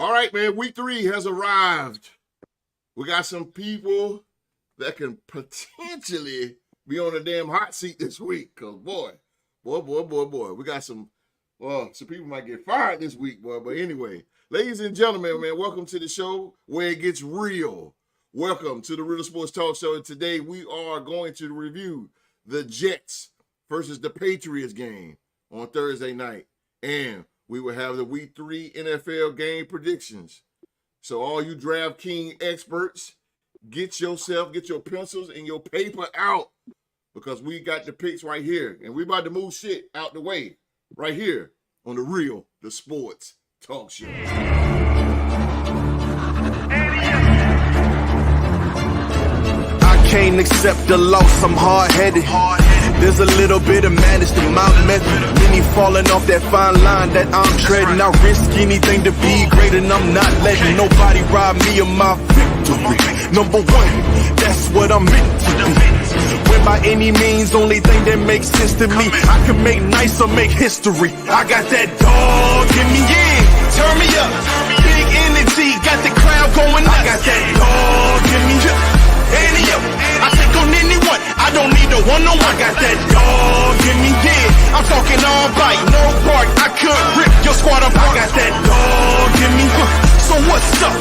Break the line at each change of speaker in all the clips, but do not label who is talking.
All right, man. Week 3 has arrived. We got some people that can potentially be on a damn hot seat this week. Cause boy, we got some. Well, some people might get fired this week, boy. But anyway, ladies and gentlemen, man, welcome to the show where it gets real. Welcome to the Real Sports Talk Show. And today we are going to review the Jets versus the Patriots game on Thursday night. And we will have the Week 3 NFL game predictions. So all you DraftKings experts, get your pencils and your paper out because we got the picks right here. And we about to move shit out the way right here on the Sports Talk Show.
I can't accept the loss, I'm hard-headed. There's a little bit of madness to my method. Many falling off that fine line that I'm treading. I risk anything to be great and I'm not letting nobody rob me of my victory. Number one, that's what I'm meant to be. When by any means, only thing that makes sense to me, I can make nice or make history. I got that dog in me, yeah, turn me up. Big energy, got the crowd going nuts. I got that dog in me, any up. I take on anyone, I don't need a one-on-one. I got that dog in me, yeah. I'm talking all bite, no bark. I could rip your squad apart. I got that dog in me, so what's up?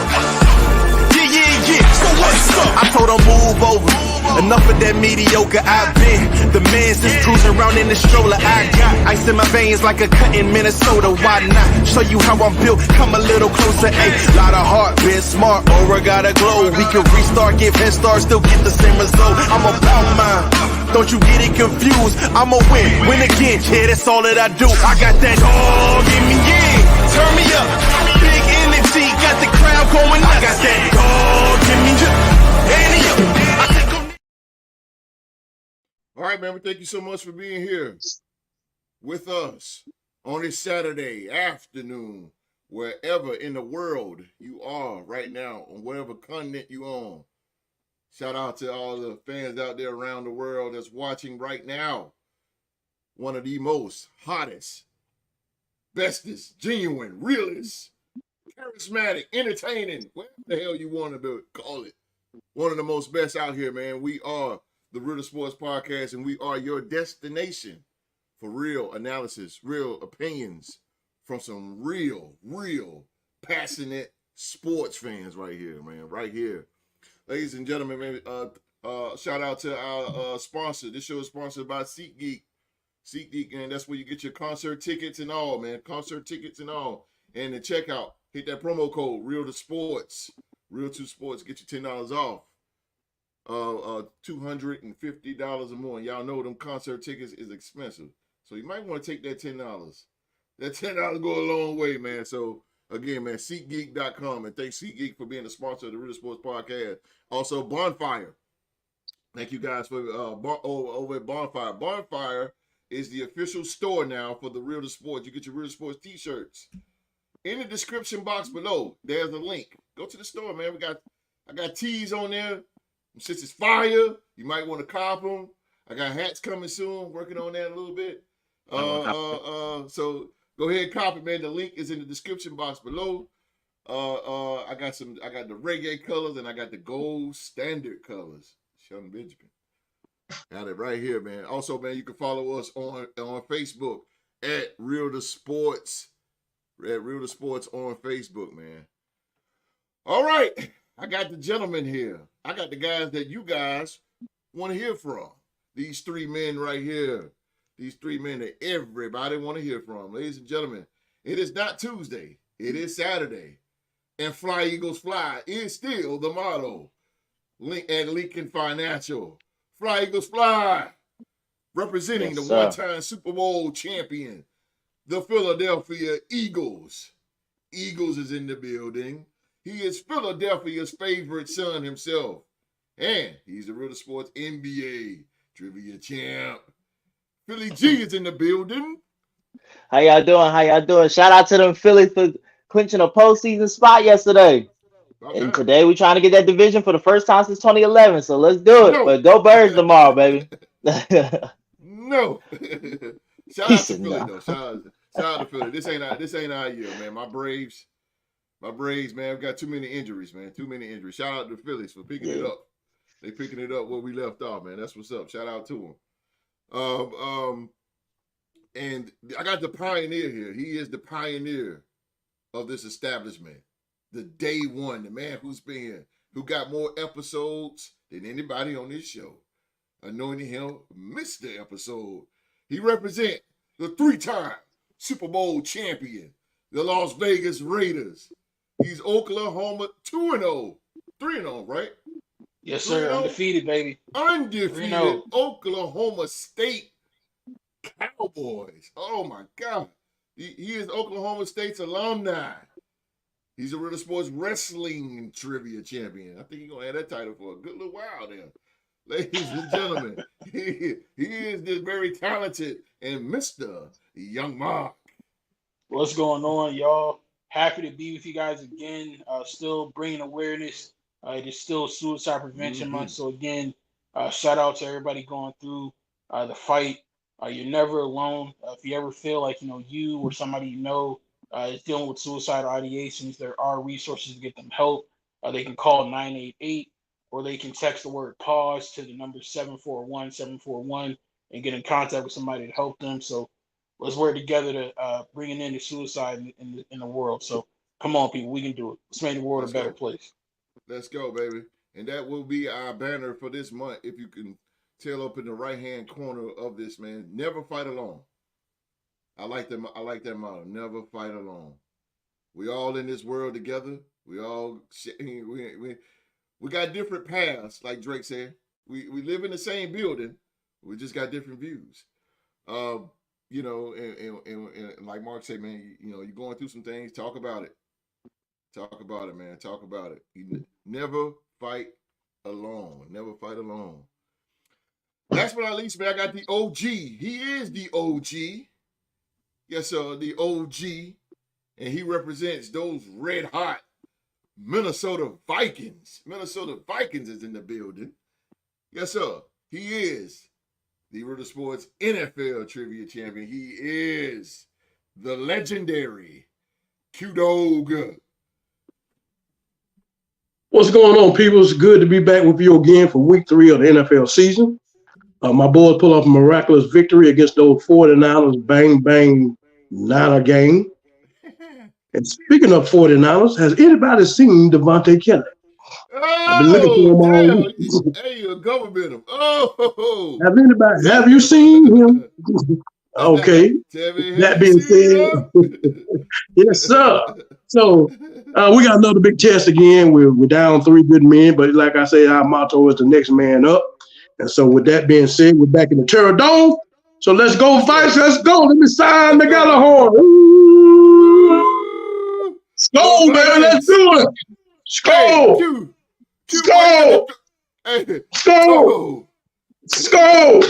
Yeah, so what's up? I told her move over. Enough of that mediocre, I've been the man since cruising around in the stroller. I got ice in my veins like a cut in Minnesota. Why not show you how I'm built? Come a little closer, ayy. Lot of heart, been smart, aura gotta glow. We can restart, give head start, still get the same result. I'm about mine, don't you get it confused. I'ma win again, yeah, that's all that I do. I got that dog in me, yeah, turn me up. Big energy, got the crowd going nuts. I got that dog in me, any up.
All right, man, thank you so much for being here with us on this Saturday afternoon, wherever in the world you are right now, on whatever continent you on. Shout out to all the fans out there around the world that's watching right now. One of the most hottest, bestest, genuine, realest, charismatic, entertaining, whatever the hell you want to call it. One of the most best out here, man. We are the Real Sports Podcast, and we are your destination for real analysis, real opinions from some real, passionate sports fans right here, man, right here. Ladies and gentlemen, man, shout out to our sponsor. This show is sponsored by SeatGeek. SeatGeek, and that's where you get your concert tickets and all, man, concert tickets and all. And the checkout, hit that promo code, Real to Sports. Real to Sports, get you $10 off. $250 or more. And y'all know them concert tickets is expensive. So you might want to take that $10. That $10 go a long way, man. So again, man, SeatGeek.com. And thanks SeatGeek for being the sponsor of the Real Sports Podcast. Also, Bonfire. Thank you guys for over at Bonfire. Bonfire is the official store now for the Real to Sports. You get your Real to Sports t-shirts. In the description box below, there's a link. Go to the store, man. I got tees on there. Since it's fire, you might want to cop them. I got hats coming soon, working on that a little bit. So go ahead and copy, man. The link is in the description box below. I got the reggae colors and I got the gold standard colors. Sean Benjamin. Got it right here, man. Also, man, you can follow us on Facebook at Real to Sports. At Real to Sports on Facebook, man. All right. I got the gentleman here. I got the guys that you guys want to hear from. These three men right here. These three men that everybody want to hear from. Ladies and gentlemen, it is not Tuesday. It is Saturday. And Fly Eagles Fly is still the motto. At Lincoln Financial. Fly Eagles Fly. Representing the one-time Super Bowl champion, the Philadelphia Eagles. Eagles is in the building. He is Philadelphia's favorite son himself. And he's the Real Sports NBA trivia champ. Philly G is in the building.
How y'all doing? Shout out to them Philly for clinching a postseason spot yesterday. Okay. And today we're trying to get that division for the first time since 2011. So let's do it. No. But go Birds tomorrow, baby.
No. Shout out to Philly, though. Shout out to Philly. This ain't our year, man. My Braves My Braves, man, we've got too many injuries, man. Too many injuries. Shout out to the Phillies for picking it up. They picking it up where we left off, man. That's what's up. Shout out to them. And I got the pioneer here. He is the pioneer of this establishment. The day one, the man who got more episodes than anybody on this show. Anointing him Mr. Episode. He represent the 3-time Super Bowl champion, the Las Vegas Raiders. He's Oklahoma 2-0. 3-0, right?
Yes, sir. 3-0. Undefeated, baby.
Undefeated 3-0. Oklahoma State Cowboys. Oh, my God. He is Oklahoma State's alumni. He's a Real Sports Wrestling Trivia Champion. I think he's going to have that title for a good little while there. Ladies and gentlemen, he is this very talented and Mr. Young Mark.
What's going on, y'all? Happy to be with you guys again. Still bringing awareness. It is still Suicide Prevention Month. So again, shout out to everybody going through the fight. You're never alone. If you ever feel like you or somebody is dealing with suicidal ideations, there are resources to get them help. They can call 988, or they can text the word pause to the number 741-741 and get in contact with somebody to help them. So let's work together to bring an end to suicide in the world. So come on, people, we can do it. Let's make the world a better place.
Let's go, baby. And that will be our banner for this month. If you can tell up in the right-hand corner of this, man, never fight alone. I like that motto. Never fight alone. We all in this world together. We all we got different paths, like Drake said. We live in the same building. We just got different views. And like Mark said, man, you're going through some things. Talk about it. Talk about it, man. Talk about it. You never fight alone. Never fight alone. Last but not least, man, I got the OG. He is the OG. Yes, sir, the OG. And he represents those red hot Minnesota Vikings. Minnesota Vikings is in the building. Yes, sir. He is the Real Sports NFL Trivia Champion. He is the legendary Q-Dog.
What's going on, people? It's good to be back with you again for week 3 of the NFL season. My boys pull off a miraculous victory against those 49ers. Bang, bang, Niner gang. And speaking of 49ers, has anybody seen Devontae Kelly? I've been looking for him all week.
Hey, you're government him. Oh!
Have you seen him? Okay. That being said, yes, sir. So we got another big test again. We're down 3 good men, but like I say, our motto is the next man up. And so with that being said, we're back in the Terror Dome. So let's go, Vikes. Let's go. Let me sign the Gallahorn. Skull, baby. Let's do it. Skull. Skull. Skull. Skull.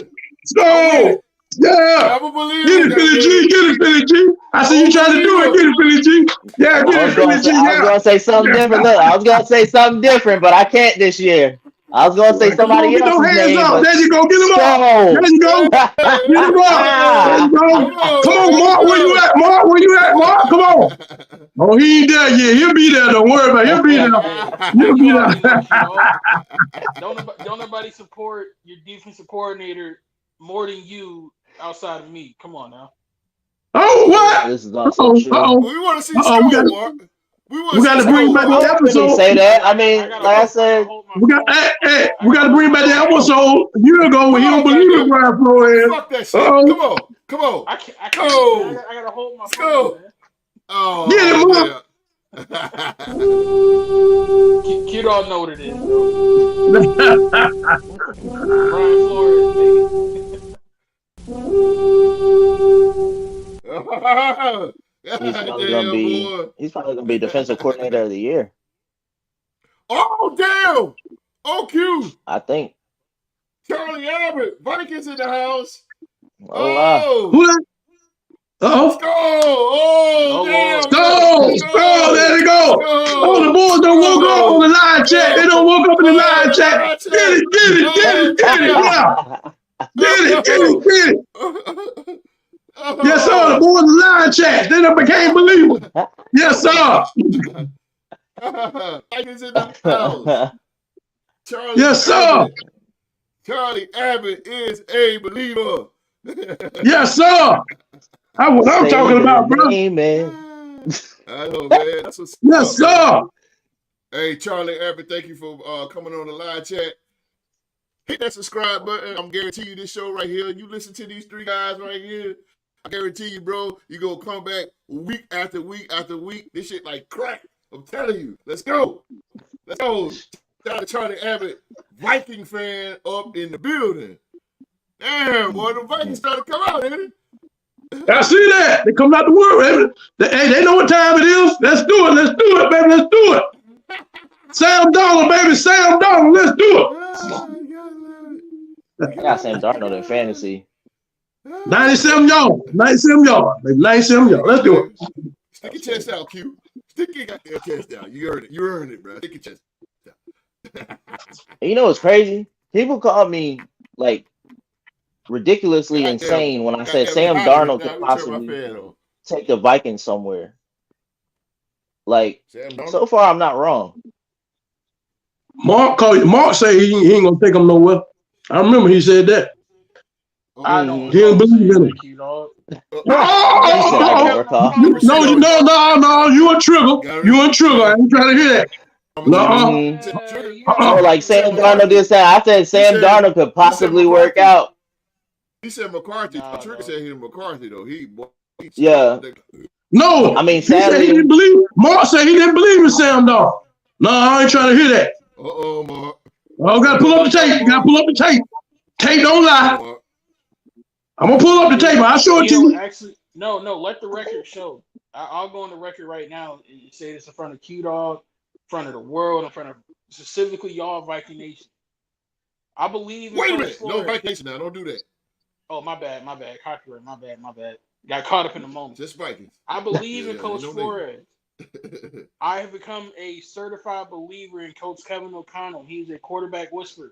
Skull. Yeah. Get it, Philly G. Get it, Philly G. I see you trying to do it. Get it, Philly G. Yeah, get it, Philly G.
I was going to say something different. Look, I was going to say something different, but I can't this year. I was going to say somebody else's name.
There you go. Get him up. There you go. Get him up. There you go. Come on, Mark. Where you at, Mark? Where you at, Mark? Come on. Oh, he ain't there yet. He'll be there. Don't worry about it. He'll be there. He'll be there.
Don't nobody support your defensive coordinator more than you outside of me. Come on now.
Oh, what?
This is also true.
We want to see Skull, Mark.
We got to bring back the episode.
Say that. I mean, like I said,
we got to bring back the episode a year ago when he don't believe in Brian Flores.
Fuck that shit. Come on.
I can't. I gotta hold my phone, man.
Oh,
get him up.
Kid all know what it is. Brian Flores, baby.
He's probably gonna be defensive coordinator of the year.
Oh damn! OQ.
I think.
Charlie Abbott, Vikings in the house.
Oh wow.
Who that?
Skull! Oh, damn!
Skull! There they go! Oh, the boys don't woke up on the live chat. They don't woke up in the live chat. Get it! Yeah. Yes, sir. The boys in the live chat. They done became believers. Yes, sir.
Vikings in the house. Charlie
Yes, sir.
Abbott. Charlie Abbott is a believer.
Yes, sir. That's what I'm talking about, bro.
I know, man. That's what's
yes,
up,
sir.
Man. Hey, Charlie Abbott, thank you for coming on the live chat. Hit that subscribe button. I'm guarantee you this show right here. You listen to these three guys right here. I guarantee you, bro, you gonna come back week after week after week. This shit like crack. I'm telling you. Let's go. Let's go. Shout out to Charlie Abbott, Viking fan up in the building. Damn, boy, the Vikings started to come out, ain't it?
I see that. They come out the wood, baby. Hey, they know what time it is. Let's do it. Let's do it, baby. Let's do it. Sam Darnold, baby. Sam Darnold. Let's do
it. I got Sam Darnold in fantasy.
97 yards. 97 yards. 97 yards. Let's do it.
Stick your chest out, Q. Stick your goddamn chest out. You earned it. You earned it, bro. Stick your chest out.
You know what's crazy? People call me like ridiculously insane when I said Sam Darnold could possibly take the Vikings somewhere. Like, so far, I'm not wrong.
Mark said he ain't gonna take them nowhere. I remember he said that.
I don't.
He didn't believe in it. No, you a trigger. You a trigger. I ain't trying to hear that.
No. Like Sam Darnold did say. I said Sam Darnold could possibly work out.
He said McCarthy. Trigger said he McCarthy though.
Yeah.
No,
I mean,
sadly, he didn't believe. Mark said he didn't believe in Sam Darnold. No, I ain't trying to hear that.
Mark.
Oh, gotta pull up the tape. You gotta pull up the tape. Tape don't lie. I'm gonna pull up the tape. I'll show it to you.
Actually, no. Let the record show. I'll go on the record right now and say this in front of Q-Dog, in front of the world, in front of specifically y'all, Viking Nation. I believe.
Wait a minute. No Viking Nation now. Don't do that.
Oh, my bad. Copyright. My bad. Got caught up in the moment.
Just Vikings.
I believe in Coach Flores. I have become a certified believer in Coach Kevin O'Connell. He's a quarterback whisperer.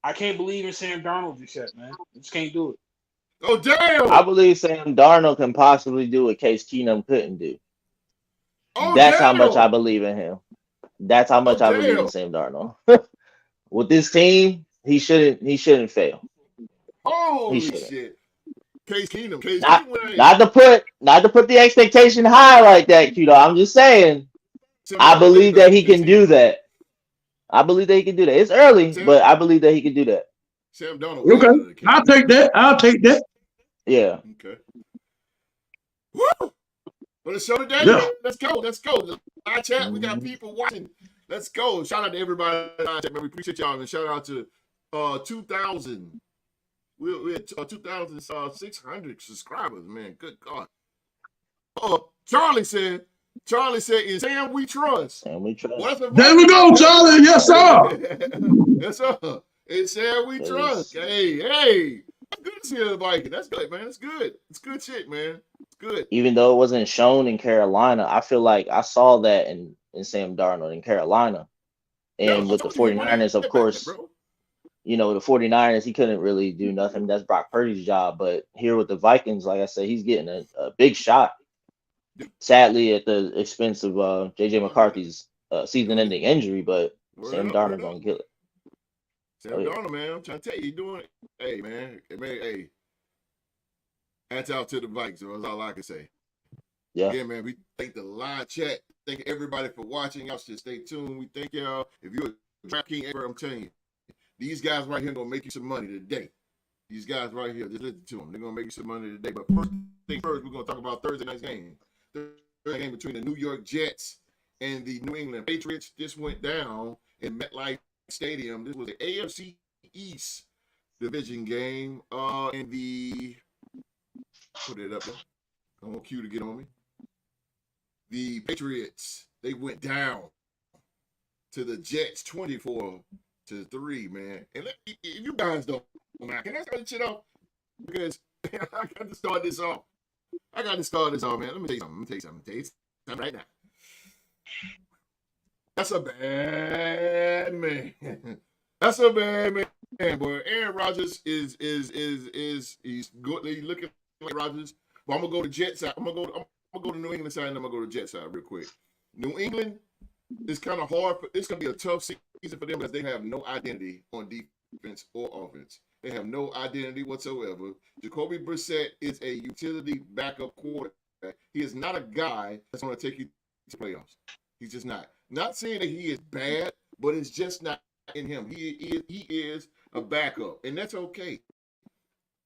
I can't believe in Sam Darnold just yet, man. I just can't do it.
Oh, damn!
I believe Sam Darnold can possibly do what Case Keenum couldn't do.
Oh,
that's how much I believe in him. That's how much I believe in Sam Darnold. With this team, he shouldn't fail.
Holy shit. Case Keenum.
Not to put the expectation high like that, Q. I'm just saying. I believe that he can do that. It's early, but I believe that he can do that.
Sam Darnold.
Okay. I'll take that.
Yeah.
Okay. Woo! For the show today, let's go. Live chat. We got people watching. Let's go. Shout out to everybody in live chat, man. We appreciate y'all. And shout out to 2,000. We're at 2,600 subscribers, man. Good God. Charlie said, in Sam we trust.
Sam we trust.
There we go, Charlie. Yes, sir.
Yes, sir. In Sam we trust. Hey. That's good to see the Viking. That's good, man. That's good. It's good shit, man. It's good.
Even though it wasn't shown in Carolina, I feel like I saw that in Sam Darnold in Carolina. And with the 49ers, of course, the 49ers, he couldn't really do nothing. That's Brock Purdy's job. But here with the Vikings, like I said, he's getting a big shot. Sadly, at the expense of J.J. McCarthy's season-ending injury, but Sam Darnold gonna kill it.
Sam Darnold, man, I'm trying to tell you, doing it. Hey, man, hey. Hats out to the Vikings. That's all I can say.
Yeah.
Yeah, man, we thank the live chat. Thank everybody for watching. Y'all should stay tuned. We thank y'all. If you're a DraftKings expert, I'm telling you, these guys right here are going to make you some money today. These guys right here, just listen to them. They're going to make you some money today. But first thing first, we're going to talk about Thursday night's game. Thursday game between the New York Jets and the New England Patriots. This went down in MetLife Stadium. This was the AFC East division game. In the put it up there. I want Q to get on me. The Patriots, they went down to the Jets 24-3, man. And if you guys don't, man, can I start this shit off? Because I got to start this off. man. Let me tell you something right now. That's a bad man. That's a bad man, boy. Aaron Rodgers is he's good. He's looking like Rodgers. But I'm gonna go to Jet side. I'm gonna go to New England side, and I'm gonna go to Jet side real quick. New England it's kind of hard. It's going to be a tough season for them because they have no identity on defense or offense. They have no identity whatsoever. Jacoby Brissett is a utility backup quarterback. He is not a guy that's going to take you to playoffs. He's just not. Not saying that he is bad, but it's just not in him. He is a backup, and that's okay.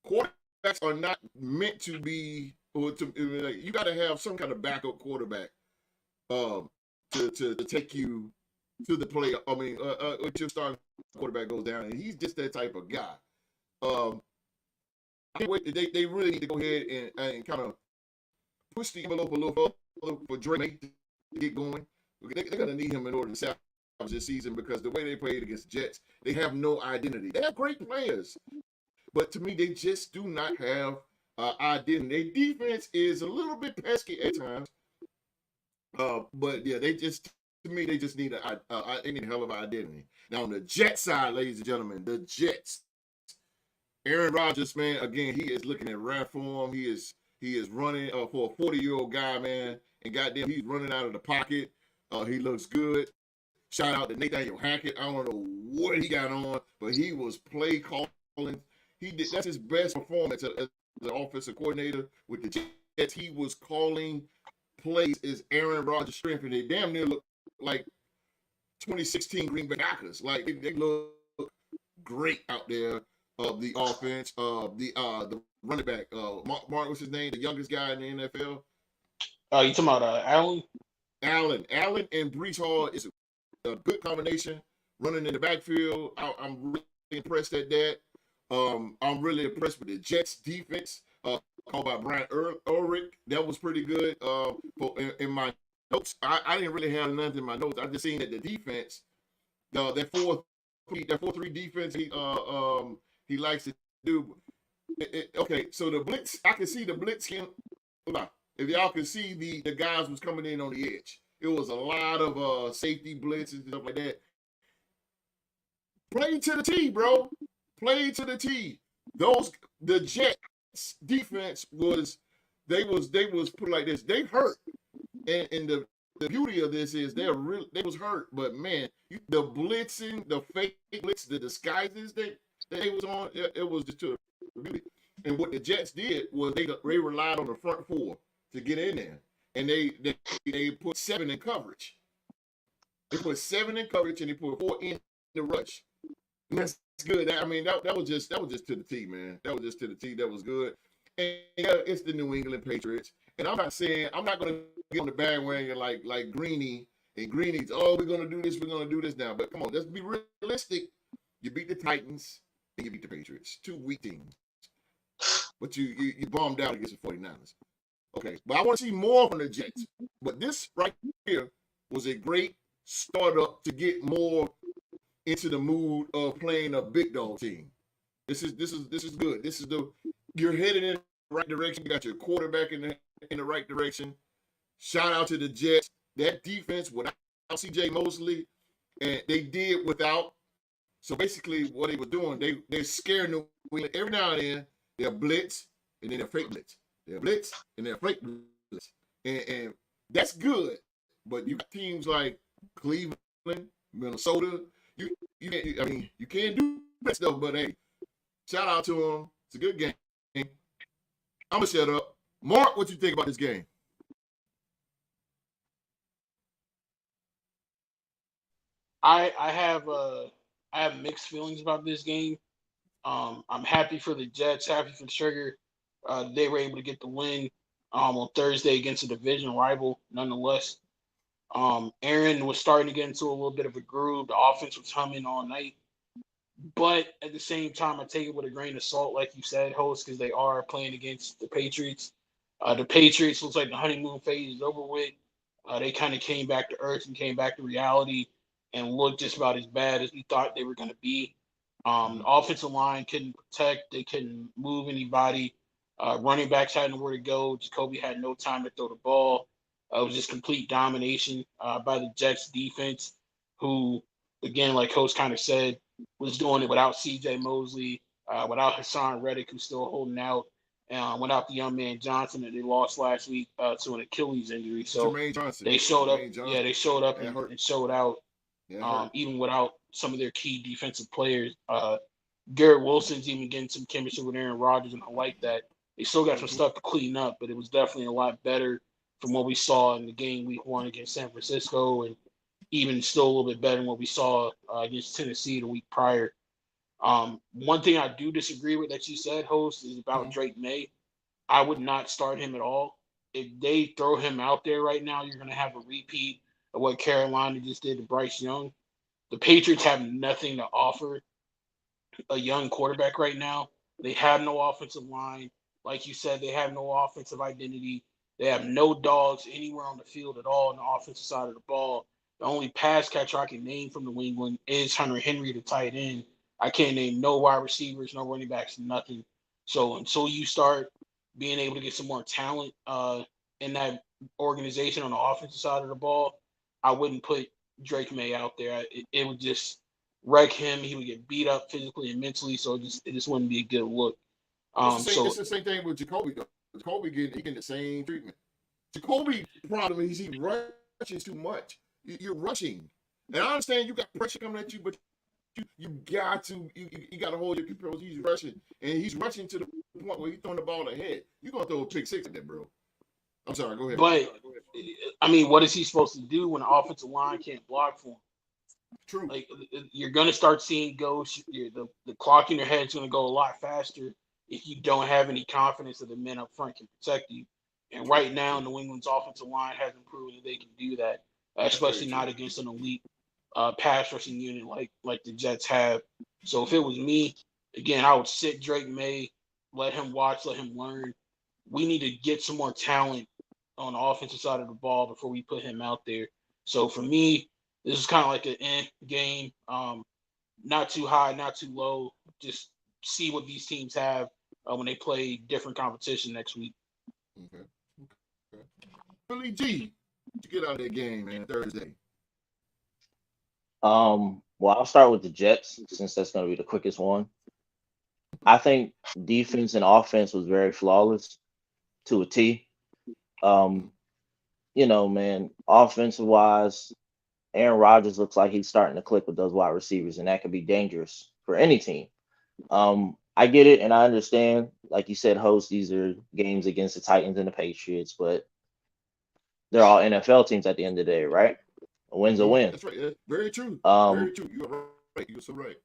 Quarterbacks are not meant to be, or to like, you got to have some kind of backup quarterback to take you to the play. I mean, if your starting quarterback goes down, and he's just that type of guy. They really need to go ahead and kind of push the envelope a little further for Dre to get going. They're going to need him in order to salvage this season because the way they played against the Jets, they have no identity. They have great players, but to me, they just do not have identity. Their defense is a little bit pesky at times, but yeah, they just need a hell of an identity. Now on the Jet side, ladies and gentlemen, the Jets. Aaron Rodgers, man, again, he is looking at rare form. He is running for a 40-year-old guy, man, and goddamn, he's running out of the pocket. He looks good. Shout out to Nathaniel Hackett. I don't know what he got on, but he was play calling. That's his best performance as the offensive coordinator with the Jets. He was calling plays as Aaron Rodgers' strength, and they damn near look like 2016 Green Bay Packers. Like they look great out there. The offense, the running back, Mark, what's his name? The youngest guy in the NFL.
You talking about Allen?
Allen and Brees Hall is a good combination. Running in the backfield, I'm really impressed at that. I'm really impressed with the Jets defense, called by Brian Ulrich. That was pretty good. In my notes, I didn't really have nothing in my notes. I just seen that the defense, that 4-3 defense, he likes to do. Okay, so the blitz, I can see the blitz. If y'all can see the guys was coming in on the edge, it was a lot of safety blitzes and stuff like that. Play to the T, bro. Play to the T. The Jets defense was put like this. They hurt, and the beauty of this is they was hurt, but man, the blitzing, the fake blitz, the disguises that they was on, it was just to beauty. And what the Jets did was they relied on the front four to get in there, and they put 7 in coverage. They put 7 in coverage, and they put 4 in the rush. And that's good. I mean, that was just to the T, man. That was just to the T. That was good. And yeah, it's the New England Patriots. And I'm not going to get on the bandwagon like Greeny and Greeny's. Oh, we're going to do this now. But come on, let's be realistic. You beat the Titans and you beat the Patriots. 2 weak teams. But you bombed out against the 49ers. Okay, but I want to see more from the Jets. But this right here was a great startup to get more into the mood of playing a big dog team. This is good. You're headed in the right direction. You got your quarterback in the right direction. Shout out to the Jets. That defense without C.J. Mosley, and they did without. So basically, what they were doing, they're scaring New England every now and then. They're blitz and then they're fake blitz. They're blitz and they're fake blitz, and that's good. But you got teams like Cleveland, Minnesota. You can't do that stuff. But hey, shout out to them. It's a good game. I'm gonna shut up. Mark, what you think about this game?
I have mixed feelings about this game. I'm happy for the Jets, happy for Trigger. They were able to get the win on Thursday against a division rival, nonetheless. Aaron was starting to get into a little bit of a groove. The offense was humming all night. But at the same time, I take it with a grain of salt, like you said, host, because they are playing against the Patriots. The Patriots looks like the honeymoon phase is over with. They kind of came back to earth and came back to reality and looked just about as bad as we thought they were going to be. The offensive line couldn't protect. They couldn't move anybody. Running backs had nowhere to go. Jacoby had no time to throw the ball. It was just complete domination by the Jets defense, who, again, like Coach kind of said, was doing it without C.J. Mosley, without Hassan Reddick, who's still holding out, without the young man Johnson that they lost last week to an Achilles injury. So
Jermaine Johnson.
they showed up.
Jermaine Johnson.
Yeah, they showed up and showed out. Even without some of their key defensive players. Garrett Wilson's even getting some chemistry with Aaron Rodgers, and I like that. They still got some stuff to clean up, but it was definitely a lot better from what we saw in the game week 1 against San Francisco, and even still a little bit better than what we saw against Tennessee the week prior. One thing I do disagree with that you said, host, is about Drake May. I would not start him at all. If they throw him out there right now, you're going to have a repeat of what Carolina just did to Bryce Young. The Patriots have nothing to offer a young quarterback right now. They have no offensive line. Like you said, they have no offensive identity. They have no dogs anywhere on the field at all on the offensive side of the ball. The only pass catcher I can name from New England is Hunter Henry, the tight end. I can't name no wide receivers, no running backs, nothing. So until you start being able to get some more talent in that organization on the offensive side of the ball, I wouldn't put Drake May out there. It would just wreck him. He would get beat up physically and mentally, so it just wouldn't be a good look.
It's the same thing with Jacoby, though. Jacoby getting the same treatment. Jacoby's problem is he rushes too much. You're rushing. And I understand you got pressure coming at you, but you got to hold your composure. He's rushing. And he's rushing to the point where he's throwing the ball ahead. You're going to throw a pick six at that, bro. I'm sorry, go ahead.
But, I mean, what is he supposed to do when the offensive line can't block for him?
True.
Like, you're going to start seeing ghosts. The clock in your head is going to go a lot faster if you don't have any confidence that the men up front can protect you. And right now, New England's offensive line hasn't proven that they can do that, especially not against an elite pass rushing unit like the Jets have. So if it was me, again, I would sit Drake May, let him watch, let him learn. We need to get some more talent on the offensive side of the ball before we put him out there. So for me, this is kind of like an game. Not too high, not too low. Just see what these teams have when they play different competition next week.
Okay. Billy G, you get out of that game, man, Thursday.
Well, I'll start with the Jets since that's going to be the quickest one. I think defense and offense was very flawless to a T. Man, offensive wise, Aaron Rodgers looks like he's starting to click with those wide receivers, and that could be dangerous for any team. I get it, and I understand. Like you said, host, these are games against the Titans and the Patriots, but they're all NFL teams at the end of the day, right? A win's a win.
That's right. Yeah. Very true. Very true. You're right. You're so right.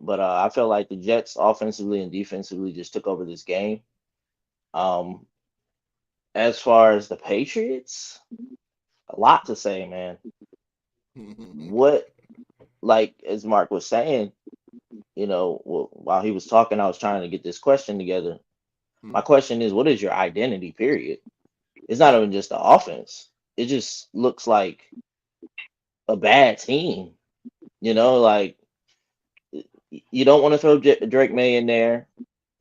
But I felt like the Jets offensively and defensively just took over this game. As far as the Patriots, a lot to say, man. As Mark was saying, while he was talking, I was trying to get this question together. My question is, what is your identity, period? It's not even just the offense. It just looks like a bad team. You don't want to throw Drake May in there.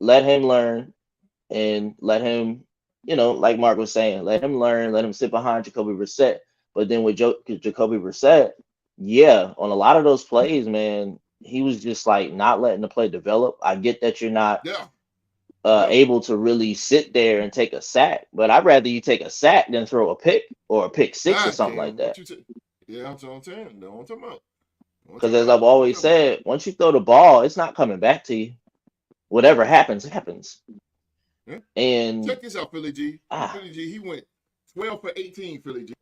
Let him learn and let him, like Mark was saying, let him learn, let him sit behind Jacoby Brissett. But then with Jacoby Brissett, on a lot of those plays, man, he was just like not letting the play develop. I get that you're not able to really sit there and take a sack, but I'd rather you take a sack than throw a pick or a pick six or something like that.
That's what I'm saying. That's what I'm talking about.
Because as I've always said, once you throw the ball, it's not coming back to you. Whatever happens, happens.
Yeah.
And
check this out, Philly G. Philly G, he went 12 for 18, Philly G,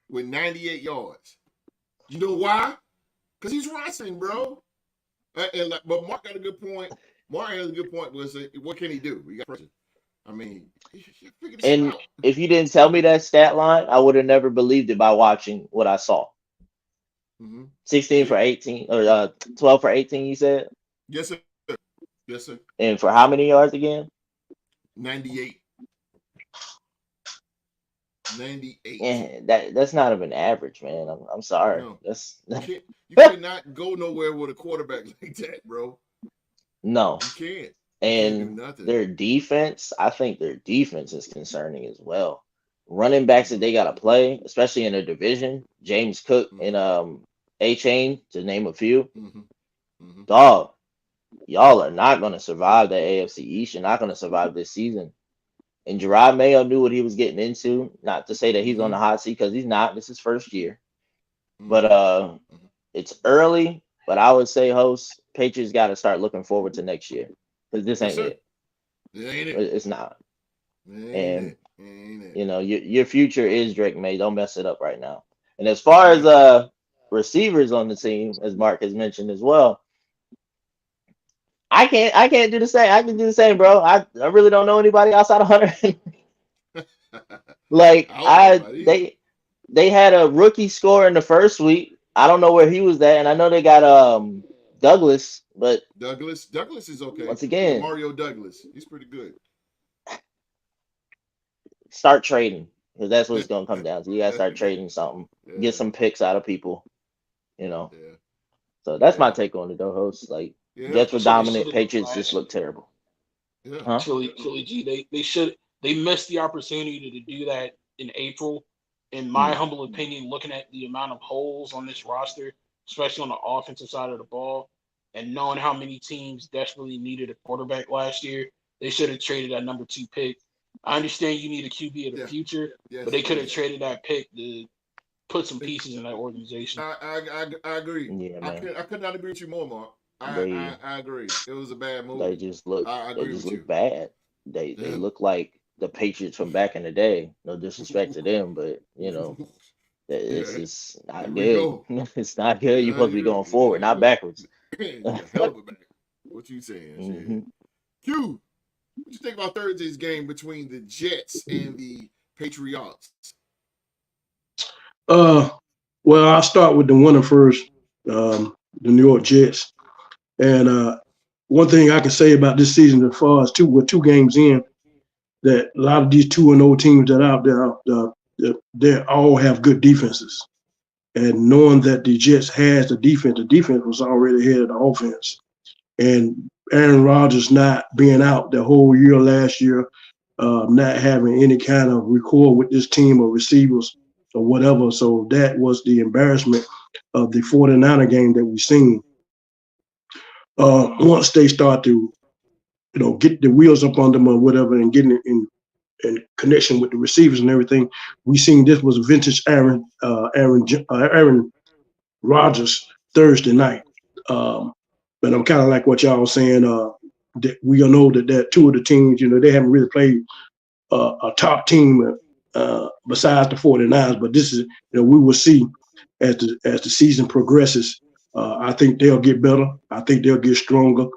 with 98 yards. You know why? Because he's rushing, bro. But Mark got a good point. Mark has a good point. Was what can he do? He got pressure. I mean, he figured this out.
If you didn't tell me that stat line, I would have never believed it by watching what I saw. 16 for 18 or 12 for 18, you said?
Yes, sir. Yes, sir.
And for how many yards again?
98. 98.
And that's not even average, man. I'm sorry.
No. You cannot go nowhere with a quarterback like that, bro.
No.
You can't.
And their defense, I think their defense is concerning as well. Running backs that they got to play, especially in their division, James Cook and A-Chain, to name a few. Dog, y'all are not going to survive the AFC East. You're not going to survive this season. And Gerard Mayo knew what he was getting into. Not to say that he's on the hot seat, because he's not. This is first year. But it's early. But I would say, host, Patriots got to start looking forward to next year, because this ain't it.
It ain't it.
It's not.
Ain't
it. You know, your future is Drake May. Don't mess it up right now. And as far as receivers on the team, as Mark has mentioned as well, I can't do the same. I can do the same, bro. I really don't know anybody outside of Hunter. Like they had a rookie score in the first week. I don't know where he was at, and I know they got Douglas, but
Douglas is okay.
Once again,
Mario Douglas, he's pretty good.
Start trading, because that's what it's gonna come down to. You gotta start trading something, get some picks out of people, you know.
Yeah.
So that's my take on it, though, host. Like Jets were dominant, Patriots just look terrible.
Yeah.
Huh?
Philly G, they missed the opportunity to do that in April. In my humble opinion, looking at the amount of holes on this roster, especially on the offensive side of the ball, and knowing how many teams desperately needed a quarterback last year, they should have traded that number 2 pick. I understand you need a QB of the future, but they could have traded that pick to put some pieces in that organization.
I agree.
Yeah, man.
I could not agree with you more, Mark. I agree. It was a bad move.
They just look.
They just
look bad. They look like the Patriots from back in the day. No disrespect to them, but you know, it's just not good. It's not good. You're supposed to be going forward, not backwards.
Hell of a back. What you saying? Q, what you think about Thursday's game between the Jets and the Patriots?
Well, I'll start with the winner first, the New York Jets. And one thing I can say about this season, as far as we're 2 games in, that a lot of these 2-0 teams that are out there, they all have good defenses. And knowing that the Jets has the defense was already ahead of the offense. And Aaron Rodgers not being out the whole year last year, not having any kind of rapport with this team or receivers or whatever. So that was the embarrassment of the 49er game that we've seen. Once they start to, get the wheels up on them or whatever and getting in connection with the receivers and everything, we seen this was a vintage Aaron Rodgers Thursday night. But I'm kind of like what y'all saying. That we know that 2 of the teams, they haven't really played a top team besides the 49ers. But this is, we will see as the season progresses. I think they'll get better. I think they'll get stronger.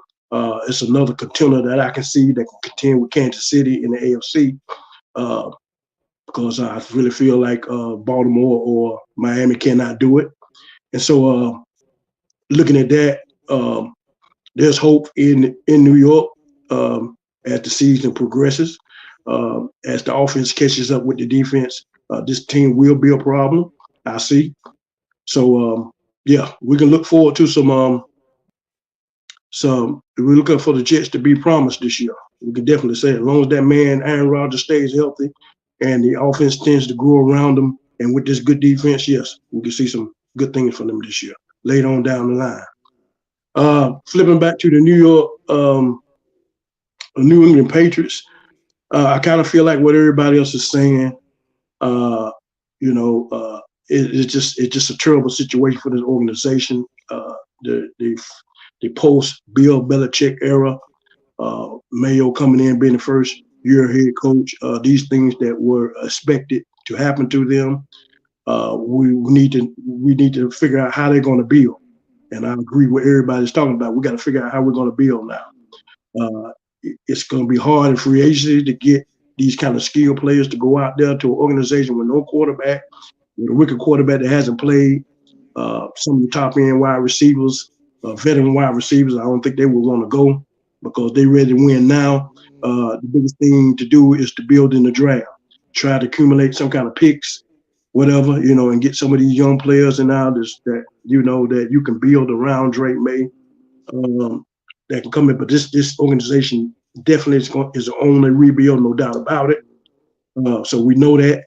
It's another contender that I can see that can contend with Kansas City in the AFC, because I really feel like Baltimore or Miami cannot do it. And so looking at that, there's hope in New York as the season progresses. As the offense catches up with the defense, this team will be a problem, I see. So, we can look forward to some we're looking for the Jets to be promised this year. We can definitely say, as long as that man, Aaron Rodgers, stays healthy and the offense tends to grow around them, and with this good defense, yes, we can see some good things from them this year, later on down the line. Flipping back to the New England Patriots, I kind of feel like what everybody else is saying. It's just a terrible situation for this organization. The post Bill Belichick era, Mayo coming in being the first year head coach, these things that were expected to happen to them. We need to figure out how they're going to build. And I agree with everybody's talking about. We got to figure out how we're going to build now. It's going to be hard in free agency to get these kind of skilled players to go out there to an organization with no quarterback, with a rookie quarterback that hasn't played. Some of the top end wide receivers, veteran wide receivers, I don't think they would want to go because they're ready to win now. The biggest thing to do is to build in the draft, try to accumulate some kind of picks, whatever, and get some of these young players and now that you can build around Drake May, that can come in. But this organization definitely is on a rebuild, no doubt about it. So we know that.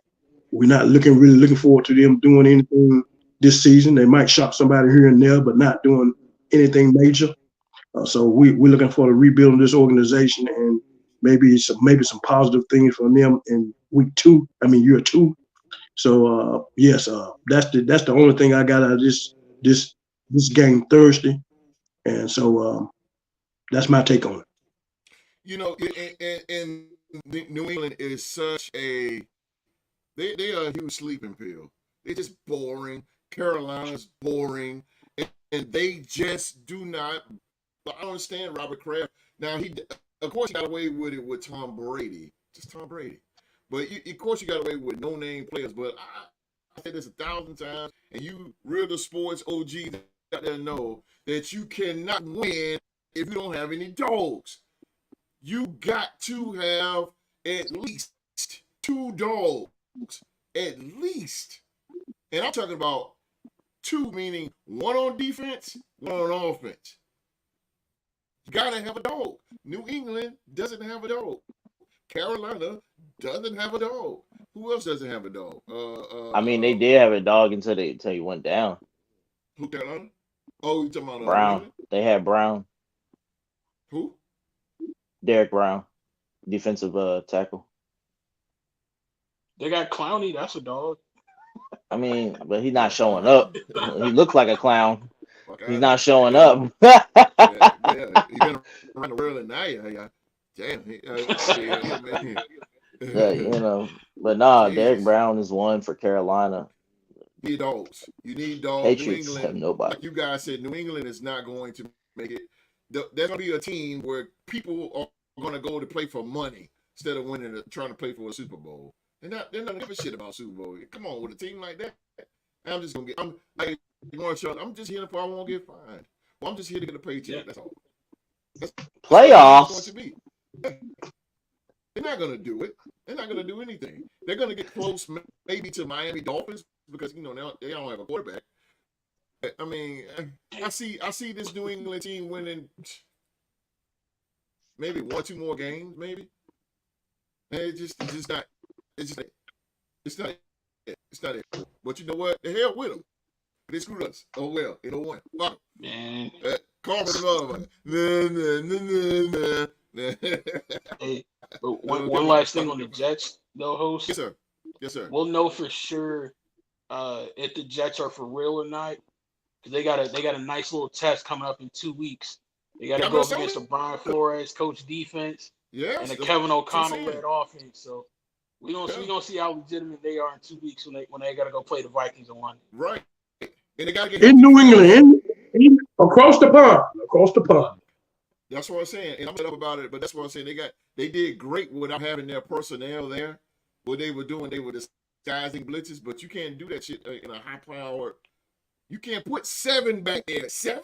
We're not really looking forward to them doing anything this season. They might shop somebody here and there, but not doing anything major. So we're looking for the rebuilding this organization and maybe some positive things from them in year 2. So yes, that's the only thing I got out of this game Thursday, and so that's my take on it.
And New England is such a they are a huge sleeping pill. They're just boring. Carolina's boring, and they just do not. I don't understand Robert Kraft. Now of course, he got away with it with Tom Brady, just Tom Brady. But of course, you got away with no-name players. But I said this 1,000 times, and you real sports OG got to know that you cannot win if you don't have any dogs. You got to have at least 2 dogs, at least. And I'm talking about 2, meaning 1 on defense, 1 on offense. You gotta have a dog. New England doesn't have a dog. Carolina doesn't have a dog. Who else doesn't have a dog?
I mean, they did have a dog until he went down.
Who, Carolina? Oh, you talking about
Brown? They had Brown.
Who?
Derek Brown, defensive tackle.
They got Clowney. That's a dog.
I mean, but he's not showing up. He looks like a clown. He's not showing
yeah.
up.
He's gonna run the world at night. Damn.
But nah, Derek Brown is one for Carolina.
You need dogs. You need dogs.
Patriots
New England,
have nobody.
Like you guys said, New England is not going to make it. There's going to be a team where people are going to go to play for money instead of trying to play for a Super Bowl. They're not going to give a shit about Super Bowl. Come on, with a team like that, I'm just going to get. I'm just here for I won't get fined. Well, I'm just here to get a paycheck. Yeah. That's all.
Playoffs.
That's going to be. They're not going to do it. They're not going to do anything. They're going to get close, maybe to Miami Dolphins because they don't have a quarterback. I mean, I see this New England team winning maybe 1 or 2 more games, maybe. And it's not it. But you know what? The hell with them. They screwed us. Oh well, it don't win. Fuck.
Man.
Karma's another one.
Hey, but one last thing on the Jets, though, host.
Yes, sir.
We'll know for sure if the Jets are for real or not. Because they got a nice little test coming up in 2 weeks. They got to go up against the Brian Flores coach defense and the Kevin O'Connell led offense. So we gonna see how legitimate they are in 2 weeks when they got to go play the Vikings in London.
Right. And they got to get
in New England, across the pond.
That's what I'm saying. And I'm up about it, but that's what I'm saying. They did great without having their personnel there. What they were doing, they were disguising blitzes, but you can't do that shit in a high power. You can't put 7 back there. 7?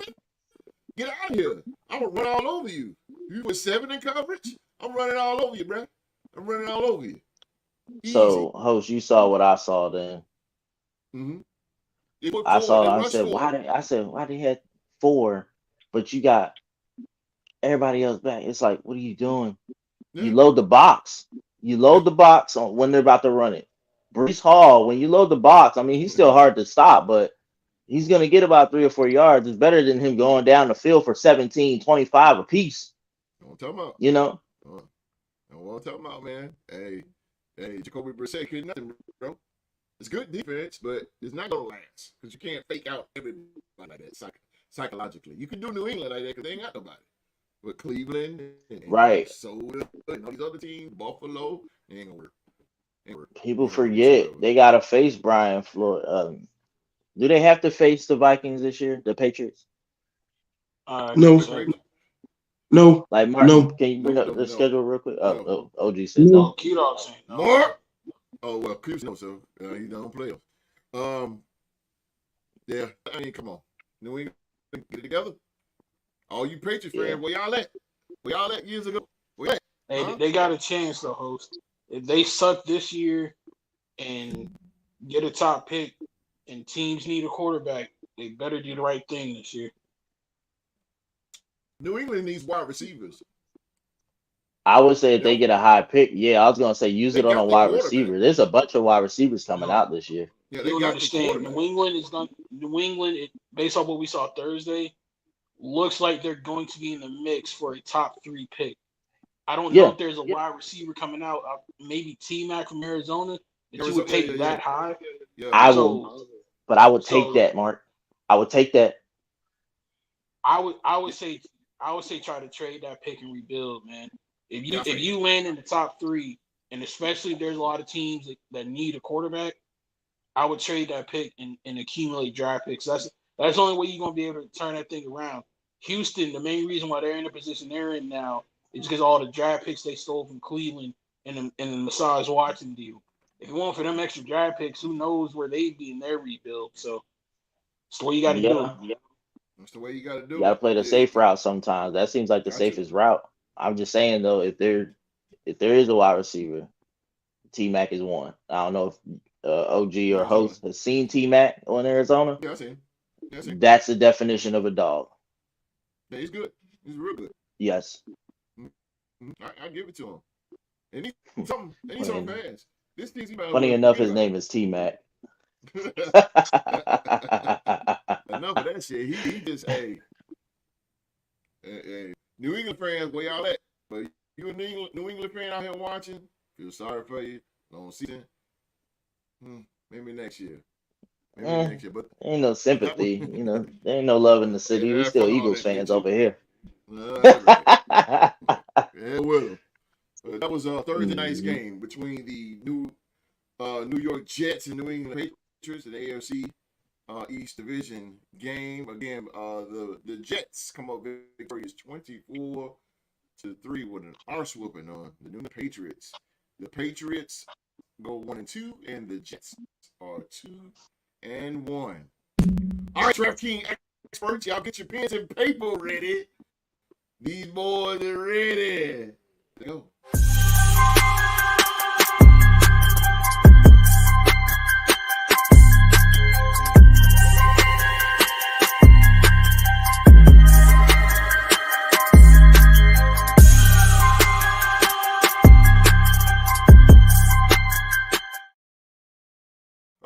Get out of here. I'm going to run all over you. You put 7 in coverage? I'm running all over you, bro. I'm running all over you. Easy.
So, host, you saw what I saw then.
Mm-hmm.
I said, why they had 4, but you got everybody else back? It's like, what are you doing? Yeah. You load the box. You load the box on when they're about to run it. Breece Hall, when you load the box, I mean, he's still hard to stop, but he's going to get about 3 or 4 yards. It's better than him going down the field for 17, 25 apiece.
Don't talk about.
You know?
That's what I'm talking about, man. Hey, Jacoby Brissett couldn't nothing, bro. It's good defense, but it's not going to last because you can't fake out everybody like that psychologically. You can do New England like that because they ain't got nobody. But Cleveland and Minnesota and all these other teams, Buffalo, it ain't going to work.
People forget they got to face Brian Flores. Do they have to face the Vikings this year, the Patriots?
No.
Like, Martin,
no.
Can you bring up the schedule real quick?
No.
OG said no.
Q-Dog saying no.
More? Oh, well, Q's no, so he don't play them. Yeah, I mean, come on. New England, get it together. All you Patriots fans, where y'all at? Where y'all at years ago? Where at?
Hey, they got a chance, though, host. If they suck this year and get a top pick and teams need a quarterback, they better do the right thing this year.
New England needs wide receivers.
I would say if they get a high pick, I was gonna say use it on a wide receiver. There's a bunch of wide receivers coming out this year.
Yeah,
you don't understand. New England, based on what we saw Thursday, looks like they're going to be in the mix for a top 3 pick. I don't know if there's a wide receiver coming out, maybe T-Mac from Arizona, that you would take that high.
Yeah. I would take that, Mark. I would take that.
I would say try to trade that pick and rebuild, man. If you land in the top 3, and especially if there's a lot of teams that need a quarterback, I would trade that pick and accumulate draft picks. That's the only way you're gonna be able to turn that thing around. Houston, the main reason why they're in the position they're in now is because all the draft picks they stole from Cleveland and the Massage Watson deal. If it weren't for them extra draft picks, who knows where they'd be in their rebuild. So it's the way you got to do it.
That's the way you got to do it.
You got to play the safe route sometimes. That seems like the safest route. I'm just saying though, if there is a wide receiver, T-Mac is one. I don't know if OG or host has seen T-Mac on Arizona.
Yeah, I seen.
That's the definition of a dog.
Yeah, he's good. He's real good.
Yes.
I give it to him. And he's something fast. This thing's
funny enough, his name is T-Mac.
Enough of that shit. He just New England fans, where y'all at? But you a New England fan out here watching? Feel sorry for you. Long season. Maybe next year. Next year, but
ain't no sympathy. There ain't no love in the city. We still Eagles fans over here.
Yeah, well, that was a Thursday night's game between the New York Jets and New England Patriots in the AFC East Division game. Again, the Jets come up victorious 24-3 with an arse whooping on the New England Patriots. The Patriots go 1-2, and the Jets are 2-1. All right, DraftKings experts, y'all get your pens and paper ready. These boys are ready. Let's go.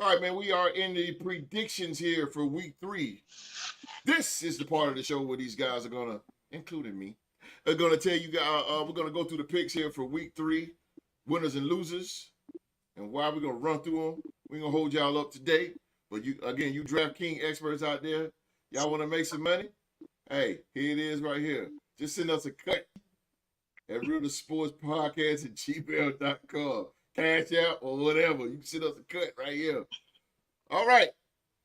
All right, man, we are in the predictions here for week 3. This is the part of the show where these guys are going to, including me, are going to tell you guys, we're going to go through the picks here for week 3, winners and losers, and why we're going to run through them. We're going to hold y'all up to date. But you DraftKings experts out there, y'all want to make some money? Hey, here it is right here. Just send us a cut at realsportspodcast@gmail.com. Cash out or whatever. You can send us a cut right here. All right.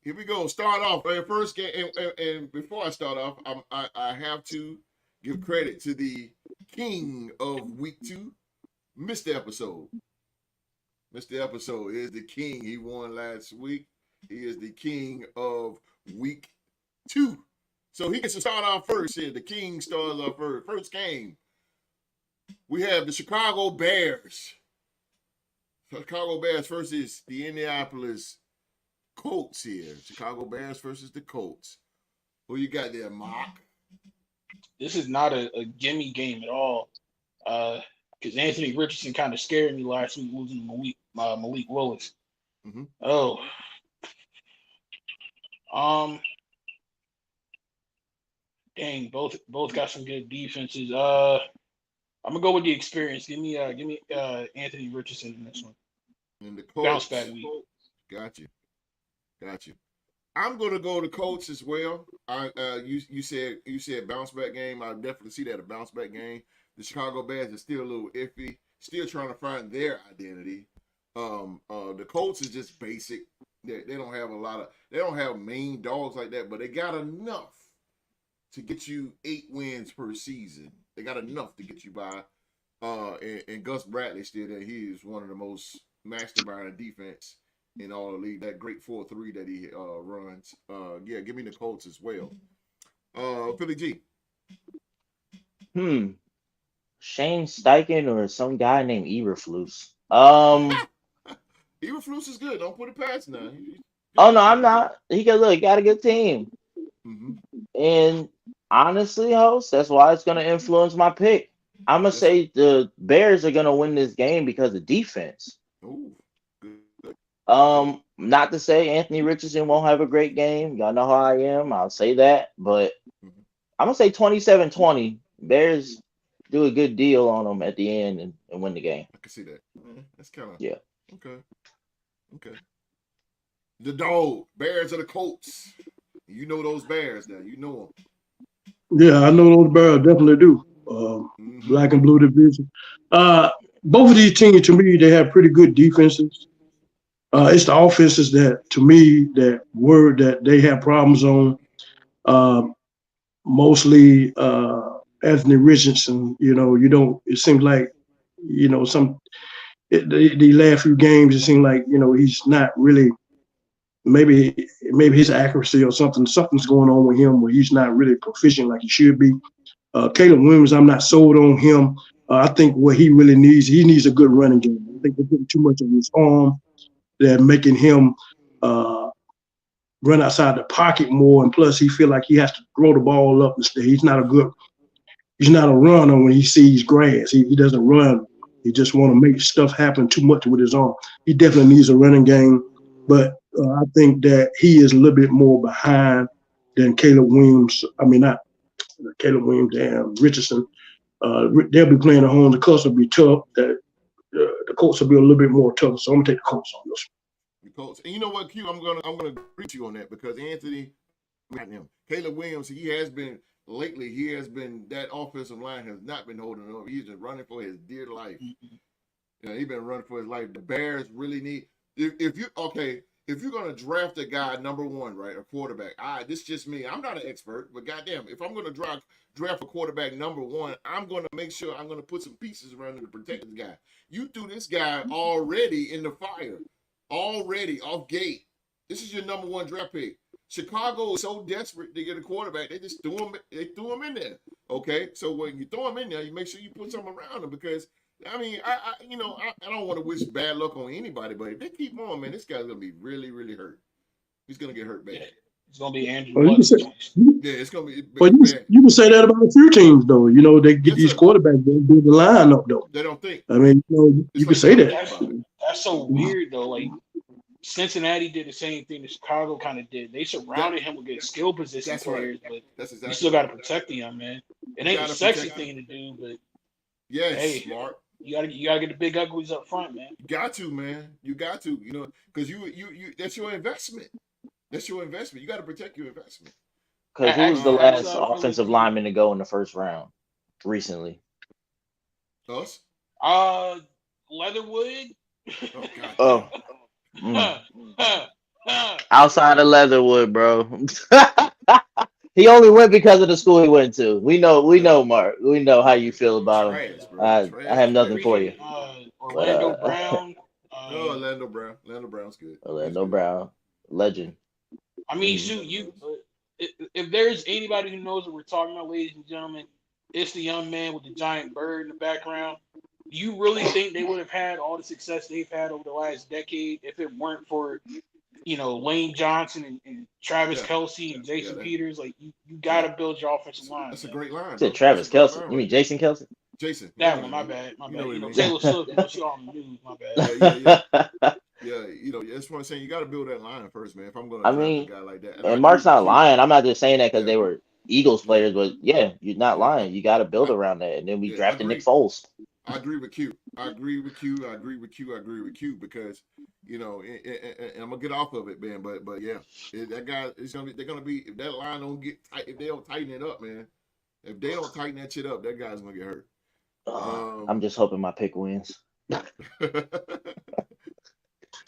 Here we go. Start off. First game, and before I start off, I have to give credit to the king of week 2, Mr. Episode. Mr. Episode is the king. He won last week. He is the king of week 2. So he gets to start off first here. The king starts off first. First game, we have the Chicago Bears. Chicago Bears versus the Indianapolis Colts here. Chicago Bears versus the Colts. Who you got there, Mark?
This is not a gimme game at all. Because Anthony Richardson kind of scared me last week losing Malik Willis.
Mm-hmm.
Oh. Dang, both got some good defenses. I'm gonna go with the experience. Give me Anthony Richardson in this one.
And the Colts.
Bounce back week.
Got you. I'm gonna go to Colts as well. You said bounce back game. I definitely see that, a bounce back game. The Chicago Bears are still a little iffy, still trying to find their identity. The Colts is just basic. They don't have they don't have main dogs like that, but they got enough to get you 8 wins per season. They got enough to get you by. And Gus Bradley still there. He is one of the most mastermind defense in all the league. That great 4-3 that he runs. Give me the Colts as well. Philly G.
Shane Steichen or some guy named Eberflus.
Eberflus is good. Don't put it past now.
Oh no, I'm not. He got a good team.
Mm-hmm.
And honestly, host, that's why it's gonna influence my pick. I'm gonna say the Bears are gonna win this game because of defense.
Ooh, good.
Not to say Anthony Richardson won't have a great game. Y'all know how I am. I'll say that, but I'm gonna say 27-20. Bears do a good deal on them at the end and win the game.
I can see that. That's kind of
okay.
Okay. The dog Bears are the Colts. You know those Bears now. You know them.
Yeah, I know those Bears. Definitely do. Black and blue division. Both of these teams, to me, they have pretty good defenses. It's the offenses that, to me, that they have problems on. Mostly Anthony Richardson. It seems like, the last few games, it seemed like, he's not really, maybe his accuracy or something's going on with him where he's not really proficient like he should be. Caleb Williams, I'm not sold on him. I think what he really needs, he needs a good running game. I think they're putting too much on his arm. They're making him run outside the pocket more, and plus he feel like he has to throw the ball up instead. He's not a runner when he sees grass. He doesn't run. He just want to make stuff happen too much with his arm. He definitely needs a running game, but I think that he is a little bit more behind than Caleb Williams. I mean, not Caleb Williams and Richardson. They'll be playing at home. The Colts will be tough. The Colts will be a little bit more tough. So I'm gonna take the Colts on this one.
The Colts. And you know what, Q? I'm gonna agree with you on that because Caleb Williams, he has been lately. He has been, that offensive line has not been holding up. He's been running for his dear life. He's been running for his life. The Bears really need, if you're gonna draft a guy number one, right, a quarterback. This is just me. I'm not an expert, but goddamn, if I'm gonna draft a quarterback number one, I'm gonna make sure I'm gonna put some pieces around him to protect this guy. You threw this guy already in the fire, already off gate. This is your number one draft pick. Chicago is so desperate to get a quarterback, they just threw him in there. Okay, so when you throw him in there, you make sure you put something around him because. I mean, I don't want to wish bad luck on anybody, but if they keep on, man, this guy's gonna be really, really hurt. He's gonna get hurt bad.
Yeah, it's gonna be Andrew.
It's gonna be.
But you can say that about a few teams, though. They get these quarterbacks, they build the line up, though.
They don't think.
I mean, you can say that.
That's so weird, though. Like Cincinnati did the same thing that Chicago kind of did. They surrounded him with good skill position players, but you still got to protect the young man. It ain't a sexy thing to do, but
smart.
You gotta get the big uglies up front, man.
You got to, man. You got to, because you that's your investment. That's your investment. You got to protect your investment.
Because who was the last offensive lineman to go in the first round recently?
Us?
Leatherwood.
Oh,
Outside of Leatherwood, bro. He only went because of the school he went to. We know, Mark. We know how you feel about him. I have nothing for you.
Orlando Brown.
Orlando Brown. Orlando Brown's good.
Orlando Brown, legend.
I mean, shoot, if there's anybody who knows what we're talking about, ladies and gentlemen, it's the young man with the giant bird in the background. Do you really think they would have had all the success they've had over the last decade if it weren't for Lane Johnson and Travis Kelce and Jason Peters? Like you got to build your offensive line.
That's a great line.
Said Travis Kelce. You mean Jason Kelce?
Jason.
That one, my bad. Taylor Swift, she on the news. My bad.
Yeah. That's what I'm saying. You got to build that line first, man. If I'm going to draft a guy like that,
and Mark's not lying. I'm not just saying that because they were Eagles players, but you're not lying. You got to build around that, and then we drafted Nick Foles.
I agree with you. Because and I'm gonna get off of it, man. But yeah, that guy is they're gonna be if that line don't get tight, if they don't tighten it up, man. If they don't tighten that shit up, that guy's gonna get hurt.
I'm just hoping my pick wins.
The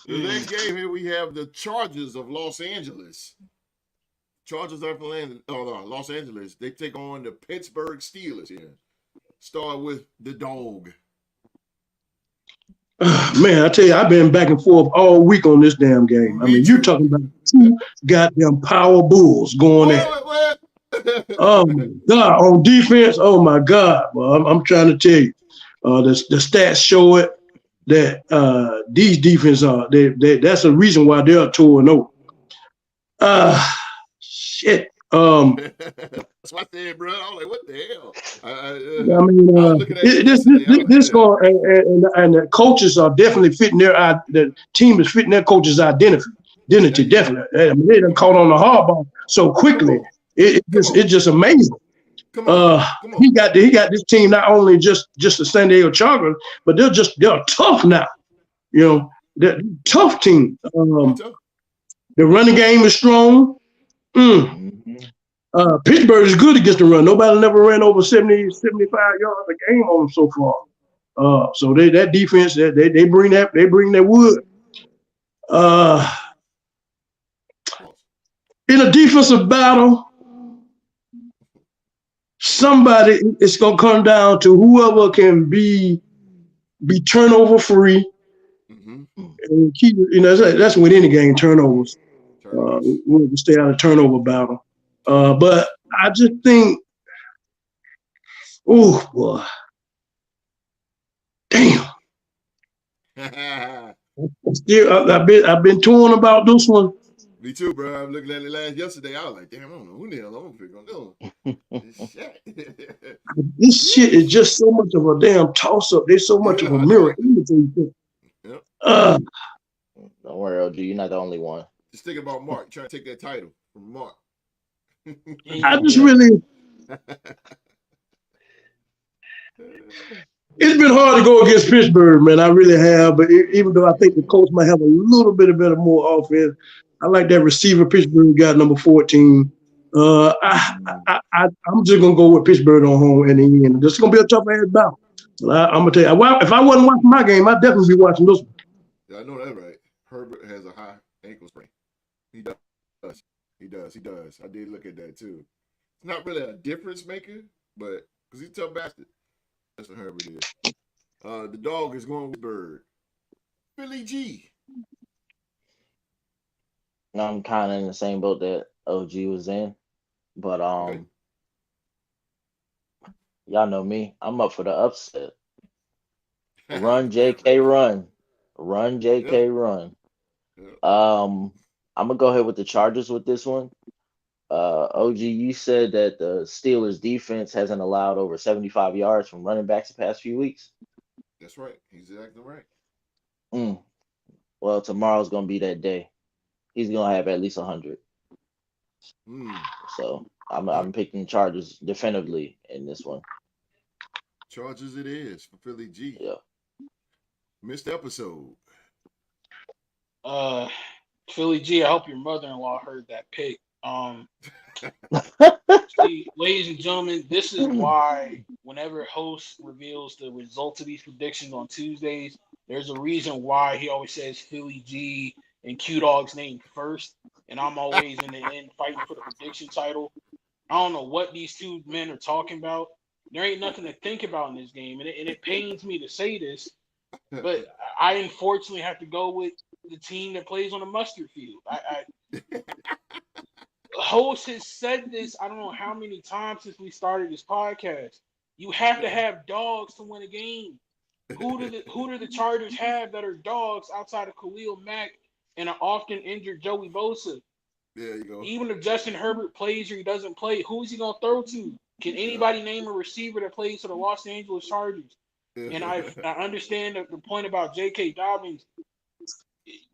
next game here we have the Chargers of Los Angeles. Chargers of Los Angeles. They take on the Pittsburgh Steelers here. Start with the dog.
Man, I tell you, I've been back and forth all week on this damn game. I mean, you're talking about two goddamn power bulls going at it. Oh my God, on defense, oh my God. Well, I'm trying to tell you, the stats show it that these defenses are. That's a reason why they're 2-0. Shit.
That's what I said, bro. I was like, what the hell?
I mean, this going and the coaches are definitely fitting the team is fitting their coaches' identity. Definitely. I mean, they done caught on the hardball so quickly. It's just amazing.
Come on.
He got this team not only just the San Diego Chargers, but they're tough now. You know, they're tough team. The running game is strong. Pittsburgh is good against the run. Nobody never ran over 70, 75 yards a game on them so far. So that defense, they bring that wood. In a defensive battle, somebody it's gonna come down to whoever can be turnover free. And keep, that's with any game, turnovers. We'll stay out of turnover battle. But I just think, oh boy, damn. Still, I've been torn about this one.
Me too, bro. I'm looking at it yesterday. I was like, damn, I don't know who the hell I'm gonna pick on this shit.
This shit is just so much of a damn toss up. There's so much of a mirror image.
Don't worry, OG. You're not the only one.
Just thinking about Mark trying to take that title from Mark.
I just really. It's been hard to go against Pittsburgh, man. I really have. But even though I think the Colts might have a little bit of more offense, I like that receiver Pittsburgh got, number 14. I'm just gonna go with Pittsburgh on home in the end. This is gonna be a tough ass battle. I'm gonna tell you, if I wasn't watching my game, I'd definitely be watching this one.
Yeah, I know that, right? Herbert has a high ankle sprain. He does. I did look at that too. It's not really a difference maker, but because he's a tough bastard. That's what Herbert is. The dog is going with Bird. Philly G.
I'm kind of in the same boat that OG was in, but y'all know me. I'm up for the upset. Run, JK, run. Run, JK, run. I'm gonna go ahead with the Chargers with this one. OG, you said that the Steelers defense hasn't allowed over 75 yards from running backs the past few weeks.
That's right. He's exactly right.
Well, tomorrow's gonna be that day. He's gonna have at least 100. So I'm picking Chargers definitively in this one.
Chargers it is for Philly G.
Yeah.
Missed episode.
Philly G, I hope your mother-in-law heard that pick. See, ladies and gentlemen, this is why whenever host reveals the results of these predictions on Tuesdays, there's a reason why he always says Philly G and Q Dog's name first, and I'm always in the end fighting for the prediction title. I don't know what these two men are talking about. There ain't nothing to think about in this game, and it pains me to say this, but I unfortunately have to go with the team that plays on the mustard field. Host has said this, I don't know how many times since we started this podcast. You have to have dogs to win a game. Who do the Chargers have that are dogs outside of Khalil Mack and an often injured Joey Bosa?
There you go.
Even if Justin Herbert plays or he doesn't play, who is he going to throw to? Can anybody name a receiver that plays for the Los Angeles Chargers? And I understand the point about J.K. Dobbins.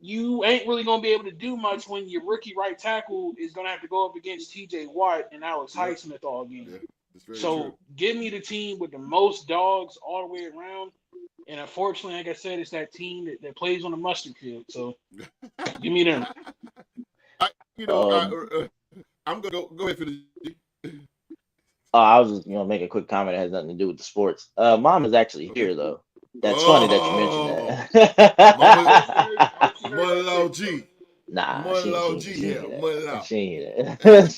You ain't really going to be able to do much when your rookie right tackle is going to have to go up against T.J. Watt and Alex Highsmith all game. So give me the team with the most dogs all the way around. And unfortunately, like I said, it's that team that plays on the mustard field. So give me them.
I'm going to go ahead for the...
I was just make a quick comment that has nothing to do with the sports. Mom is actually here though. That's funny that you mentioned that.
Mother G.
Nah, she ain't hear
that.
She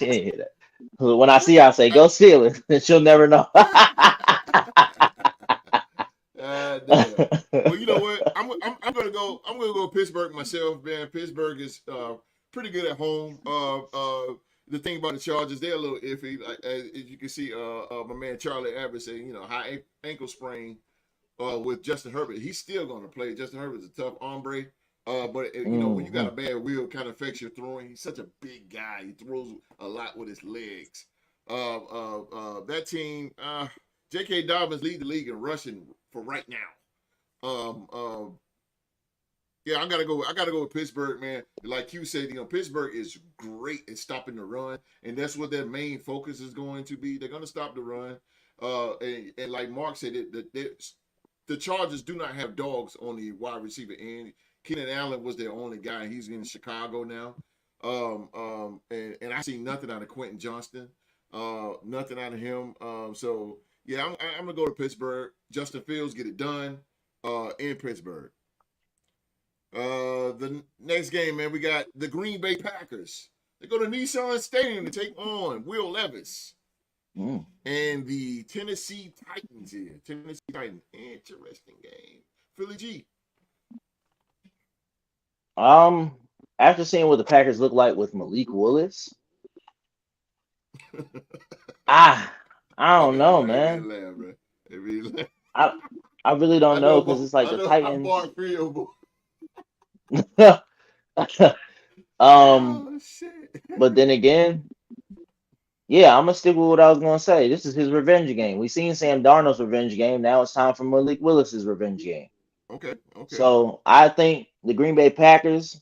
ain't hear that. When I see her, I say, "Go steal it," and she'll never know.
Well, you know what? I'm gonna go Pittsburgh myself, man. Pittsburgh is pretty good at home. The thing about the Chargers, they're a little iffy. Like, as you can see, my man Charlie Abbott saying, high ankle sprain with Justin Herbert. He's still going to play. Justin Herbert's a tough hombre. But when you got a bad wheel, it kind of affects your throwing. He's such a big guy. He throws a lot with his legs. That team, J.K. Dobbins lead the league in rushing for right now. Yeah, I gotta go with Pittsburgh, man. Like you said, Pittsburgh is great at stopping the run, and that's what their main focus is going to be. They're gonna stop the run. And like Mark said, the Chargers do not have dogs on the wide receiver end. Keenan Allen was their only guy. He's in Chicago now. And I see nothing out of Quentin Johnston. Nothing out of him. So yeah, I'm gonna go to Pittsburgh. Justin Fields get it done. In Pittsburgh. The next game, man, we got the Green Bay Packers. They go to Nissan Stadium to take on Will Levis and the Tennessee Titans here. Tennessee Titans, interesting game. Philly G.
After seeing what the Packers look like with Malik Willis, I don't know, man. I really don't know because it's like the Titans.
Oh, shit.
But then again, yeah, I'm gonna stick with what I was gonna say. This is his revenge game. We seen Sam Darnold's revenge game. Now it's time for Malik Willis's revenge game.
Okay.
So I think the Green Bay Packers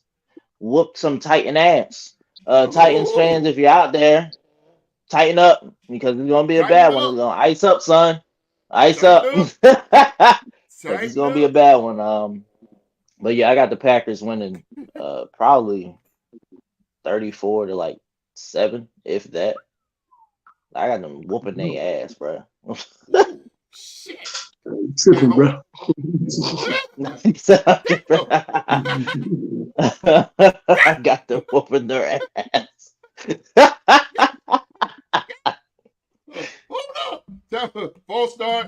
whooped some Titan ass. Titans fans, if you're out there, tighten up because it's gonna be a bad one. It's gonna ice up, son. Ice up. It's gonna be a bad one. But yeah, I got the Packers winning probably 34-7, if that. I got them whooping their ass, bro.
Shit.
Tripping, bro.
I got them whooping their ass.
Hold up. False start.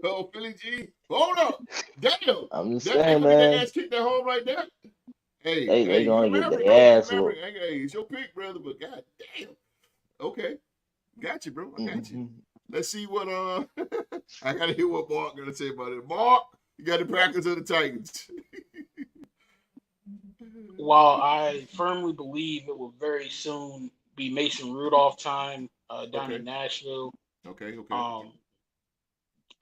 Oh, Philly G. Hold up. Damn.
I'm just saying, man.
That ass kicked that hole right there. Hey,
they gonna get their ass whooped.
Hey, it's your pick, brother, but god damn. Okay. Got you, bro. I got you. Let's see what I gotta hear what Mark gonna say about it. Mark, you got the Packers or the Titans.
While I firmly believe it will very soon be Mason Rudolph time down in Nashville.
Okay.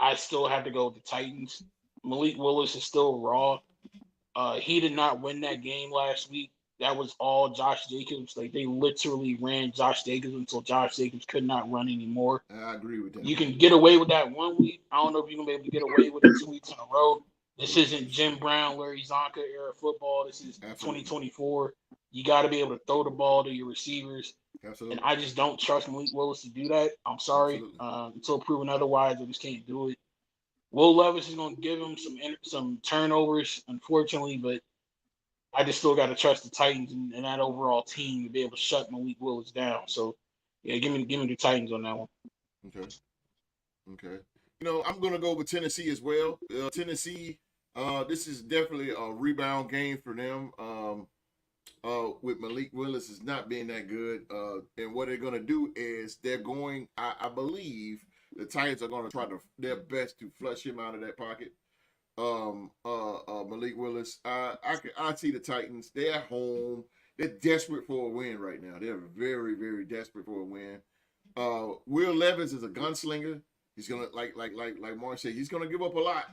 I still have to go with the Titans. Malik Willis is still raw. He did not win that game last week. That was all Josh Jacobs. Like, they literally ran Josh Jacobs until Josh Jacobs could not run anymore.
I agree with that.
You can get away with that 1 week. I don't know if you're gonna be able to get away with it 2 weeks in a row. This isn't Jim Brown, Larry Zonka era football. This is 2024. You got to be able to throw the ball to your receivers.
Absolutely.
And I just don't trust Malik Willis to do that. I'm sorry. Until proven otherwise, I just can't do it. Will Levis is going to give him some turnovers, unfortunately, but I just still got to trust the Titans and that overall team to be able to shut Malik Willis down. So, yeah, give me the Titans on that one.
Okay. I'm going to go with Tennessee as well. Tennessee, this is definitely a rebound game for them. With Malik Willis is not being that good. And what they're going to do is I believe the Titans are going to try their best to flush him out of that pocket. Malik Willis. I see the Titans. They're at home. They're desperate for a win right now. They're very, very desperate for a win. Will Levis is a gunslinger. He's gonna like Mark said, he's gonna give up a lot.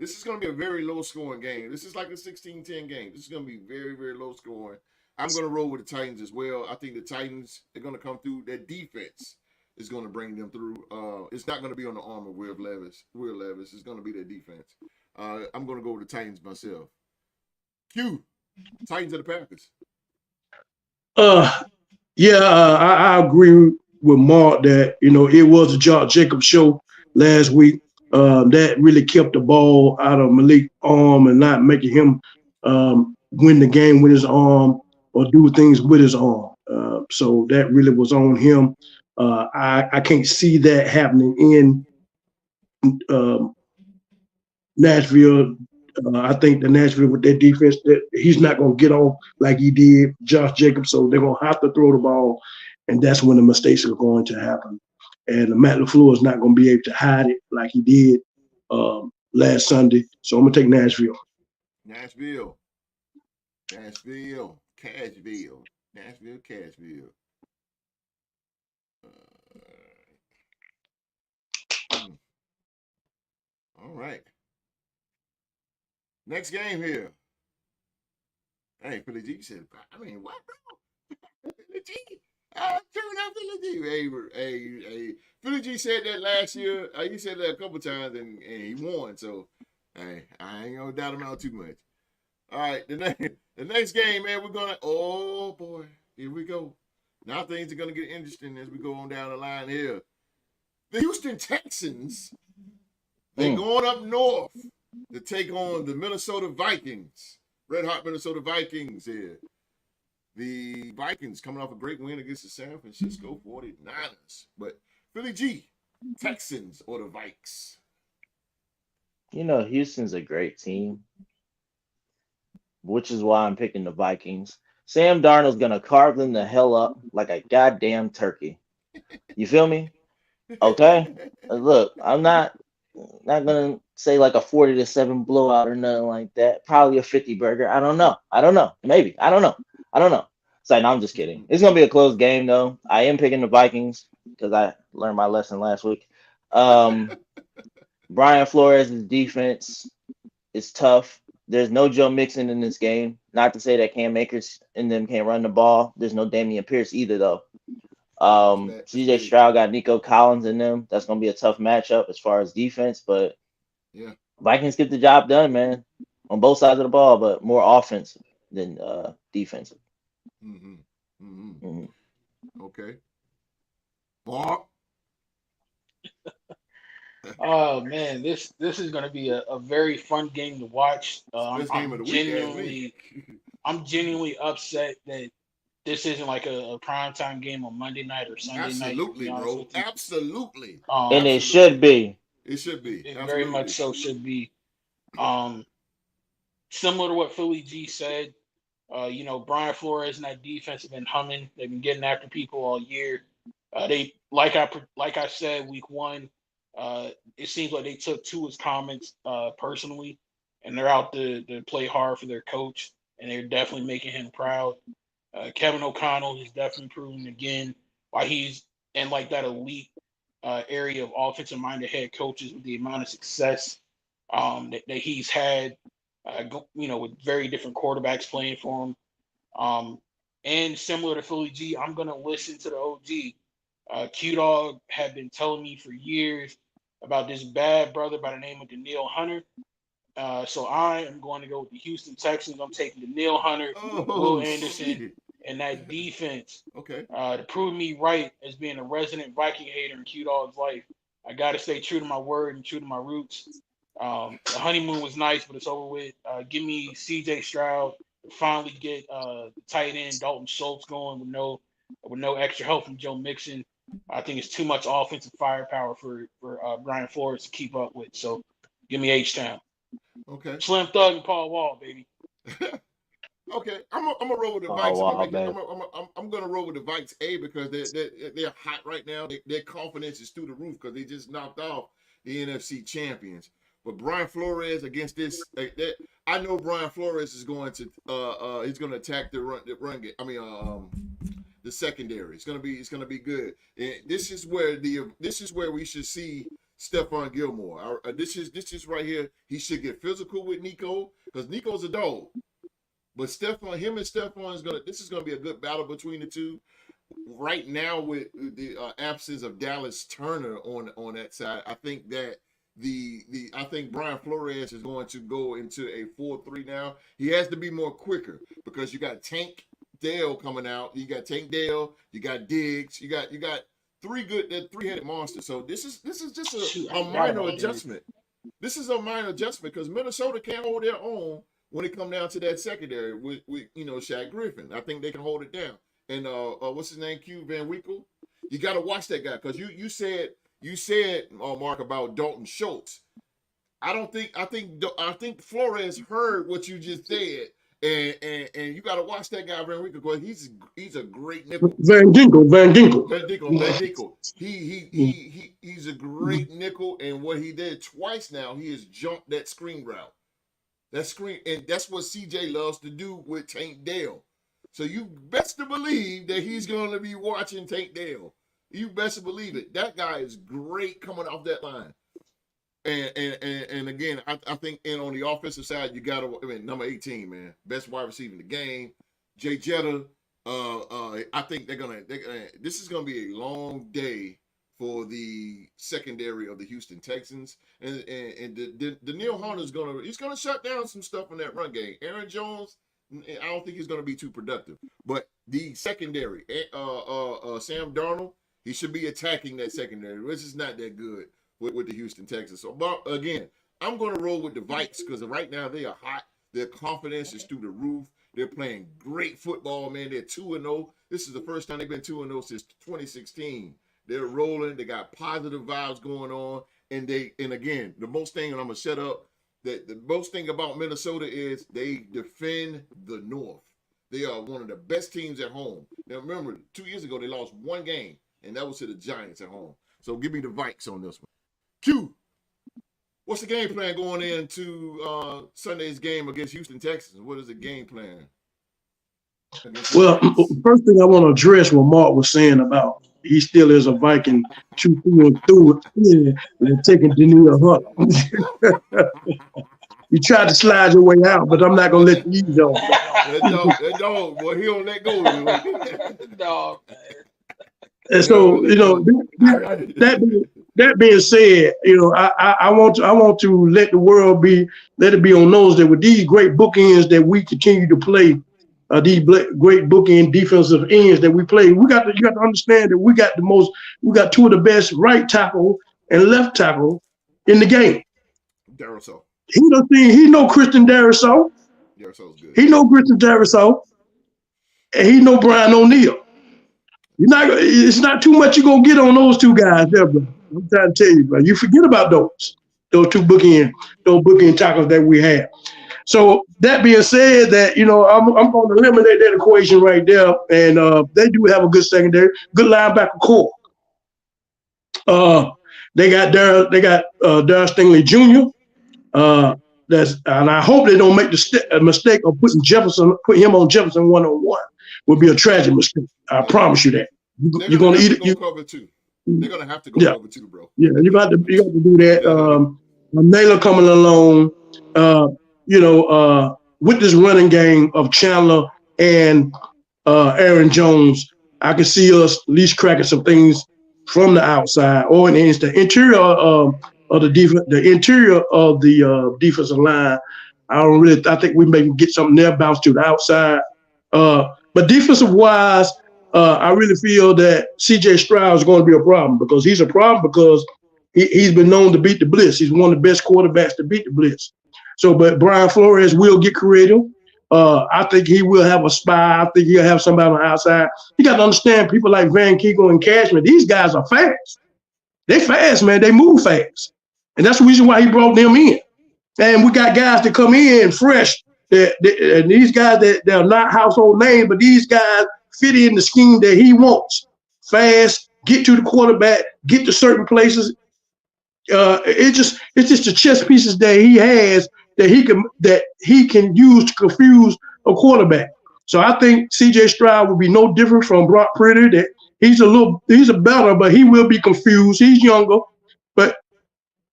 This is gonna be a very low scoring game. This is like a 16-10 game. This is gonna be very, very low scoring. I'm gonna roll with the Titans as well. I think the Titans are gonna come through. Their defense is gonna bring them through. It's not gonna be on the arm of Will Levis. It's gonna be their defense. I'm gonna go with the Titans myself. Q, Titans or the Packers?
I agree with Mark that it was a Josh Jacobs show last week. That really kept the ball out of Malik's arm and not making him win the game with his arm or do things with his arm. So that really was on him. I can't see that happening in Nashville. I think the Nashville with their defense, that he's not going to get off like he did Josh Jacobs. So they're going to have to throw the ball, and that's when the mistakes are going to happen. And Matt LaFleur is not going to be able to hide it like he did last Sunday. So I'm going to take Nashville.
Cashville. All right. Next game here. Hey, Philly G said, I mean, what, bro? Philly G. Turn out Philly G. Hey, Philly G said that last year. He said that a couple times, and he won. So, hey, I ain't gonna doubt him out too much. All right, the next game, man, we're gonna. Oh boy, here we go. Now things are gonna get interesting as we go on down the line here. The Houston Texans, they going up north to take on the Minnesota Vikings. Red hot Minnesota Vikings here. The Vikings coming off a great win against the San Francisco 49ers. But Philly G, Texans or the Vikes?
You know, Houston's a great team, which is why I'm picking the Vikings. Sam Darnold's gonna carve them the hell up like a goddamn turkey. You feel me? Okay. Look, I'm not gonna say like a 40-7 blowout or nothing like that. Probably a 50 burger. I don't know. Maybe. I don't know. So no, I'm just kidding. It's gonna be a close game though. I am picking the Vikings because I learned my lesson last week. Brian Flores' defense is tough. There's no Joe Mixon in this game. Not to say that Cam Akers and them can't run the ball. There's no Damian Pierce either though. CJ Stroud got Nico Collins in them. That's gonna be a tough matchup as far as defense, but
yeah,
Vikings get the job done, man, on both sides of the ball, but more offensive than defensive.
Okay. Mark.
Oh man, this is going to be a very fun game to watch. I'm genuinely upset that this isn't like a primetime game on Monday night or Sunday night.
Absolutely, bro. Absolutely.
And it should be.
It should be.
It very much so should be. Similar to what Philly G said, Brian Flores and that defense have been humming. They've been getting after people all year. They like I said, week one. It seems like they took Tua's comments personally, and they're out to play hard for their coach, and they're definitely making him proud. Kevin O'Connell is definitely proving again why he's in like that elite area of offensive-minded head coaches with the amount of success that he's had, with very different quarterbacks playing for him. And similar to Philly G, I'm going to listen to the OG. Q-Dog had been telling me for years about this bad brother by the name of Danielle Hunter. So I am going to go with the Houston Texans. I'm taking Danielle Hunter, Will Anderson, and that defense.
Okay.
To prove me right as being a resident Viking hater in Q-Dog's life, I got to stay true to my word and true to my roots. The honeymoon was nice, but it's over with. Give me C.J. Stroud. Finally get the tight end Dalton Schultz going with no extra help from Joe Mixon. I think it's too much offensive firepower for Brian Flores to keep up with. So give me H-Town.
Okay.
Slim Thug and Paul Wall, baby.
Okay, I'm gonna roll with the Vikes. I'm gonna roll with the Vikes because they're hot right now. Their confidence is through the roof because they just knocked off the NFC champions. But Brian Flores against this, I know Brian Flores is going to he's going to attack the run game. I mean the secondary. It's gonna be good. And this is where we should see Stephon Gilmore. This is right here. He should get physical with Nico because Nico's a dog. But him and Stephon this is gonna be a good battle between the two. Right now, with the absence of Dallas Turner on that side, I think that I think Brian Flores is going to go into a 4-3 now. He has to be more quicker because you got Tank Dale coming out. You got Tank Dale. You got Diggs. You got three-headed monsters. So this is just a minor adjustment. This is a minor adjustment because Minnesota can't hold their own when it come down to that secondary with Shaq Griffin. I think they can hold it down. And what's his name? Q Van Winkle. You got to watch that guy because you said Mark about Dalton Schultz. I think Flores heard what you just said, and you got to watch that guy Van Winkle because he's a great nickel.
Van Ginkel.
He's a great nickel, and what he did twice now, he has jumped that screen route. That screen, and that's what CJ loves to do with Tank Dale. So you best to believe that he's going to be watching Tank Dale. You best to believe it. That guy is great coming off that line. And again, I think on the offensive side, you got to, number 18, man, best wide receiver in the game, Jay Jetta. I think this is gonna be a long day for the secondary of the Houston Texans, and Danielle Hunter's gonna shut down some stuff in that run game. Aaron Jones, I don't think he's gonna be too productive, but the secondary, Sam Darnold, he should be attacking that secondary, which is not that good with the Houston Texans. So, but again, I'm gonna roll with the Vikes because right now they are hot. Their confidence is through the roof. They're playing great football, man. They're 2-0. This is the first time they've been 2-0 since 2016. They're rolling. They got positive vibes going on. And again, the most thing, and I'm going to shut up, that the most thing about Minnesota is they defend the North. They are one of the best teams at home. Now, remember, 2 years ago, they lost one game, and that was to the Giants at home. So give me the Vikes on this one. Q, what's the game plan going into Sunday's game against Houston Texans? What is the game plan?
Well, first thing I want to address what Mark was saying about he still is a Viking, through it, and taking Danielle Hunter. You tried to slide your way out, but I'm not gonna let you go.
That dog, boy, he don't let go.
Dog.
And so, that being said, I want to let the world let it be on notice that with these great bookends that we continue to play, these great bookend defensive ends that we play, you got to understand that we got two of the best right tackle and left tackle in the game.
Darisaw.
He know Christian Darisaw.
Darisaw's good.
He know Christian Darisaw, and he know Brian O'Neill. It's not too much you're gonna get on those two guys there, bro. I'm trying to tell you, bro. You forget about those two bookend tackles that we have. So that being said, that I'm going to eliminate that equation right there, and they do have a good secondary, good linebacker core. They got Darryl Stingley Jr. And I hope they don't make the mistake of putting him on Jefferson 1-on-1. Would be a tragic mistake. I promise you that. You're going to eat it.
Cover two. They're going to have to go cover two, bro.
Yeah, you got to do that. Naylor coming along, with this running game of Chandler and Aaron Jones, I can see us at least cracking some things from the outside or in the interior of the defense, the interior of the defensive line. I think we may get something there bounced to the outside. But defensive wise, I really feel that C.J. Stroud is going to be a problem because he's a problem because he's been known to beat the blitz. He's one of the best quarterbacks to beat the blitz. So, but Brian Flores will get creative. I think he will have a spy. I think he'll have somebody on the outside. You got to understand people like Van Kegel and Cashman. These guys are fast. They fast, man. They move fast. And that's the reason why he brought them in. And we got guys that come in fresh. And these guys they're not household names, but these guys fit in the scheme that he wants. Fast, get to the quarterback, get to certain places. It's just the chess pieces that he has that he can use to confuse a quarterback. So I think C.J. Stroud will be no different from Brock Purdy. That he's a better, but he will be confused. He's younger, but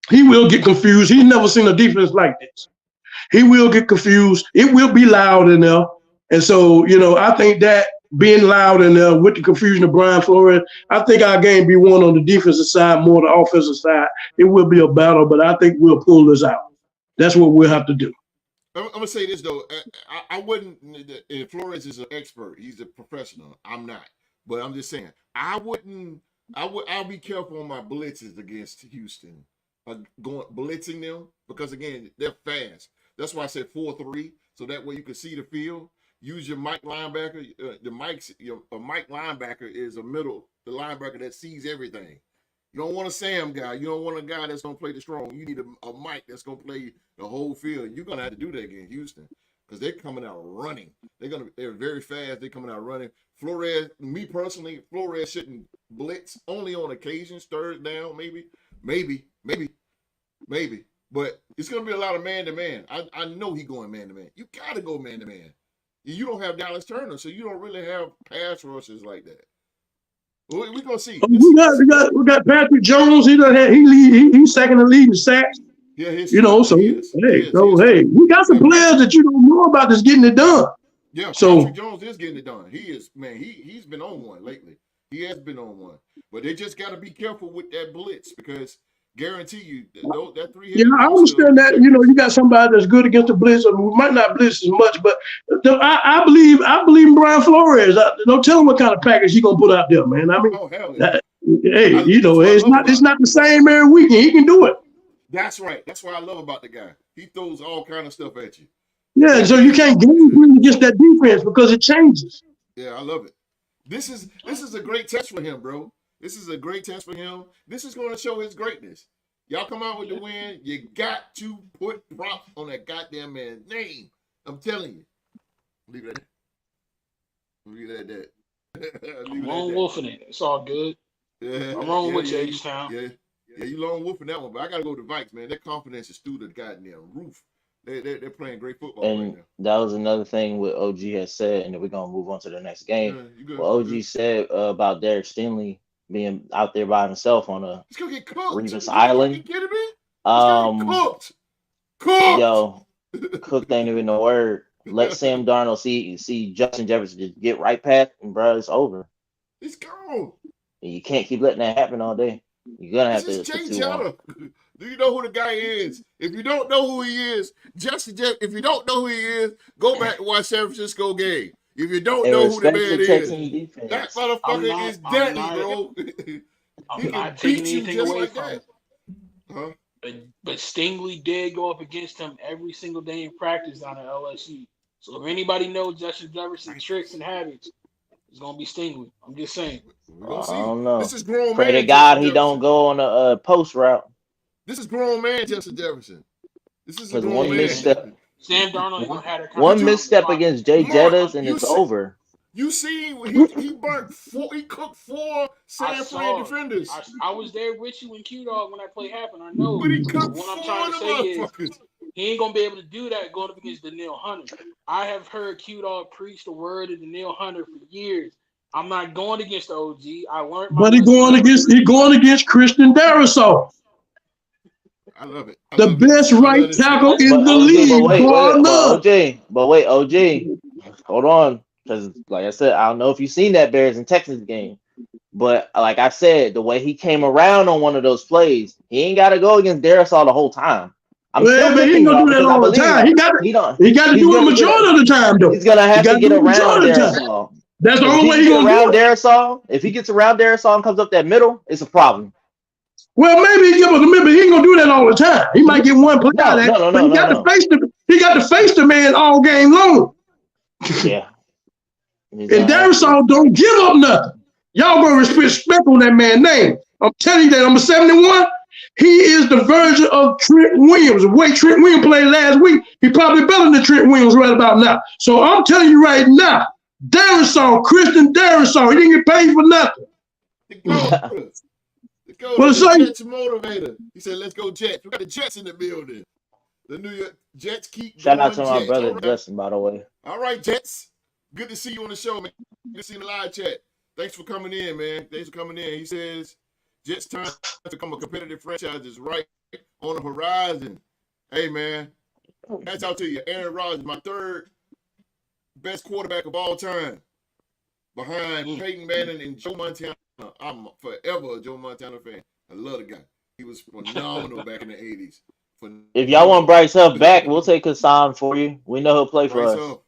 he will get confused. He's never seen a defense like this. He will get confused. It will be loud in there. And so, I think that being loud in there with the confusion of Brian Flores, I think our game be won on the defensive side more than the offensive side. It will be a battle, but I think we'll pull this out. That's what we'll have to do.
I'm going to say this, though. I wouldn't – Flores is an expert. He's a professional. I'm not. But I'm just saying, I'll be careful on my blitzes against Houston, blitzing them because, again, they're fast. That's why I said 4-3, so that way you can see the field. Use your Mike linebacker. A Mike linebacker is the linebacker that sees everything. You don't want a Sam guy. You don't want a guy that's going to play the strong. You need a Mike that's going to play the whole field. You're going to have to do that against Houston because they're coming out running. They're very fast. They're coming out running. Flores, me personally, Flores shouldn't blitz only on occasions, third down, maybe. But it's going to be a lot of man-to-man. I know he's going man-to-man. You got to go man-to-man. You don't have Dallas Turner, so you don't really have pass rushers like that. We gonna see.
We got Patrick Jones. He's second in the league in sacks.
Yeah,
you know. So we got some players that you don't know about that's getting it done.
Yeah,
so
Patrick Jones is getting it done. He is, man. He's been on one lately. He has been on one, but they just got to be careful with that blitz because guarantee you that three-headed
I understand that. You got somebody that's good against the blitz, or who might not blitz as much, but I believe in Brian Flores. Don't tell him what kind of package he gonna put out there, man. I mean, it's not the same every weekend. He can do it.
That's right. That's what I love about the guy. He throws all kind of stuff at you.
Yeah, so you can't game plan against that defense because it changes.
Yeah, I love it. This is a great test for him, bro. This is a great test for him. This is going to show his greatness. Y'all come out with the win. You got to put props on that goddamn man's name. I'm telling you. Leave it at that. Leave it at that.
I'm lone wolfing it. It's all good.
Yeah,
I'm wrong with you, H-Town.
Yeah, you lone wolfing that one, but I got to go to the Vikes, man. Their confidence is through the goddamn roof. They're playing great football right now.
That was another thing what OG has said, and then we're gonna move on to the next game.
Yeah,
what OG said about Derek Stingley being out there by himself on a Revis Island.
Are you kidding me? Cooked.
Yo, cooked ain't even the word. Let Sam Darnold see Justin Jefferson just get right past him, bro. It's over.
It's gone.
And you can't keep letting that happen all day. You're gonna have to
change out. Do you know who the guy is? If you don't know who he is, if you don't know who he is, go back and watch San Francisco game. If you don't know who the man is, that motherfucker is deadly, bro.
I'm not taking anything away from him.
Huh?
But Stingley did go up against him every single day in practice down at LSU. So if anybody knows Justin Jefferson's tricks and habits, it's gonna be Stingley. I'm just saying.
I don't know.
This is grown
Pray
man.
to God he don't go on a post route.
This is grown man Justin Jefferson. This is a grown
one
man.
Misstep,
Sam Darnold had
one misstep against Jay Jettas and it's over.
You see, he burnt four. He cooked 4 San Fran defenders.
I was there with you in Q-Dog when that play happened. I know.
But he cooked
what I'm
4
trying to say
is
he ain't gonna be able to do that going up against Danielle Hunter. I have heard Q-Dog preach the word of Danielle Hunter for years. I'm not going against the OG. I learned.
But he going against Christian Darrisaw.
I love it.
The best right tackle in the league.
But wait, OG, hold on, because like I said, I don't know if you've seen that Bears and Texans game, but like I said, the way he came around on one of those plays, he ain't got to go against Darrisaw the whole time.
But he ain't gonna do that all the time. He got to do it majority of the time, though.
He's gonna have to get around Darrisaw.
That's the only way he's gonna
around Darrisaw. If he gets around Darrisaw and comes up that middle, it's a problem.
Well, maybe he ain't gonna do that all the time. He might get one play out of that. But he got to face the man all game long.
Yeah.
And Darrisaw don't give up nothing. Y'all gonna respect on that man's name. I'm telling you that number 71, he is the version of Trent Williams. The way Trent Williams played last week, he probably better than Trent Williams right about now. So I'm telling you right now, Christian Darrisaw, he didn't get paid for nothing.
What the Jets motivator. He said, "Let's go Jets." We got the Jets in the building. The New York Jets keep.
Shout out to my brother Justin, by the way.
All right, Jets. Good to see you on the show, man. Good to see you in the live chat. Thanks for coming in, man. Thanks for coming in. He says, "Jets time to become a competitive franchise is right on the horizon." Hey, man. That's out to you. Aaron Rodgers, my 3rd best quarterback of all time, behind Peyton Manning and Joe Montana. I'm forever a Joe Montana fan. I love the guy. He was phenomenal back in the 80s.
If y'all want Bryce Huff back, we'll take Hassan for you. We know he'll play for us.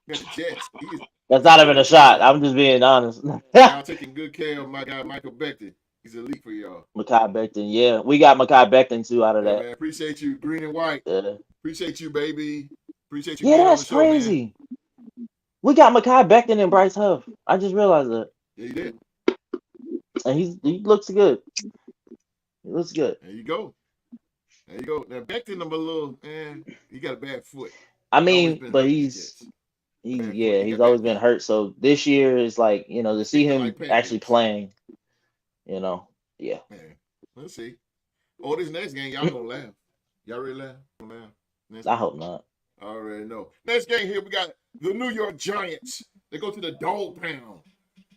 That's not even a shot. I'm just being honest.
I'm taking good care of my guy, Michael Becton. He's elite for y'all.
Mekhi Becton, yeah. We got Mekhi Becton, too, out of that.
Man, appreciate you, green and white.
Yeah.
Appreciate you, baby. Appreciate you.
Yeah, that's crazy. Man. We got Mekhi Becton and Bryce Huff. I just realized that.
Yeah, you did.
And he looks good. He looks good.
There you go. Now Becton, I'm a little, he got a bad foot.
I mean, but he's always been hurt. So this year is like, to see him actually playing, yeah.
Man, let's see. Oh, this next game, y'all gonna laugh. Y'all really laugh?
I hope not.
I already know. Next game here, we got the New York Giants. They go to the Dog Pound.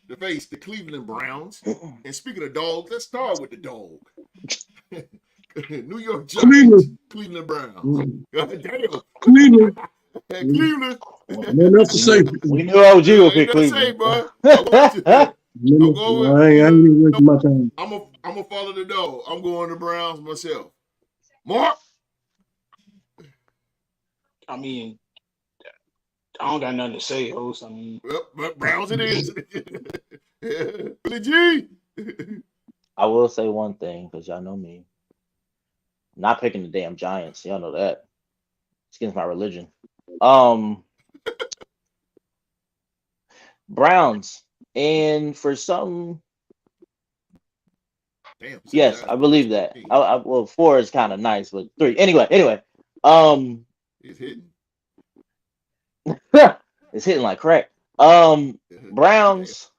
to face the Cleveland Browns. And speaking of dogs, let's start with the dog. New York Giants, Cleveland Browns. God damn.
Cleveland.
Cleveland.
Nothing else to say.
We knew OG would pick Cleveland.
Bro. I'm going.
I ain't wasting my time.
I'm gonna follow the dog. I'm going to Browns myself. Mark.
I mean, I don't got nothing to say, host. I mean,
but Browns it is. Billy G.
I will say one thing because y'all know me. I'm not picking the damn Giants. Y'all know that. It's against my religion. Browns. And for some,
damn,
yes, I believe that. Well, 4 is kind of nice, but 3. Anyway.
He's hitting.
It's hitting like crack. Browns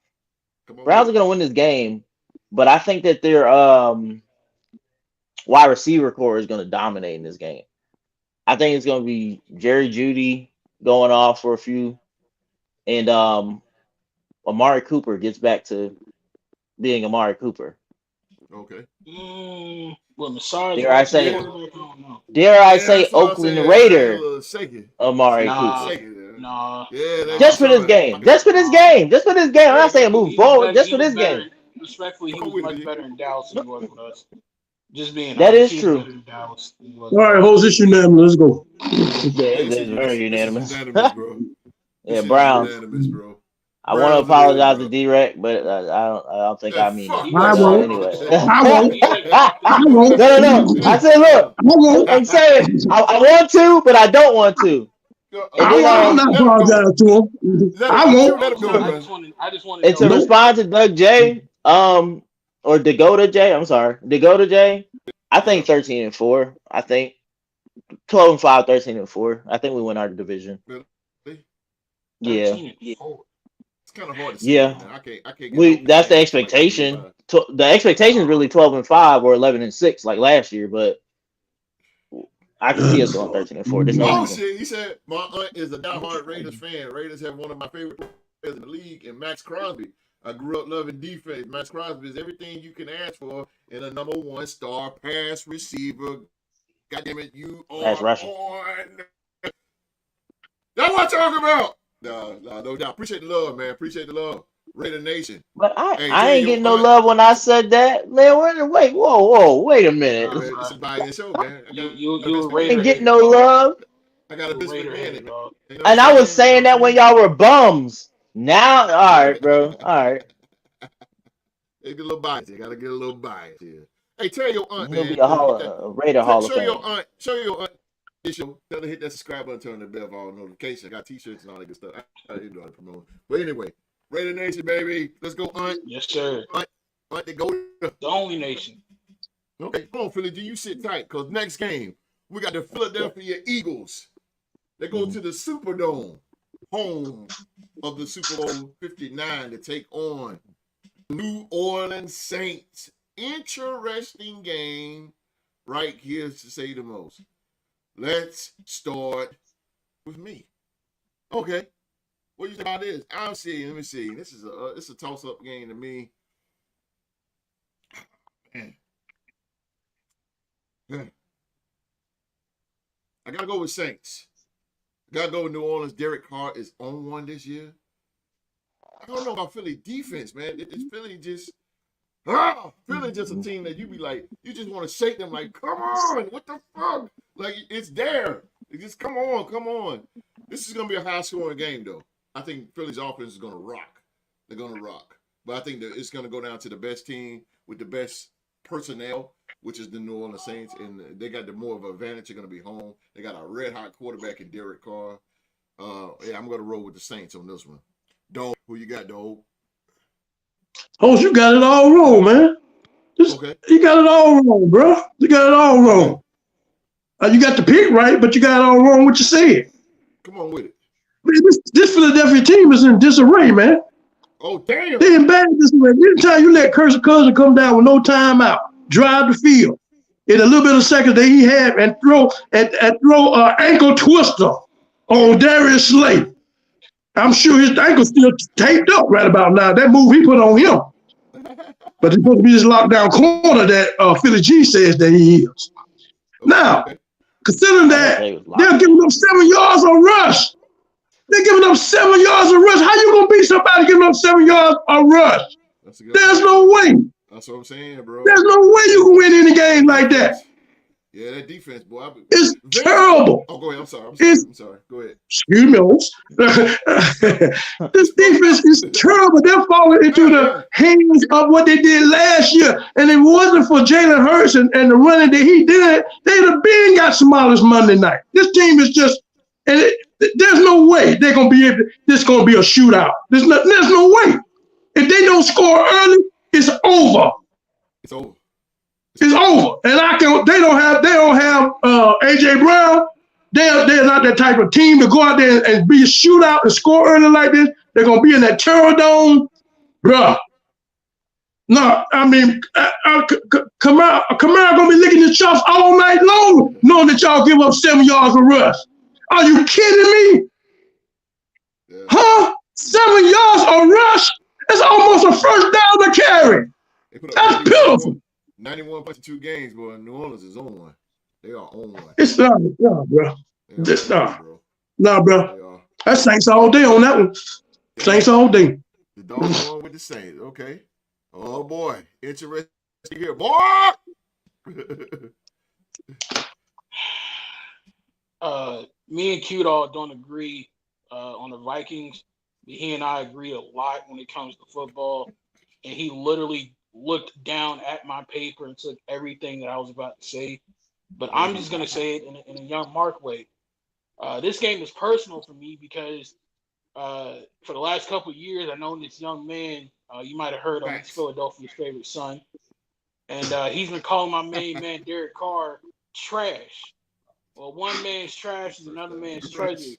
are gonna win this game, but I think that their wide receiver core is gonna dominate in this game. I think it's gonna be Jerry Jeudy going off for a few, and Amari Cooper gets back to being Amari Cooper.
Okay.
Well, Massage.
Dare I say Oakland Raider Amari Cooper.
Nah.
Just for this game. Just for this game. I'm not saying move forward. Just for this game.
Respectfully, he was much better in Dallas than he was with us. Just being
that is true.
All right, Jose, it's unanimous. Let's go.
It's very unanimous.
Bro.
Yeah, Browns.
Unanimous, bro.
I want to apologize to D-Rec, but I don't think I mean it.
I won't.
Anyway.
I won't.
No. I said, look. I'm saying I want to, but I don't want to.
I'm not apologizing to him. I won't.
I just want
to. And to respond to Doug J, or Dakota J. I'm sorry, Dakota J. I think 13-4. I think 12-5, 13-4. I think we win our division. Yeah.
It's kind of hard to say.
Yeah.
I can't
that's the expectation. The expectation is really 12-5 or 11-6 like last year, but I can see us going 13-4. There's no reason.
He said my aunt is a diehard Raiders fan. Raiders have one of my favorite players in the league, and Max Crosby. I grew up loving defense. Max Crosby is everything you can ask for in a number 1 star pass receiver. God damn it, you are on. That's what I'm talking about. No doubt. Appreciate the love, man. Appreciate the love. Raider Nation.
But I ain't getting no love when I said that. Man, wait, wait a minute.
It's a buy-in show, man.
You ain't getting no love.
I got a business man.
And I was saying that when y'all were bums. Now, all right, bro. All right.
They get a little bias. They gotta get a little bias here. Hey, tell your aunt, man.
Be a Raider Hall of Fame.
Show your aunt this show. Tell her to hit that subscribe button, turn the bell for all notifications. I got t-shirts and all that good stuff. I didn't know how to promote. But anyway, Raider Nation, baby. Let's go, aunt.
Yes, sir.
Aunt, they go.
The only nation.
Okay, come on, Philly G. You sit tight, because next game, we got the Philadelphia Eagles. They go to the Superdome, home of the Super Bowl 59 to take on New Orleans Saints. Interesting game right here, to say the most. Let's start with me. Okay. What do you think about this? Let me see. This is a toss-up game to me. Man. I gotta go with Saints. I gotta go with New Orleans. Derek Carr is on one this year. I don't know about Philly defense, man. It's Philly just a team that you be like, you just want to shake them like, come on, what the fuck? Like, it's there. Just come on. This is gonna be a high-scoring game, though. I think Philly's offense is gonna rock. They're gonna rock. But I think that it's gonna go down to the best team with the best personnel, which is the New Orleans Saints, and they got the more of an advantage. They're gonna be home. They got a red-hot quarterback in Derek Carr. Yeah, I'm gonna roll with the Saints on this one. Dog, who you got, dog?
Oh, you got it all wrong, man.
Okay.
You got it all wrong, bro. You got it all wrong. You got the pick right, but you got it all wrong what you said.
Come on with it.
Man, this Philadelphia team is in disarray, man.
Oh, damn.
They're in bad disarray. Anytime you let Cousin come down with no timeout, drive the field in a little bit of seconds that he had and throw ankle twister on Darius Slay. I'm sure his ankle's still taped up right about now. That move he put on him. But he's supposed to be this lockdown corner that Philly G says that he is. Now, considering that they're giving up 7 yards on rush. They're giving up 7 yards on rush. How you going to beat somebody giving up 7 yards on rush? There's no way.
That's what I'm saying, bro.
There's no way you can win any game like that.
Yeah, that defense, boy.
It's terrible.
Oh, go ahead. I'm sorry. Go ahead.
Excuse me. This defense is terrible. They're falling into the hands of what they did last year. And if it wasn't for Jalen Hurts and the running that he did, they'd have been got Somalis Monday night. This team is just, there's no way they're going to be able. This is going to be a shootout. There's no way. If they don't score early, it's over.
It's over.
It's over. And they don't have AJ Brown. They're not that type of team to go out there and be a shootout and score early like this. They're gonna be in that terror dome, bruh. No, I mean, Kamara gonna be licking his chops all night long, knowing that y'all give up 7 yards of rush. Are you kidding me?
Yeah.
Huh? 7 yards of rush? That's almost a first down to carry. That's pitiful.
91 points in 2 games, boy. New Orleans is on one. They are on one.
It's not, bro. It's not. Nah, bro. That's Saints all day on that one. Saints all day.
The Dogs going with the Saints. Okay. Oh, boy. Interesting here. Boy!
Me and Q-Dog don't agree on the Vikings. He and I agree a lot when it comes to football. And he literally looked down at my paper and took everything that I was about to say. But I'm just going to say it in a young Mark way. This game is personal for me because for the last couple of years, I've known this young man. You might have heard of him. He's Philadelphia's favorite son. And he's been calling my main man, Derek Carr, trash. Well, one man's trash is another man's treasure.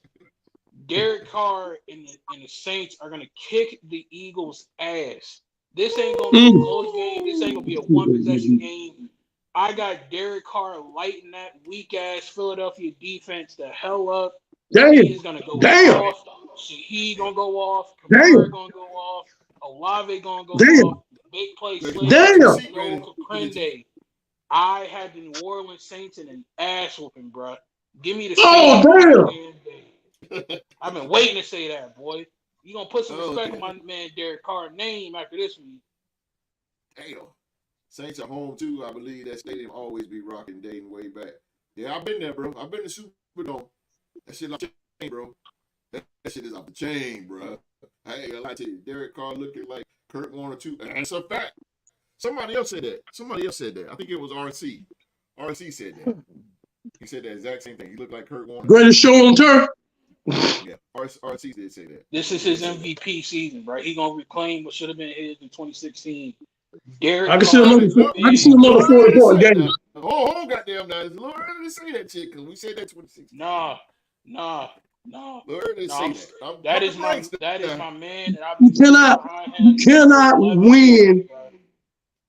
Derek Carr and the Saints are going to kick the Eagles' ass. This ain't going to be a close game. This ain't going to be a one-possession game. I got Derek Carr lighting that weak-ass Philadelphia defense the hell up. He's going to go off. Shaheed going to go off. Kamara going to go off. Olave going to go off. Big play. Comprende. I had the New Orleans Saints in an ass whooping, bro. Give me the Saints. I've been waiting to say that, boy. You going to put some respect on my man Derek Carr's name after this week.
Damn. Saints at home, too. I believe that stadium always be rocking Dayton way back. Yeah, I've been there, bro. I've been to Superdome. That shit off the chain, bro. That shit is off the chain, bro. I ain't gonna lie to you. Derek Carr looking like Kurt Warner, too. And it's a fact. Somebody else said that. I think it was RC. RC said that. He said the exact same thing. He looked like Kurt Warner.
Greatest show on turf.
Yeah, RC did say that.
This is his MVP season, bro. He gonna reclaim what should have been his in 2016. Derek
I can see another 40-point game.
Oh, goddamn! Now it's a little early to say that shit because we said that 2016.
Nah.
That is
my man.
You cannot win.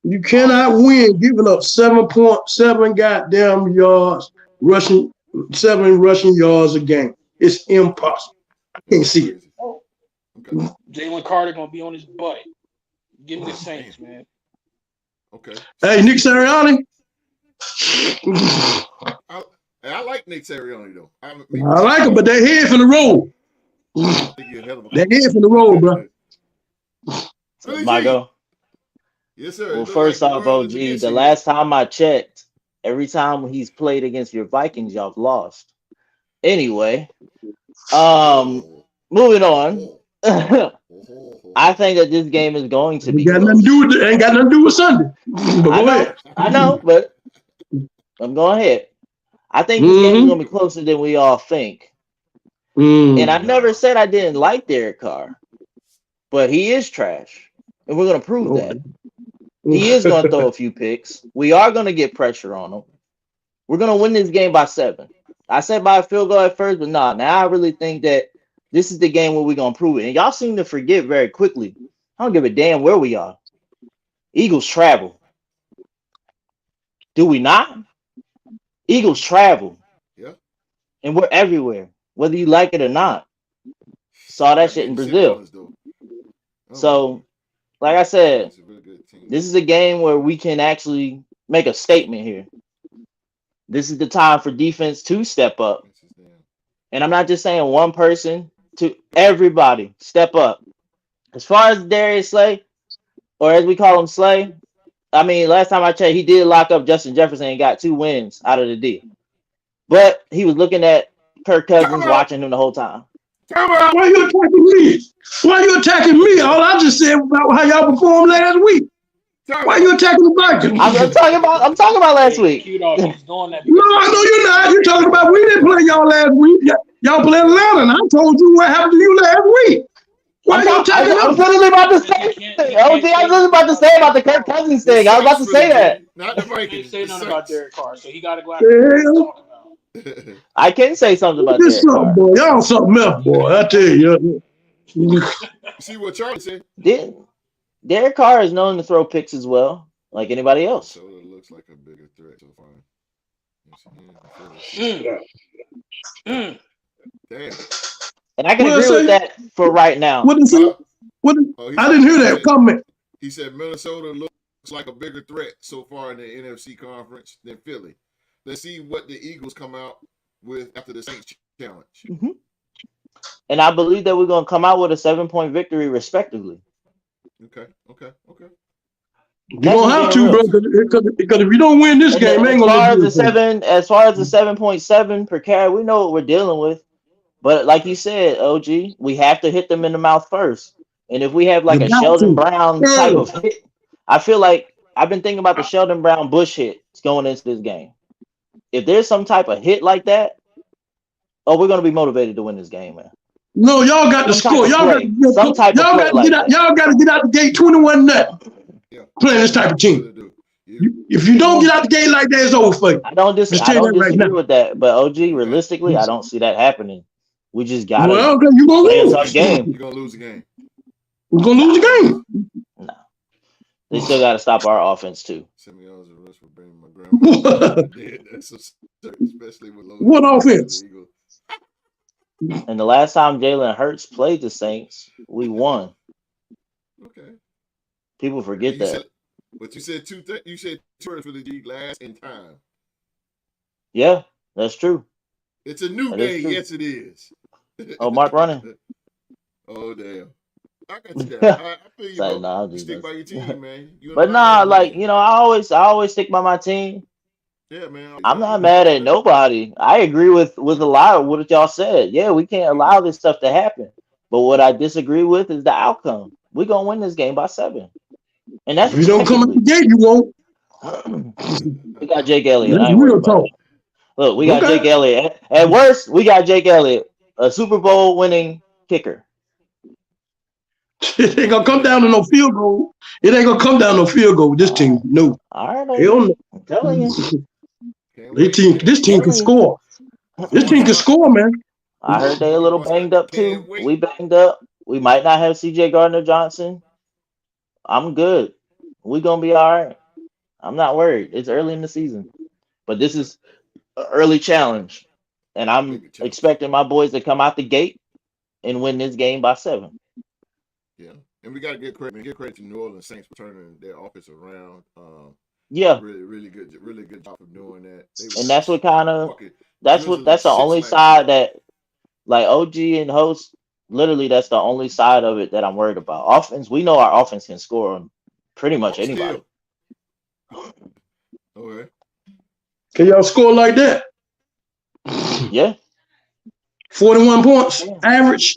You cannot win giving up 7.7 goddamn yards rushing 7 rushing yards a game. It's impossible. I can't see it.
Okay.
Jalen Carter gonna be on his butt. Give me the Saints, man.
Okay.
Hey, Nick Sirianni.
I like Nick Sirianni though. I
like him, but they're head for the road. They're head for the road, bro.
Michael.
Yes, sir.
Well, first off, OG, the last time I checked, every time he's played against your Vikings, y'all have lost. Anyway, moving on. I think that this game is going to be.
Ain't got nothing to do with Sunday. But go ahead.
I know, but I'm going ahead. I think this game is going to be closer than we all think. And I never said I didn't like Derek Carr, but he is trash, and we're going to prove that. He is going to throw a few picks. We are going to get pressure on him. We're going to win this game by 7. I said by a field goal at first, but now I really think that this is the game where we're going to prove it. And y'all seem to forget very quickly. I don't give a damn where we are. Eagles travel. Do we not? Eagles travel.
Yeah.
And we're everywhere, whether you like it or not. Saw that shit in Brazil. So, like I said, this is a game where we can actually make a statement here. This is the time for defense to step up. And I'm not just saying one person, to everybody step up. As far as Darius Slay, or as we call him Slay, I mean, last time I checked, he did lock up Justin Jefferson and got 2 wins out of the deal. But he was looking at Kirk Cousins, watching him the whole time.
Why you attacking me? Why you attacking me? All I just said about how y'all performed last week. Why you attacking the Vikings?
I'm talking about last week.
He's doing that.
No, I know you're not. You're talking about we didn't play y'all last week. Y'all played Atlanta, and I told you what happened to you last week. Why you attacking
I'm
us?
literally about to say thing. I was literally about to say about the Kirk Cousins thing. I was about to say that.
Not the Vikings.
Can't say nothing about Derek Carr, so he got to go after what talk about.
I can say something about
this
Derek
something,
Carr.
boy. Y'all something else, boy. I tell you.
See what Charlie said?
Derek Carr is known to throw picks as well, like anybody else.
So it looks like a bigger threat so far.
Damn. And I can agree with that for right now.
What is it? I didn't hear that comment.
He said Minnesota looks like a bigger threat so far in the NFC conference than Philly. Let's see what the Eagles come out with after the Saints challenge.
Mm-hmm. And I believe that we're going to come out with a 7-point victory, respectively.
Okay.
You don't have to, bro, because if you don't win this game, ain't gonna be
as far as the 7.7 per carry, we know what we're dealing with. But like you said, OG, we have to hit them in the mouth first. And if we have like a Sheldon Brown type of hit, I feel like I've been thinking about the Sheldon Brown Bush hit going into this game. If there's some type of hit like that, we're gonna be motivated to win this game, man.
No, y'all got to score. Y'all got to get out the gate 21-0. Playing this type of team. If you don't get out the gate like that, it's over for you.
I don't disagree with that, but OG, realistically, I don't see that happening. We just got to play a tough game.
You're going to lose the game.
We're going to lose the game.
No. They still got to stop our offense, too.
What offense?
And the last time Jalen Hurts played the Saints, we won.
Okay.
People forget that.
But you said two words for the G, last in time.
Yeah, that's true.
It's a new game. Yes, it is.
Oh, Mark running.
Oh, damn. I got you down. I feel you, bro.
Nah,
you stick by your team, man.
But nah, like, you know, I always stick by my team.
Yeah, man.
I'm not mad at nobody. I agree with a lot of what y'all said. Yeah, we can't allow this stuff to happen. But what I disagree with is the outcome. We're going to win this game by 7. And that's
if you don't come at the gate, you won't.
We got Jake Elliott.
That's real talk.
Look, we got Jake Elliott. At worst, we got Jake Elliott, a Super Bowl winning kicker.
It ain't gonna come down to no field goal. It ain't gonna come down to no field goal with this team. No.
All right, I'm telling you.
This team can score. This team can score, man.
I heard they a little banged up too. We banged up. We might not have CJ Gardner-Johnson. I'm good. We gonna be all right. I'm not worried. It's early in the season, but this is an early challenge, and I'm expecting my boys to come out the gate and win this game by 7.
Yeah, and we gotta give credit to New Orleans Saints for turning their offense around.
Yeah,
really good job of doing that.
And that's what kind of that's the only side that, like OG and host, literally that's the only side of it that I'm worried about. Offense, we know our offense can score on pretty much anybody.
Okay.
Can y'all score like that?
Yeah.
41 points average.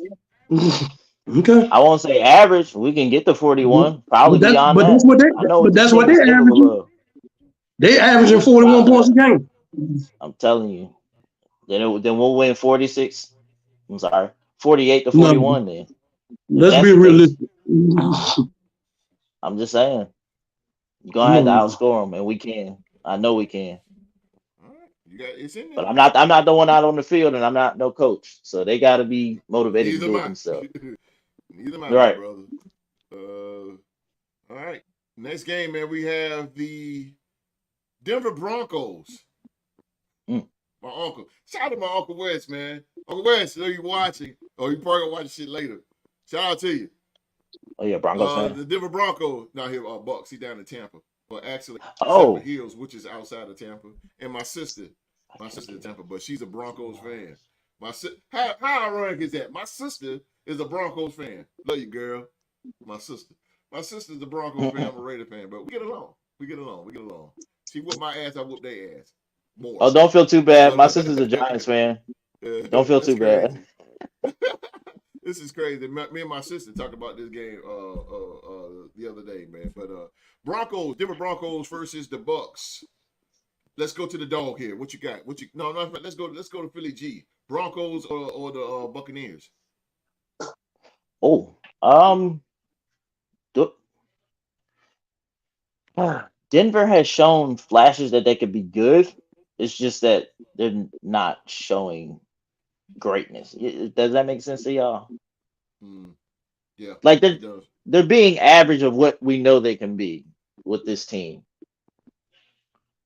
Okay.
I won't say average. We can get to 41. Probably beyond that.
That's what they're averaging. They averaging 41 points a game.
I'm telling you. Then we'll win 46. I'm sorry, 48 to 41. Then
let's be realistic.
I'm just saying, you're gonna have to outscore them, and we can. I know we can.
All right, it's in there.
But I'm not the one out on the field, and I'm not no coach, so they got to be motivated to do it themselves.
Neither am I, right, brother. All right, next game, man. We have the Denver Broncos. My uncle. Shout out to my Uncle West, man. Uncle West, know you watching. Or you probably gonna watch shit later. Shout out to you.
Oh yeah, Broncos fan.
The Denver Broncos, not here, Bucks. He down in Tampa. Well, actually,
Oh.
Zephyrhills, Hills, which is outside of Tampa. And my sister in Tampa, but she's a Broncos fan. How ironic is that? My sister is a Broncos fan. Love you, girl. My sister's a Broncos fan. I'm a Raider fan, but we get along. She whooped my ass, I whooped their ass. More.
Oh, don't feel too bad. My sister's a Giants fan. Don't feel too bad.
This is crazy. Me and my sister talked about this game the other day, man. But Denver Broncos versus the Bucks. Let's go to the dog here. What you got? No, let's go to Philly G. Broncos or the Buccaneers?
Oh, Denver has shown flashes that they could be good. It's just that they're not showing greatness. Does that make sense to y'all?
Yeah.
Like they're being average of what we know they can be with this team.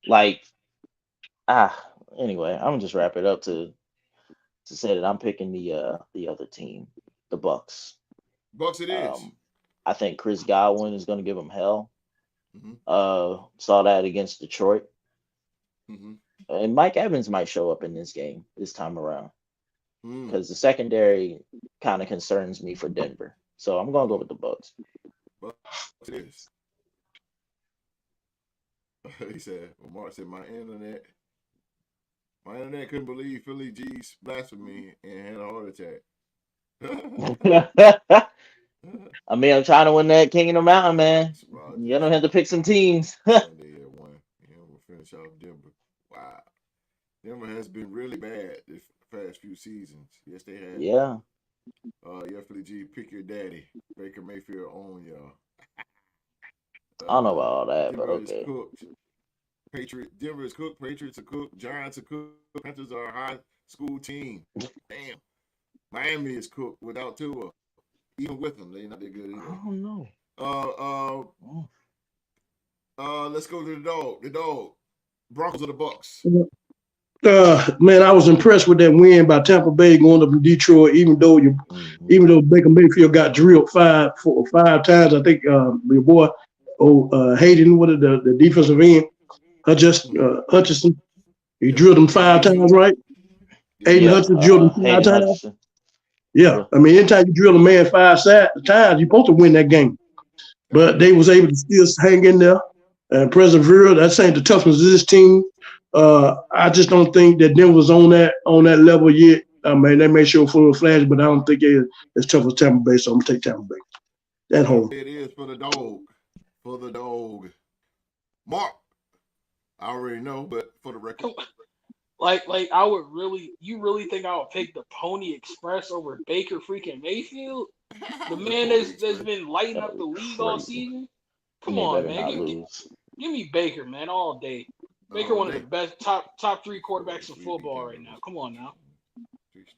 Like, anyway, I'm gonna just wrap it up to say that I'm picking the other team, the Bucks.
Bucks it is.
I think Chris Godwin is gonna give them hell. Saw that against Detroit. And Mike Evans might show up in this game this time around because the secondary kind of concerns me for Denver. So I'm gonna go with the Bucks.
Bucks it is. He said, Mark said, my internet couldn't believe Philly G's blasphemy and had a heart attack.
I mean, I'm trying to win that King of the Mountain, man. You don't have to pick some teams.
They had one. We'll finish off Denver. Wow. Denver has been really bad this past few seasons. Yes, they have.
Yeah.
Yeah, Philly G, pick your daddy. Baker Mayfield on y'all.
I don't know about all that,
Denver
but okay.
Is cooked. Denver is cooked. Patriots are cooked. Giants are cooked. Panthers are a high school team. Damn. Miami is cooked without Tua. Even with them, they're not that good either.
I don't know.
Let's go to the dog. The dog. Broncos or the Bucks?
Man, I was impressed with that win by Tampa Bay going up to Detroit, even though Baker Mayfield got drilled five times. I think your boy Hayden, the defensive end, Hutchinson, he drilled him 5 times, right? Hayden Hutchinson drilled him 5 times. Yeah, I mean, anytime you drill a man 5 times, you're supposed to win that game. But they was able to still hang in there and persevere. That's ain't the toughness of this team. I just don't think that Denver's on that level yet. I mean, they may show full of flash, but I don't think they're as tough as Tampa Bay. So I'm gonna take Tampa Bay. That home.
It is for the dog. For the dog. Mark, I already know, but for the record.
Like you really think I would pick the Pony Express over Baker freaking Mayfield? The man that's been lighting up the league all season? Come on, man. Give me Baker, man, all day. Baker, one of the best top 3 quarterbacks in football right now. Come on now.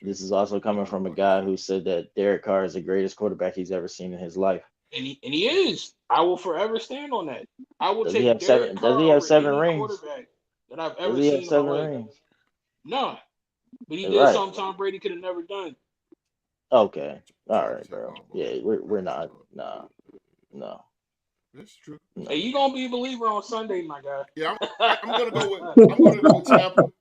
This is also coming from a guy who said that Derek Carr is the greatest quarterback he's ever seen in his life.
And he is. I will forever stand on that. I will take
Derek Carr. Does he have 7 rings?
Quarterback that I've ever seen in my life. No, but he did something Tom Brady could have never done.
Okay, all right, bro. Yeah, we're not. No.
That's true.
Hey, you gonna be a believer on Sunday, my guy?
Yeah, I'm gonna go with Tampa.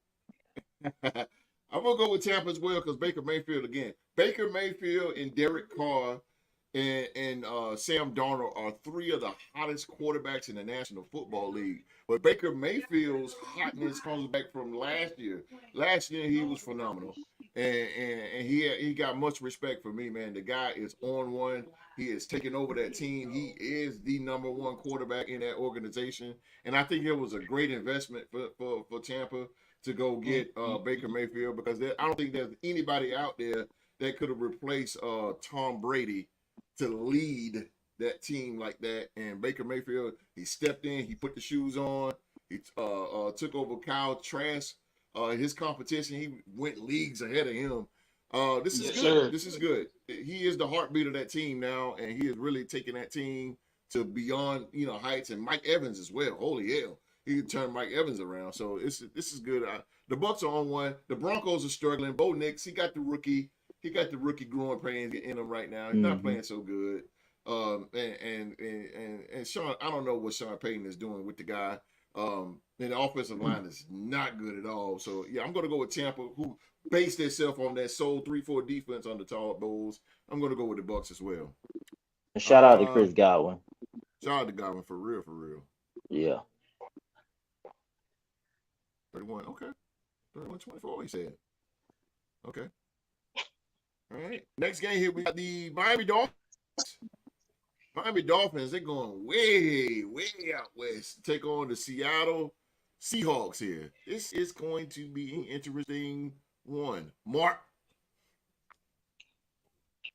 I'm gonna go with Tampa as well because Baker Mayfield again. Baker Mayfield and Derek Carr and Sam Darnold are 3 of the hottest quarterbacks in the National Football League. But Baker Mayfield's hotness comes back from last year. Last year he was phenomenal, and he got much respect for me, man. The guy is on one. He is taking over that team. He is the number 1 quarterback in that organization, and I think it was a great investment for Tampa to go get Baker Mayfield because I don't think there's anybody out there that could have replaced Tom Brady to lead that team like that. And Baker Mayfield, he stepped in, he put the shoes on, he took over Kyle Trask, his competition. He went leagues ahead of him. This is good. Sure. This is good. He is the heartbeat of that team now, and he is really taking that team to beyond heights. And Mike Evans as well. Holy hell, he can turn Mike Evans around. So this is good. The Bucs are on one. The Broncos are struggling. Bo Nix, he got the rookie growing pains in him right now. He's not playing so good. And Sean, I don't know what Sean Payton is doing with the guy. And the offensive line is not good at all. So yeah, I'm gonna go with Tampa, who based themselves on that sole 3-4 defense under Todd Bowles. I'm gonna go with the Bucs as well.
Shout out to Chris Godwin.
Shout out to Godwin for real.
Yeah.
31. Okay. 31-24. He said. Okay. All right. Next game here we got the Miami Dolphins. Miami Dolphins, they're going way out west. Take on the Seattle Seahawks here. This is going to be an interesting one. Mark.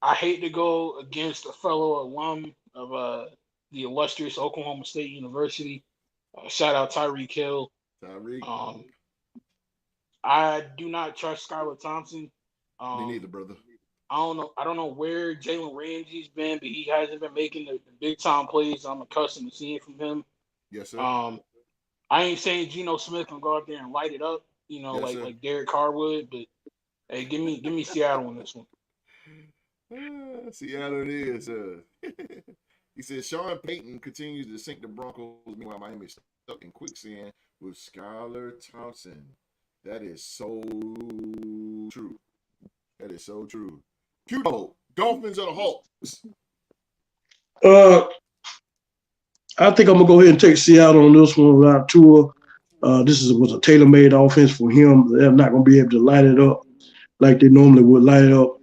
I hate to go against a fellow alum of the illustrious Oklahoma State University. Shout out Tyreek Hill.
Tyreek.
I do not trust Skylar Thompson.
Me neither, brother.
I don't know where Jalen Ramsey's been, but he hasn't been making the big time plays I'm accustomed to seeing from him.
Yes, sir.
I ain't saying Geno Smith can go out there and light it up, like Derek Carr would, but hey, give me Seattle on this one.
Seattle it is. He says Sean Payton continues to sink the Broncos. Meanwhile, Miami is stuck in quicksand with Skylar Thompson. That is so true. That is so true. Q-Dog, Dolphins or the Hawks?
I think I'm gonna go ahead and take Seattle on this one without Tua. This was a tailor-made offense for him. They're not gonna be able to light it up like they normally would light it up.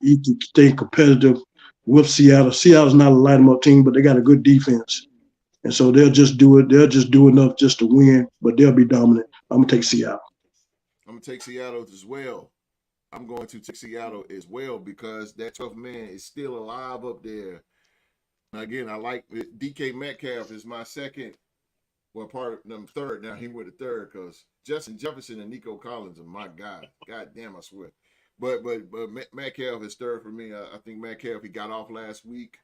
You can stay competitive with Seattle. Seattle's not a light 'em up team, but they got a good defense, and so they'll just do it. They'll just do enough just to win, but they'll be dominant. I'm gonna take Seattle.
I'm gonna take Seattle as well. I'm going to take Seattle as well because that 12th man is still alive up there. Now, again, I like DK Metcalf is my second, third. Now he went to third because Justin Jefferson and Nico Collins are my guy. God damn, I swear. But Metcalf is third for me. I think Metcalf, he got off last week.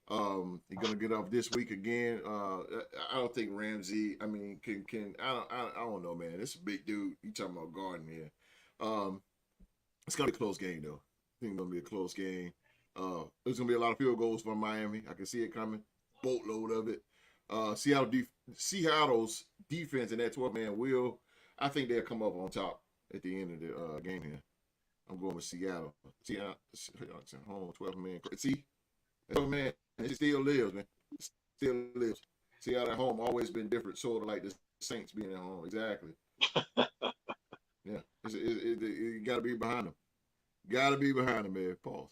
He's gonna get off this week again. I don't think Ramsey. I mean, can I don't know, man. It's a big dude. You talking about guarding here? It's gonna be a close game though. I think it's gonna be a close game. There's gonna be a lot of field goals from Miami. I can see it coming. Boatload of it. Seattle's defense and that 12-man will. I think they'll come up on top at the end of the game here. I'm going with Seattle. Seattle home 12-man. See, 12-man. It still lives, man. It still lives. Seattle at home always been different, sort of like the Saints being at home. Exactly. Yeah, you got to be behind them. Got to be behind them, man. Pause.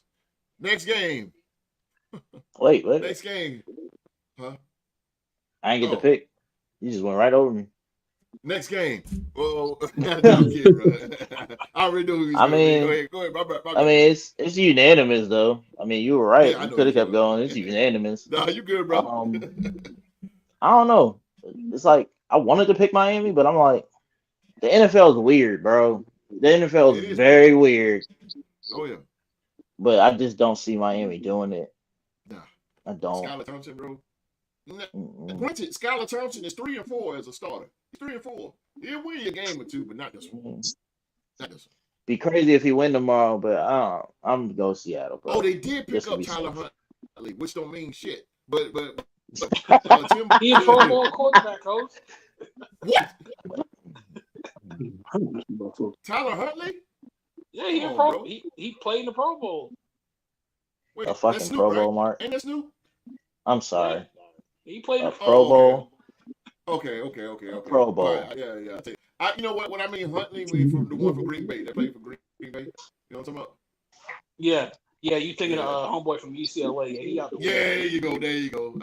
Next game.
Wait.
Next game. Huh?
I ain't get the pick. You just went right over me.
Next game. Oh, I'm kidding, bro. I already know who he's going to be. Go ahead. My bad.
I mean, it's unanimous, though. I mean, you were right.
Yeah,
you could have kept going. It's unanimous.
Nah, you good, bro.
I don't know. It's like I wanted to pick Miami, but I'm like, the NFL is weird, bro. The NFL is very weird.
Oh, yeah.
But I just don't see Miami doing it.
Nah.
I don't.
Skylar Thompson, bro. Granted, Skylar Thompson is 3-4 as a starter. He's 3-4. He'll win you a game or two, but not this one. Not this one.
Be crazy if he win tomorrow, but I'm gonna go Seattle, bro.
Oh, they did pick up Tyler Huntley, which don't mean shit. But
Tim, he a Pro Bowl quarterback, coach.
What? Tyler Huntley?
Yeah, he played in the Pro Bowl.
Wait, a fucking Pro Bowl, Mark.
Ain't that Snoop?
I'm sorry.
He played in
a Pro Bowl.
Okay.
Pro Bowl.
Yeah. You know what? When I mean Huntley, from the one for Green Bay. That played for Green Bay. You know what I'm talking about?
Yeah. Yeah, you thinking of homeboy from UCLA. Yeah, he out the
way. There you go.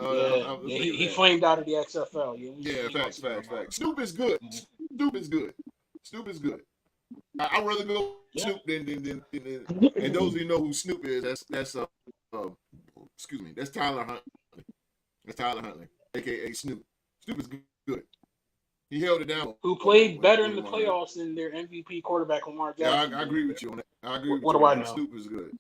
He flamed out of the XFL.
Yeah, facts. Snoop is good. Snoop is good. I'd rather go Snoop than and those of you know who Snoop is, that's Tyler Huntley. That's Tyler Huntley, aka Snoop. Snoop is good. He held it down.
Who played better in the playoffs than their MVP quarterback Lamar Jackson.
Yeah, I agree with you on that.
What do I know?
Snoop is good.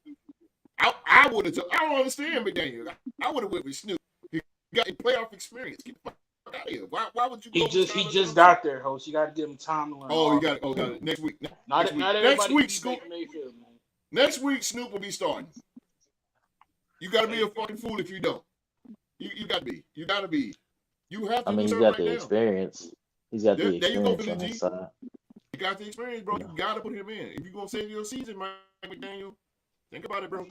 I would have. I don't understand McDaniel. I would have went with Snoop. He got playoff experience. Get the fuck fuck out of here. Why would you go?
He just got there, host. You got to give him time to learn.
Oh, got it. Next week.
Not everybody Scoop.
Next week, Snoop will be starting. You got to be a fucking fool if you don't. You got to be. You got to be. You have to.
I mean, he's got the experience. He's got the experience on his side.
You got the experience, bro. You got to put him in. If you're going to save your season, Mike McDaniel, think about it, bro.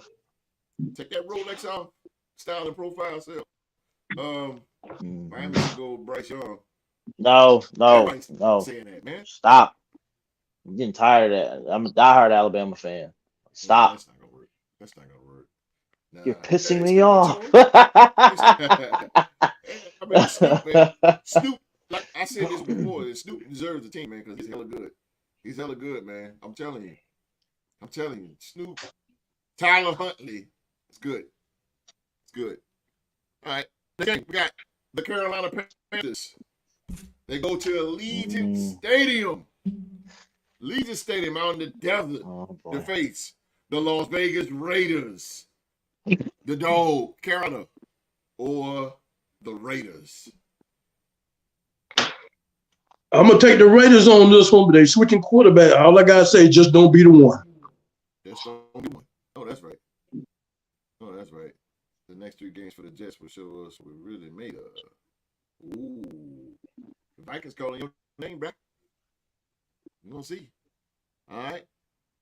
Take that Rolex off, style and profile self. Miami should go Bryce Young.
No.
Saying that, man.
Stop. I'm getting tired of that. I'm a diehard Alabama fan. Stop.
That's not gonna work. Nah,
you're pissing me off.
I mean, Snoop, man. Snoop, like I said this before, Snoop deserves the team, man, because he's hella good. He's hella good, man. I'm telling you. Snoop, Tyler Huntley, it's good. It's good. All right. Next, we got the Carolina Panthers. They go to Allegiant Stadium. Allegiant Stadium out in the desert to face the Las Vegas Raiders. The dog, Carolina, or the Raiders.
I'm going to take the Raiders on this one, but they switching quarterback. All I got to say, just don't be the one.
Just don't be one. Oh, that's right. The next 3 games for the Jets will show us what we really made of. Ooh. The Vikings calling your name, bro. We're going to see. All right.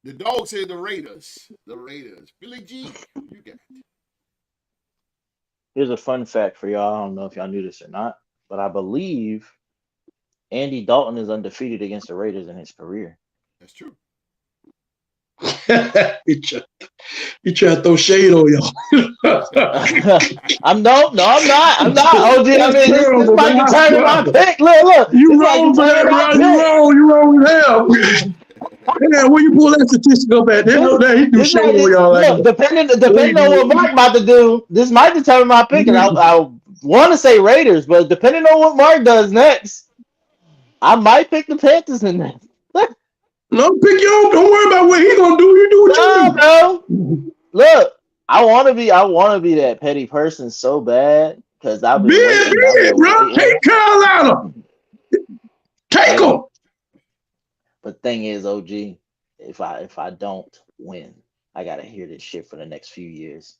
The dog said the Raiders. The Raiders. Billy G, you got it.
Here's a fun fact for y'all. I don't know if y'all knew this or not, but I believe Andy Dalton is undefeated against the Raiders in his career.
That's true.
You try to throw shade on y'all.
I'm not. OG, I mean, this might determine my pick. Look.
You wrong for that, bro. You wrong with him. Yeah, where you pull that statistic up at? They know that he do shade on y'all.
Look, depending on what Mark about to do, this might determine my pick. And I want to say Raiders, but depending on what Mark does next, I might pick the Panthers in that.
No, pick your own. Don't worry about what he's gonna do. You do what you do.
Bro. Look, I want to be that petty person so bad because I've been waiting,
bro. Take Carolina. Take them.
But thing is, OG, if I don't win, I gotta hear this shit for the next few years.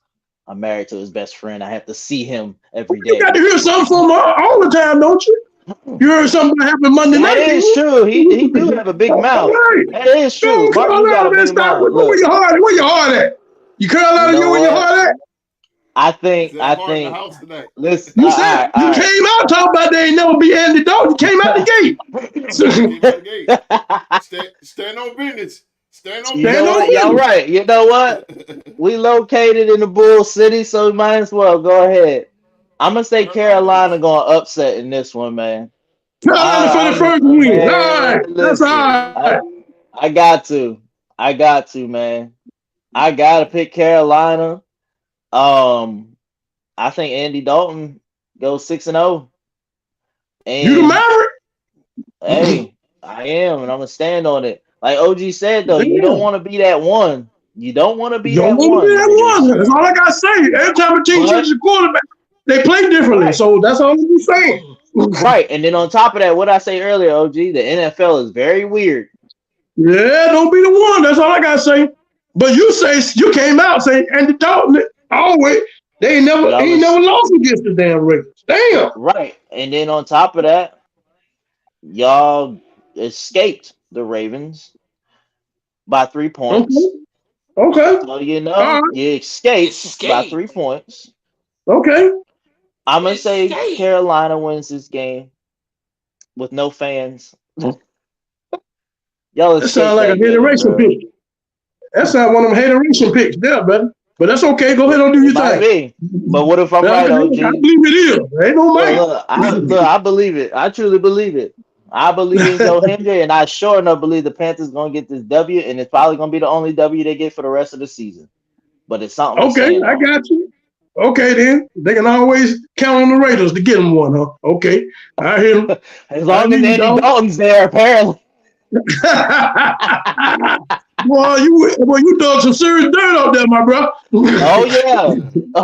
I'm married to his best friend. I have to see him every day.
You got to hear something from him all the time, don't you? You heard something that happened Monday night.
That is true. He do have a big mouth. Right. That is true.
Where your heart at? You Carolina, you where your heart at?
I think. Listen,
you said you came out talking about they ain't never be Andy Dalton. You came out the
gate. Stand on business.
Y'all right. You know what? We located in the Bull City, so we might as well go ahead. I'm gonna say Carolina going upset in this one, man.
Carolina for the first win. All right, that's all right.
I got to, man. I gotta pick Carolina. I think Andy Dalton goes 6-0. And
you the Maverick?
Hey, I am, and I'm gonna stand on it. Like OG said, though, you don't want to be that one. You don't want to be that one.
That's all I gotta say. Every time a team changes the quarterback, they play differently. Right. So that's all I'm saying.
Right, and then on top of that, what I say earlier, OG, the NFL is very weird.
Yeah, don't be the one. That's all I gotta say. But you came out saying Andy Dalton always. He ain't never lost against the damn Raiders. Damn.
Right. And then on top of that, y'all escaped the Ravens by 3 points.
Okay.
So you escaped by 3 points.
Okay.
I'm gonna say Carolina wins this game with no fans. Y'all
that sounds like a hateration pick. That sounds one of them hateration picks there, brother. But that's okay. Go ahead and do your thing.
But what if I'm right, OG?
I believe it is. Ain't no way.
I believe it. I truly believe it. I believe in Joe Hendry, and I sure enough believe the Panthers going to get this W, and it's probably going to be the only W they get for the rest of the season. But it's something.
Okay, I got you. Okay, then. They can always count on the Raiders to get them one, huh? Okay. I hear them.
As long as Andy Dalton's there, apparently.
Boy, you dug some serious dirt up there, my bro.
Oh yeah.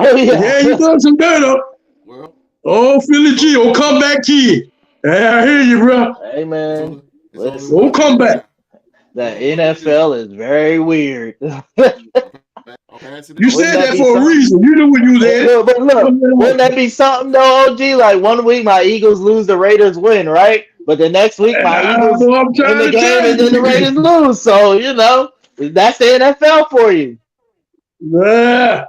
Yeah, you dug some dirt up.
Well,
Oh, Philly G, oh, come back kid. I hear you, bro.
Hey man,
It's only
listen,
Oh,
one
come
thing to
back.
do.
the
Only one thing to do.
NFL is very weird.
I'm passing it
You
on.
Wouldn't
said
that
that
be
for a
something?
reason. You knew what you was
But
at.
look, wouldn't that be something though, OG? Like one week my Eagles lose, the Raiders win, right? But the next week my Eagles
Boy, I'm
win
trying
the
to
game
tell
and then the Raiders
you.
lose. So, that's the NFL for you.
Yeah.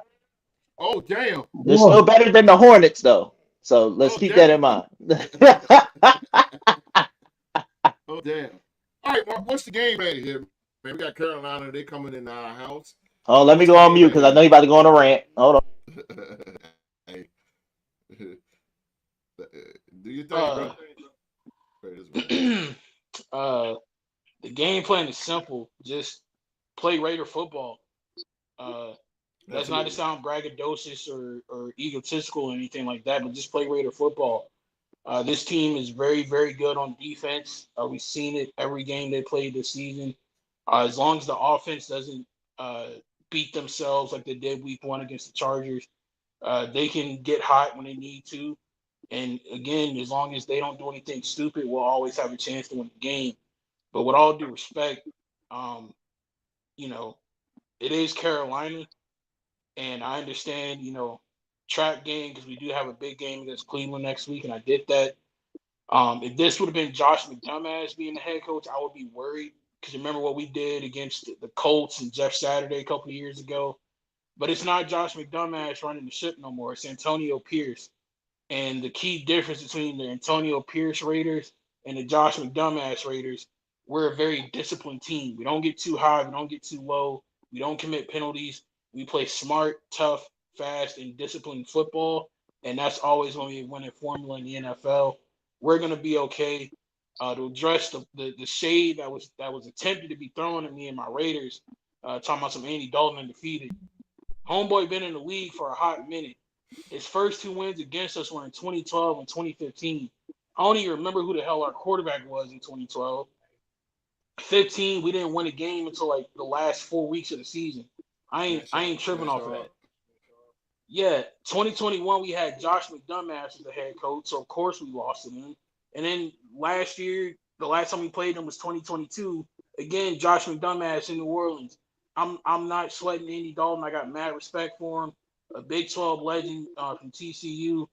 Oh, damn.
They're
Boy.
still better than the Hornets though. So let's
Oh,
keep that in
damn.
mind.
Oh, damn. All right, Mark, what's the game at here, man? We got Carolina. They coming in our house.
Oh, let me
What's
go
the
on
game
mute
at
because I
here?
know you about to go on a rant. Hold on.
Hey, do your thing, bro.
The game plan is simple. Just play Raider football. That's not to
Absolutely.
sound braggadocious or egotistical or anything like that, but just play Raider football. This team is very, very good on defense. We've seen it every game they played this season. As long as the offense doesn't beat themselves like they did week 1 against the Chargers, they can get hot when they need to. And again, as long as they don't do anything stupid, we'll always have a chance to win the game. But with all due respect, um, it is Carolina, and I understand, trap game because we do have a big game against Cleveland next week, and I did that. If this would have been Josh McDumbass being the head coach, I would be worried because remember what we did against the Colts and Jeff Saturday a couple of years ago. But it's not Josh McDumbass running the ship no more. It's Antonio Pierce. And the key difference between the Antonio Pierce Raiders and the Josh McDumbass Raiders, we're a very disciplined team. We don't get too high, we don't get too low, we don't commit penalties. We play smart, tough, fast, and disciplined football, and that's always going to be a winning formula in the NFL. We're going to be okay. To address the shade that was attempted to be thrown at me and my Raiders, talking about some Andy Dalton undefeated. Homeboy been in the league for a hot minute. His first 2 wins against us were in 2012 and 2015. I don't even remember who the hell our quarterback was in 2012. 15, we didn't win a game until like the last 4 weeks of the season. I ain't tripping off of that. Yeah, 2021 we had Josh McDumbass as the head coach, so of course we lost to him. And then last year, the last time we played them was 2022. Again, Josh McDumbass in New Orleans. I'm not sweating Andy Dalton. I got mad respect for him, a Big 12 legend from TCU.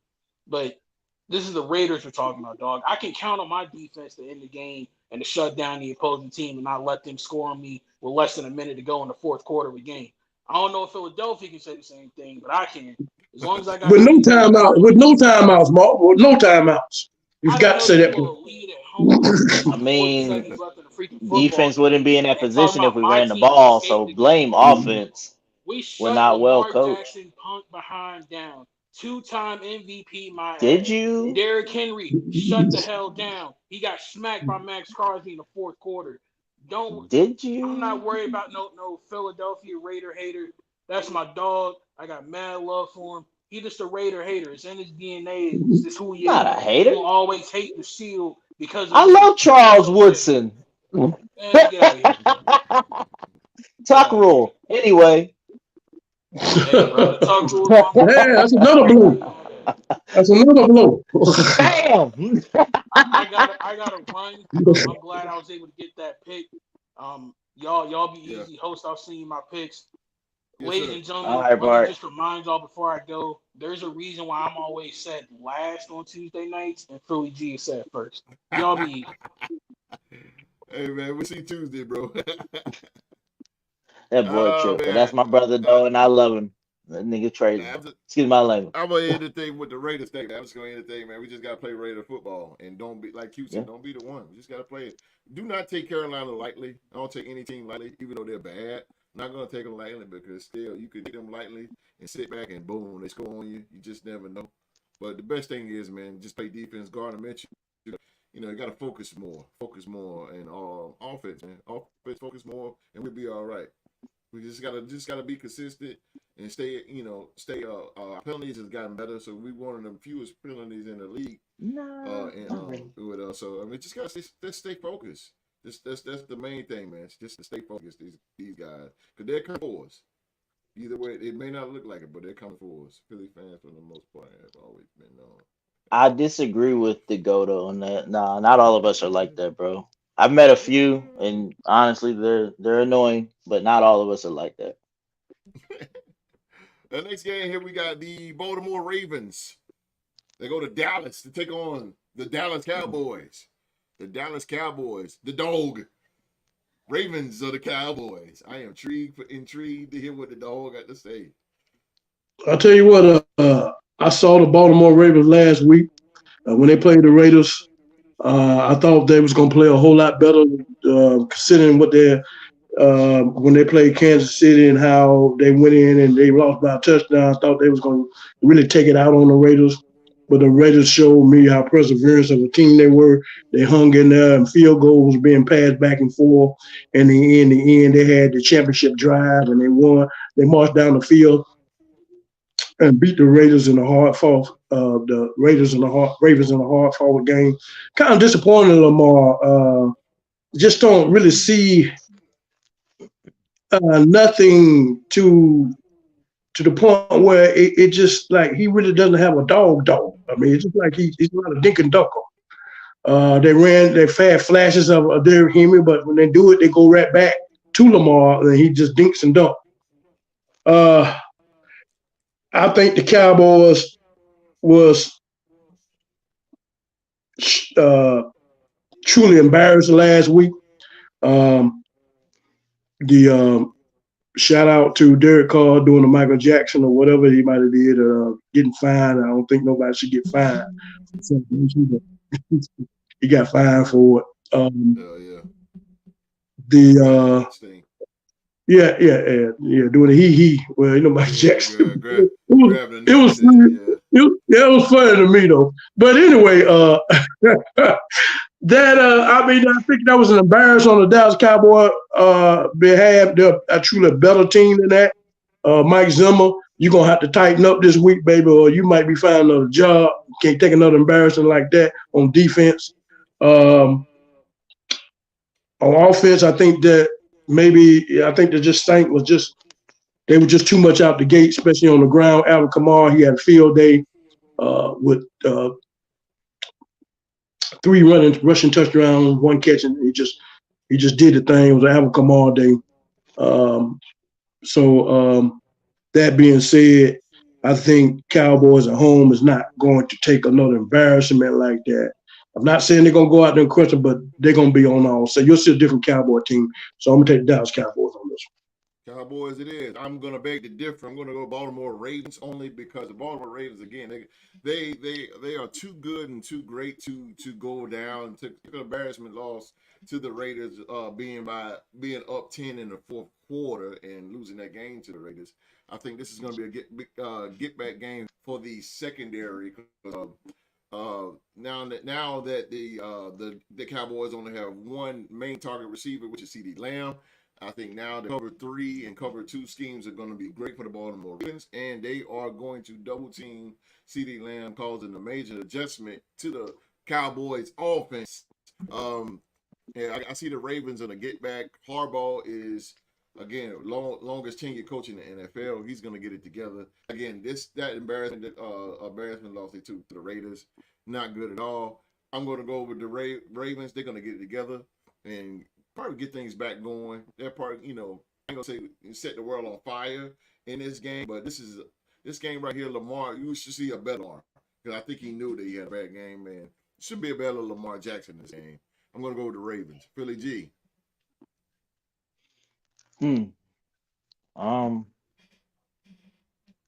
But this is the Raiders we're talking about, dog. I can count on my defense to end the game and to shut down the opposing team and not let them score on me with less than a minute to go in the fourth quarter of the game. I don't know if Philadelphia can say the same thing, but I can. As long as I got
With no
Andy Dalton
timeout, with no timeouts, Mark. With no timeouts. You've
how the
got to
hell
say
you
that.
blow a lead at home
I
with 40
mean,
seconds left in the freaking football
defense wouldn't
game
be in that
and talking
position if
about
we
my
ran the
team
ball. So
escaped the
blame
game?
offense.
We
We're
shut
not well
Lamar
coached.
Jackson punk behind down. 2-time MVP, my
Did
ass.
you?
Derrick Henry shut the hell down. He got smacked by Max Crosby in the fourth quarter. Don't
Did
I'm
you?
not worried about no Philadelphia Raider hater. That's my dog. I got mad love for him. He just a Raider hater. It's in his DNA. It's just who he
Not a
is. He
hater.
gonna always hate the Shield because of
I
me.
love
And that's
Charles
okay.
Woodson.
Man, get out of here, bro. Get
Tuck
out of here.
rule. Anyway.
Hey, bro, the Tuck rule is my
Yeah,
motherfucking
that's
boy.
another
I
blow.
agree on that.
That's another blow.
Bam!
I gotta run. I'm glad I was able to get that pick. Y'all be
Yeah.
easy host. I'll send you my picks.
Yes,
Ladies
sir.
and
All
gentlemen,
right,
let me
Bart.
just remind y'all before I go. There's a reason why I'm always set last on Tuesday nights, and Philly G is set first. Y'all be easy.
Hey, man, we'll see you Tuesday, bro.
That boy
Oh,
tripping.
man.
That's my brother, though, and I love him. That nigga crazy. Excuse my language.
I'm gonna end the thing with the Raiders thing, man. I'm just gonna end the thing, man. We just gotta play Raider football, and don't be like you
Yeah.
said. Don't be the one. We just gotta play it. Do not take Carolina lightly. I don't take any team lightly, even though they're bad. I'm not gonna take them lightly because still, you could take them lightly and sit back and boom, they score on you. You just never know. But the best thing is, man, just play defense. Gardner Minshew, you gotta focus more, and offense, man. Offense, focus more, and we'll be all right. We just gotta be consistent and stay. Penalties has gotten better, so we one of the fewest penalties in the league.
No.
So I mean, just gotta stay focused. That's the main thing, man. It's just to stay focused. These guys, because they're coming for us. Either way, it may not look like it, but they're coming for us. Philly fans, for the most part, have always been known.
I disagree with the Goto on that. Nah, not all of us are like that, bro. I've met a few, and honestly, they're annoying, but not all of us are like that.
The next game here, we got the Baltimore Ravens. They go to Dallas to take on the Dallas Cowboys. The Dallas Cowboys, the dog. Ravens are the Cowboys. I am intrigued to hear what the dog got to say.
I'll tell you what. I saw the Baltimore Ravens last week when they played the Raiders. I thought they was going to play a whole lot better, considering what they when they played Kansas City and how they went in and they lost by a touchdown. I thought they was going to really take it out on the Raiders, but the Raiders showed me how perseverance of a team they were. They hung in there, and field goals was being passed back and forth. And in the end, they had the championship drive and they won. They marched down the field and beat the Raiders in a hard fought. The Ravens in a hard fought game. Kind of disappointed, Lamar. Just don't really see nothing to the point where it just like he really doesn't have a dog. I mean, it's just like he's not a dink and ducker. They ran their fast flashes of Derrick Henry, but when they do it, they go right back to Lamar, and he just dinks and dunks. I think the Cowboys was truly embarrassed last week. The shout out to Derek Carr doing the Michael Jackson or whatever he might have did, getting fined. I don't think nobody should get fined. He got fined for it.
Yeah.
The doing the he. Well, you know, Michael Jackson. It was funny to me though. But anyway, that I mean, I think that was an embarrassment on the Dallas Cowboy behalf. They're a truly better team than that. Mike Zimmer, you're gonna have to tighten up this week, baby, or you might be finding another job. You can't take another embarrassment like that on defense. On offense, I think that the just Stank was just they were just too much out the gate, especially on the ground. Alvin Kamara, he had a field day with 3 rushing touchdowns, 1 catch, and he just did the thing. It was an Alvin Kamara day. That being said, I think Cowboys at home is not going to take another embarrassment like that. I'm not saying they're going to go out there and crush them, but they're going to be on all. So you'll see a different Cowboy team. So I'm going to take the Dallas Cowboys on this
one. Cowboys it is. I'm going to beg to differ. I'm going to go Baltimore Ravens only because the Baltimore Ravens, again, they are too good and too great to go down. Took an embarrassment loss to the Raiders being up 10 in the fourth quarter and losing that game to the Raiders. I think this is going to be a get back game for the secondary. Now that the Cowboys only have one main target receiver, which is CeeDee Lamb, I think now the cover 3 and cover 2 schemes are going to be great for the Baltimore Ravens, and they are going to double team CeeDee Lamb, causing a major adjustment to the Cowboys offense. I see the Ravens on a get back. Harbaugh is, again, longest tenured coach in the NFL. He's going to get it together. Again, that embarrassment loss they took to the Raiders, not good at all. I'm going to go with the Ravens. They're going to get it together and probably get things back going. They're probably, I ain't going to say set the world on fire in this game, but this game right here, Lamar, you should see a better Lamar. Because I think he knew that he had a bad game, man. Should be a better Lamar Jackson in this game. I'm going to go with the Ravens. Philly G.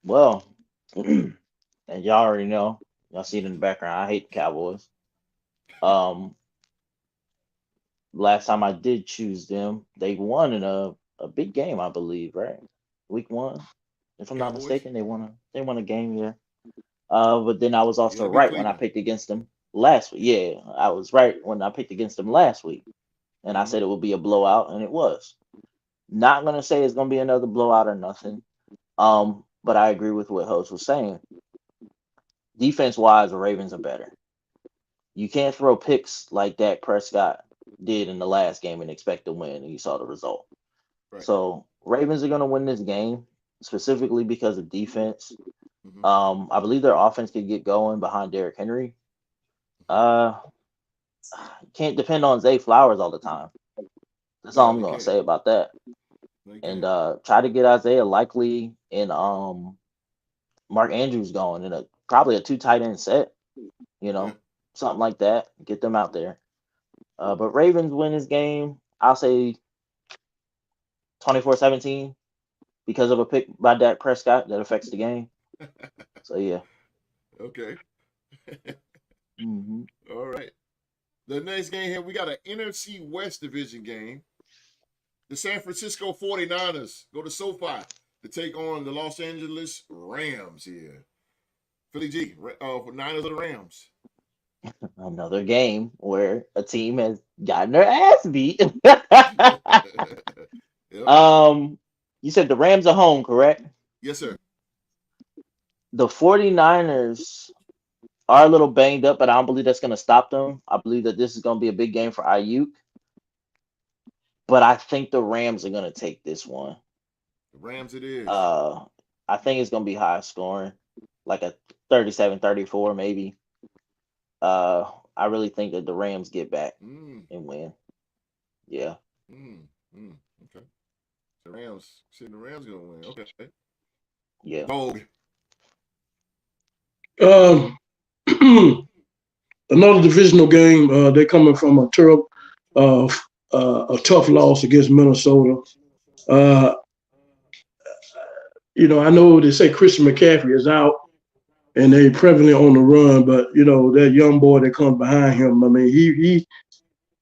Well, and y'all already know. Y'all see it in the background. I hate the Cowboys. Last time I did choose them, they won in a big game, I believe, right? Week 1. If I'm not mistaken, they won a game, yeah. But then I was also right when I picked against them last week. Yeah, I was right when I picked against them last week. And I said it would be a blowout, and it was. Not gonna say it's gonna be another blowout or nothing. But I agree with what Host was saying. Defense-wise, the Ravens are better. You can't throw picks like Dak Prescott did in the last game and expect to win, and you saw the result. Right. So Ravens are gonna win this game specifically because of defense. I believe their offense could get going behind Derrick Henry. Can't depend on Zay Flowers all the time. That's all I'm gonna say about that. And try to get Isaiah Likely and Mark Andrews going in probably a 2 tight end set. Something like that. Get them out there. But Ravens win this game. I'll say 24-17 because of a pick by Dak Prescott that affects the game. So yeah.
Okay.
Mm-hmm.
All right. The next game here, we got an NFC West division game. The San Francisco 49ers go to SoFi to take on the Los Angeles Rams here. Philly G, Niners of the Rams.
Another game where a team has gotten their ass beat.
Yep.
You said the Rams are home, correct?
Yes, sir.
The 49ers are a little banged up, but I don't believe that's going to stop them. I believe that this is going to be a big game for Ayuk. But I think the Rams are going to take this one.
The Rams it is.
I think it's going to be high scoring, like a 37-34 maybe. I really think that the Rams get back and win. Yeah.
Okay. The Rams gonna win. Okay.
Yeah.
Another divisional game. They're coming from a tough loss against Minnesota. I know they say Christian McCaffrey is out and they prevalent on the run, but that young boy that comes behind him, I mean,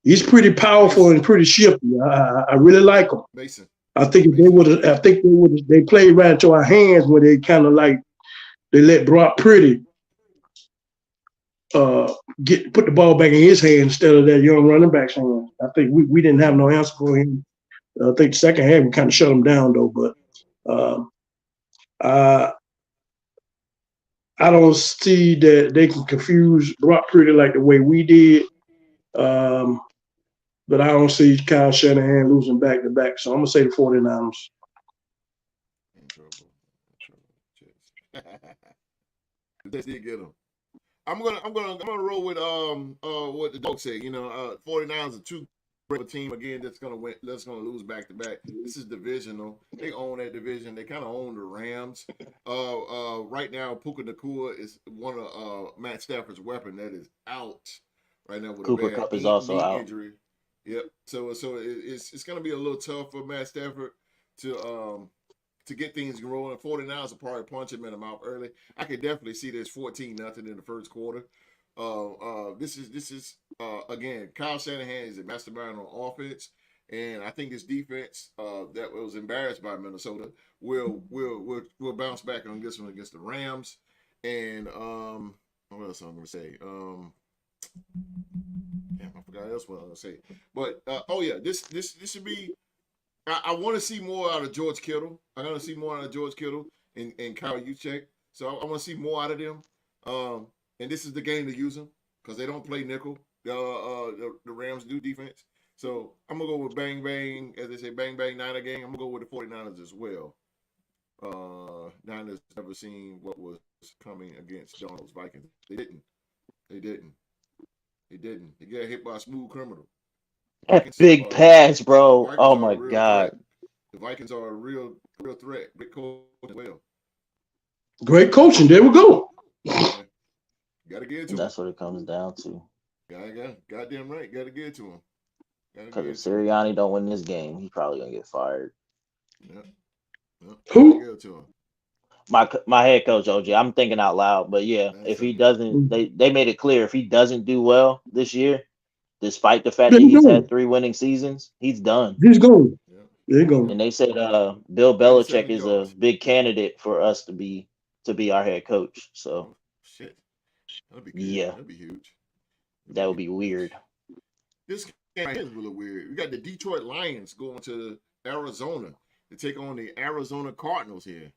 he's pretty powerful and pretty shifty. I really like him.
Mason.
I think they played right into our hands where they kind of like they let Brock Purdy put the ball back in his hand instead of that young running back's hand. I think we didn't have no answer for him. I think the second half we kind of shut him down though, but I don't see that they can confuse Brock Purdy like the way we did. But I don't see Kyle Shanahan losing back to back. So I'm gonna say the 49ers.
In trouble. They did get him. I'm gonna roll with what the dog said. 49ers are too great a team again that's gonna win. That's gonna lose back to back. This is divisional. They own that division. They kind of own the Rams. Right now, Puka Nacua is one of Matt Stafford's weapon that is out right now with
Cooper
a bad
Kupp is also out.
injury. Yep. So it's gonna be a little tough for Matt Stafford to get things rolling. 49ers will probably punch him in the mouth early. I could definitely see this 14-0 in the first quarter. This is again, Kyle Shanahan is a mastermind on offense, and I think his defense that was embarrassed by Minnesota will bounce back on this one against the Rams. And what else I'm gonna say? I forgot else what I was gonna say. But this should be. I want to see more out of George Kittle. I want to see more out of George Kittle and Kyle Juszczyk. So I want to see more out of them. And this is the game to use them because they don't play nickel. The Rams do defense. So I'm gonna go with bang bang, as they say, bang bang Niner game. I'm gonna go with the 49ers as well. Niners never seen what was coming against Donald's Vikings. They didn't. They got hit by a smooth criminal.
Big pass, bro. Oh my God.
Threat. The Vikings are a real threat. Great coach as well.
Great coaching. There we go.
Gotta get it to him.
That's what it comes down to.
Goddamn right. Gotta get it to him.
Because if Sirianni don't win this game, he's probably gonna get fired.
Yep.
Who?
Get it to him.
My head coach OJ. I'm thinking out loud, but yeah, if he doesn't, they made it clear if he doesn't do well this year, despite the fact that he's had 3 winning seasons, he's done.
He's going. They're going.
And they said Bill Belichick is a big candidate for us to be our head coach. So
shit, that'd be good.
Yeah,
that'd be huge.
That would be weird.
This game is really weird. We got the Detroit Lions going to Arizona to take on the Arizona Cardinals here.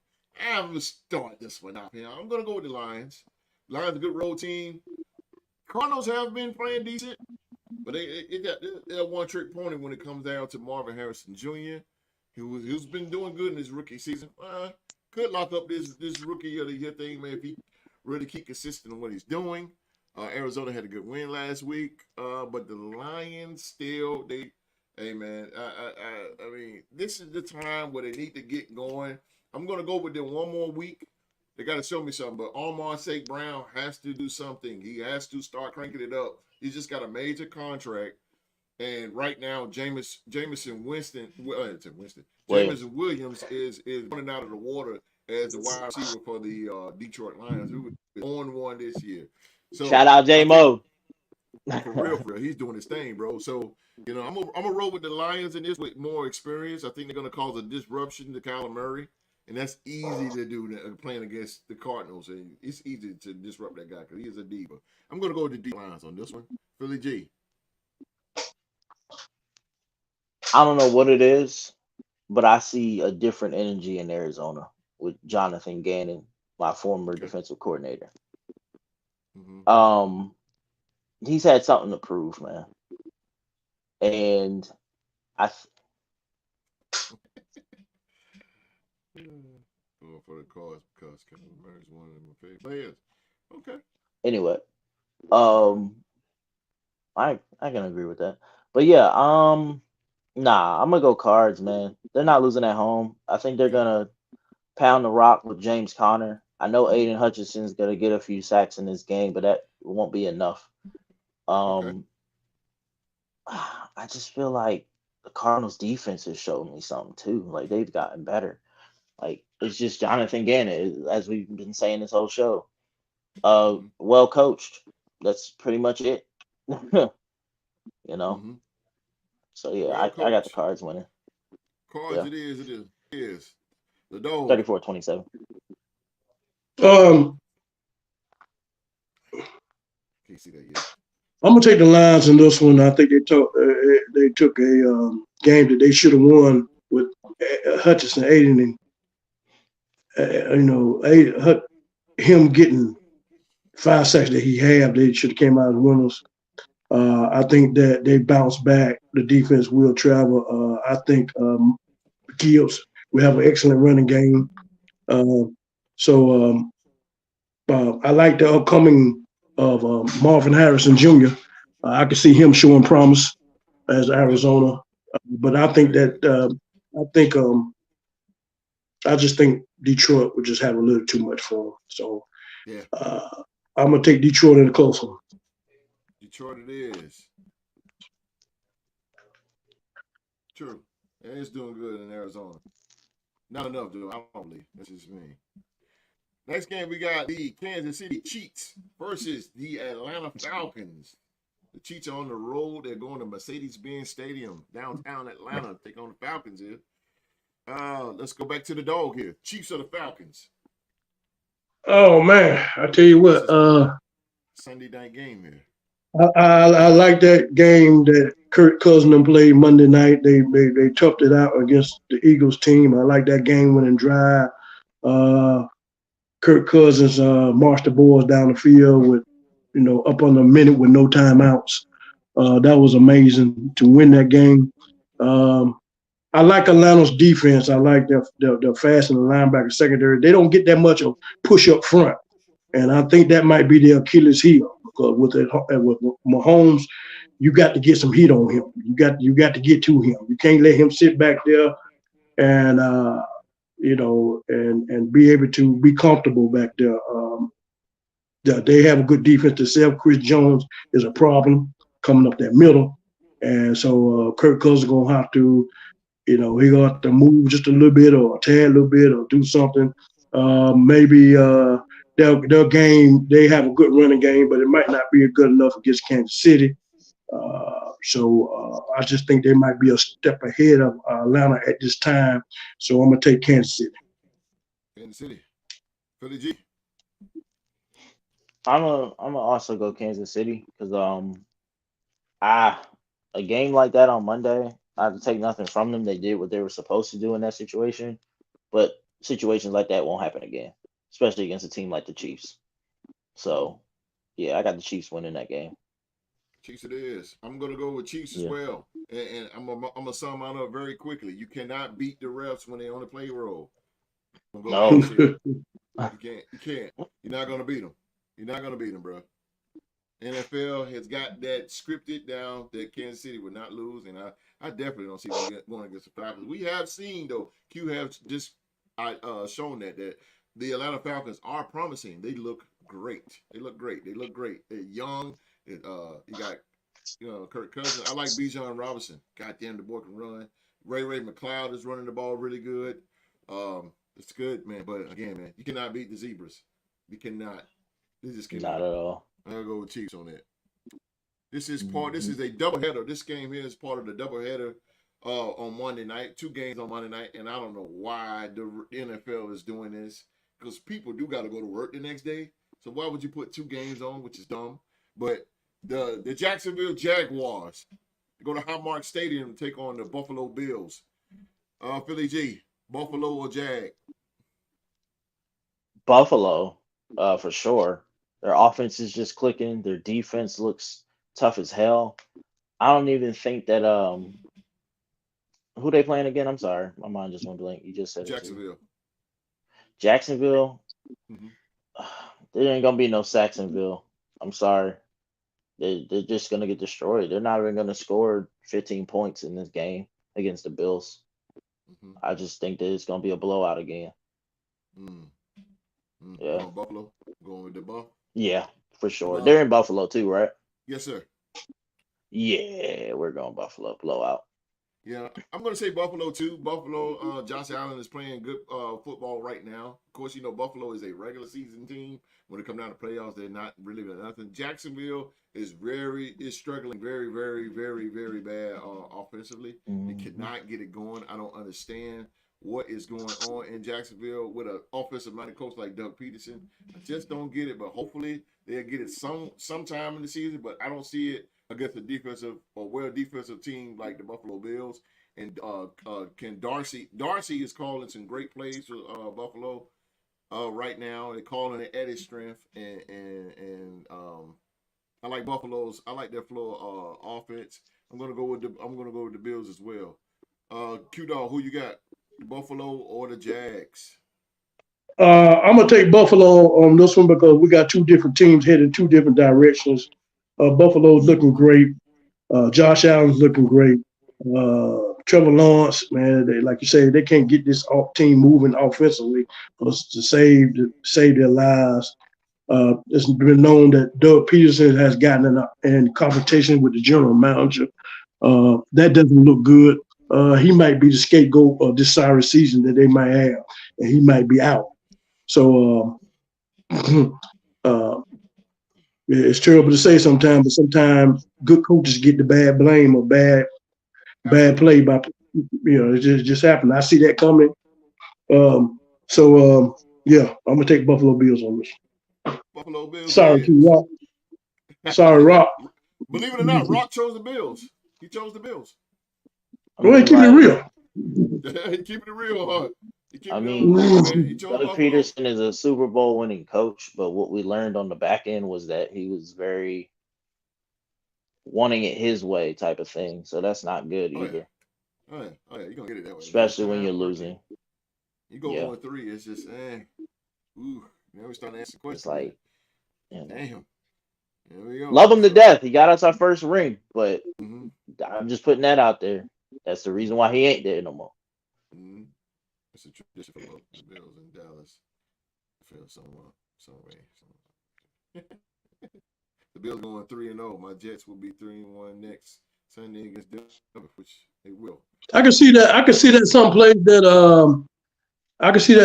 I'm gonna start this one off here. I'm gonna go with the Lions. Lions a good road team. Cardinals have been playing decent, but they're one trick pony when it comes down to Marvin Harrison Jr., who's been doing good in his rookie season. could lock up this rookie of the year thing, man, if he really keep consistent on what he's doing. Arizona had a good win last week, but the Lions still, hey man, I mean, this is the time where they need to get going. I'm gonna go with them one more week. They got to show me something, but Amon St. Brown has to do something. He has to start cranking it up. He's just got a major contract. And right now, Jameson Williams is running out of the water as the wide receiver for the Detroit Lions, who is on one this year. So
shout out J-Mo.
For real, he's doing his thing, bro. So I'm gonna roll with the Lions in this with more experience. I think they're gonna cause a disruption to Kyler Murray, and that's easy to do playing against the Cardinals. And it's easy to disrupt that guy because he is a diva. I'm gonna go with the D Lions on this one. Philly G.
I don't know what it is, but I see a different energy in Arizona with Jonathan Gannon, my former defensive coordinator.
Mm-hmm.
He's had something to prove, man. And
for the cause because Kyler Murray's one of my favorite players. Okay.
Anyway, I can agree with that. But yeah, nah, I'm gonna go Cards, man. They're not losing at home. I think they're gonna pound the rock with James Conner. I know Aiden Hutchinson's gonna get a few sacks in this game, but that won't be enough. I just feel like the Cardinals defense has shown me something too. Like they've gotten better. Like it's just Jonathan Gannon, as we've been saying this whole show. Well coached. That's pretty much it. So yeah, I got the Cards winning.
Cards, yeah. It is. The dog.
34-27.
Can't
see that yet.
I'm gonna take the Lions in this one. I think they took a game that they should have won with Hutchinson, Aiden, and him getting 5 sacks that he had. They should have came out as winners. I think that they bounce back. The defense will travel. I think Gibbs will have an excellent running game. So I like the upcoming of Marvin Harrison Jr. I can see him showing promise as Arizona, but I think that I just think Detroit would just have a little too much for him. So I'm gonna take Detroit in a close one.
Detroit it is. True. And it's doing good in Arizona. Not enough, though. I don't believe. That's just me. Next game, we got the Kansas City Chiefs versus the Atlanta Falcons. The Chiefs are on the road. They're going to Mercedes-Benz Stadium, downtown Atlanta. Take on the Falcons here. Let's go back to the dog here. Chiefs or the Falcons?
Oh, man. I tell you what.
Sunday night game here.
I like that game that Kirk Cousins played Monday night. They toughed it out against the Eagles team. I like that game winning drive. Kirk Cousins marched the boys down the field with, up on a minute with no timeouts. That was amazing to win that game. I like Atlanta's defense. I like their fast and the linebacker secondary. They don't get that much of push up front, and I think that might be their Achilles heel. Because with Mahomes, you got to get some heat on him. You got to get to him. You can't let him sit back there and and be able to be comfortable back there. They have a good defense themselves. Chris Jones is a problem coming up that middle, and so Kirk Cousins is gonna have to, he gonna have to move just a little bit or a tad a little bit or do something. Maybe their game, they have a good running game, but it might not be good enough against Kansas City. So I just think they might be a step ahead of Atlanta at this time. So I'm gonna take Kansas City.
Kansas City. Philly G.
I'm gonna also go Kansas City because a game like that on Monday, I have to take nothing from them. They did what they were supposed to do in that situation, but situations like that won't happen again, especially against a team like the Chiefs. So, yeah, I got the Chiefs winning that game.
Chiefs it is. I'm gonna go with Chiefs as well, and I'm gonna sum mine up very quickly. You cannot beat the refs when they're on the play roll.
No.
You can't. You're not gonna beat them. You're not gonna beat them, bro. NFL has got that scripted down that Kansas City would not lose, and I definitely don't see them going against the Falcons. We have seen though, Q have just shown that the Atlanta Falcons are promising. They look great. They look great. They look great. They're young. You got Kirk Cousins. I like Bijan Robinson. Goddamn, the boy can run. Ray McLeod is running the ball really good. It's good, man. But again, man, you cannot beat the Zebras. You cannot. They just cannot.
Not at all.
I'll go with Chiefs on that. This is a doubleheader. This game here is part of the doubleheader on Monday night. 2 games on Monday night, and I don't know why the NFL is doing this, because people do got to go to work the next day. So why would you put 2 games on, which is dumb? But the Jacksonville Jaguars go to Highmark Stadium to take on the Buffalo Bills. Philly G, Buffalo or Jag?
Buffalo, for sure. Their offense is just clicking. Their defense looks tough as hell. I don't even think that who they playing again? I'm sorry, my mind just went blank. You just said
Jacksonville.
Jacksonville.
Mm-hmm.
There ain't gonna be no Saxonville. I'm sorry. They're just gonna get destroyed. They're not even gonna score 15 points in this game against the Bills.
Mm-hmm.
I just think that it's gonna be a blowout again. Yeah.
Going Buffalo. Going with the Buff.
Yeah, for sure. They're in Buffalo too, right?
Yes, sir.
Yeah, we're going Buffalo. Blowout.
Yeah, I'm going to say Buffalo too. Buffalo, Josh Allen is playing good football right now. Of course, Buffalo is a regular season team. When it comes down to playoffs, they're not really nothing. Jacksonville is struggling very, very, very, very bad offensively. They cannot get it going. I don't understand what is going on in Jacksonville with an offensive-minded coach like Doug Peterson. I just don't get it, but hopefully they'll get it sometime in the season, but I don't see it against a defensive team like the Buffalo Bills. And can Darcy is calling some great plays for Buffalo right now. They're calling it at his strength, and I like their flow offense. I'm gonna go with the Bills as well. Q-Dog, who you got? Buffalo or the Jags?
I'm gonna take Buffalo on this one because we got 2 different teams heading 2 different directions. Buffalo's looking great. Josh Allen's looking great. Trevor Lawrence, man, like you say, they can't get this team moving offensively to save their lives. It's been known that Doug Peterson has gotten in competition with the general manager. That doesn't look good. He might be the scapegoat of this sorry season that they might have, and he might be out. So it's terrible to say sometimes, but sometimes good coaches get the bad blame or bad play by it just happened. I see that coming. Yeah, I'm gonna take Buffalo Bills on this.
Buffalo Bills.
Sorry, Rock. Sorry, Rock.
Believe it or not, Rock chose the Bills. He chose the Bills.
Go ahead, keep it real.
Keeping it real, huh?
Doug Peterson is a Super Bowl winning coach, but what we learned on the back end was that he was very wanting it his way type of thing. So that's not good either.
Oh yeah, you're gonna get it that way.
Especially when you're losing.
You go 1-3, it's just now we start to answer questions.
It's like,
damn. Here we go.
Love him to death. He got us our first ring, but I'm just putting that out there. That's the reason why he ain't there no more.
It's a tradition for the Bills in Dallas. I feel some way. The Bills going 3-0. My Jets will be 3-1 next Sunday against Denver, which they will.
I can see that. I can see that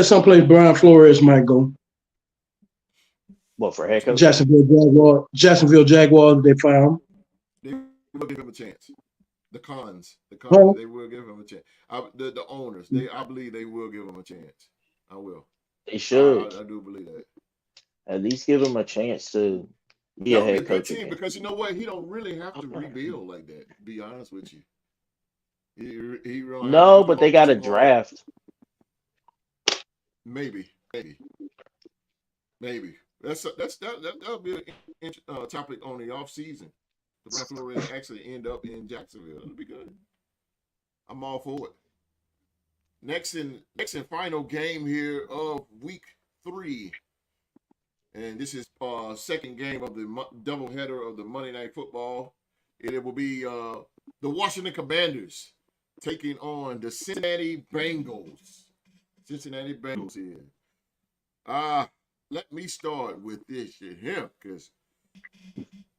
someplace Brian Flores might go.
What, for head coach?
Jacksonville Jaguars. They found.
They will give him a chance. The cons, they will give him a chance. The owners, I believe they will give him a chance. I will.
They should.
I do believe that.
At least give him a chance to be a head coach again.
Because you know what, he don't really have to rebuild like that. To be honest with you, he really
no, but they got a draft.
Maybe. That'll be a topic on the off season. The Brian Flores actually end up in Jacksonville. It'll be good. I'm all for it. next and final game here of week 3. And this is second game of the doubleheader of the Monday Night Football. It will be the Washington Commanders taking on the Cincinnati Bengals. Cincinnati Bengals here. Let me start with this shit here, because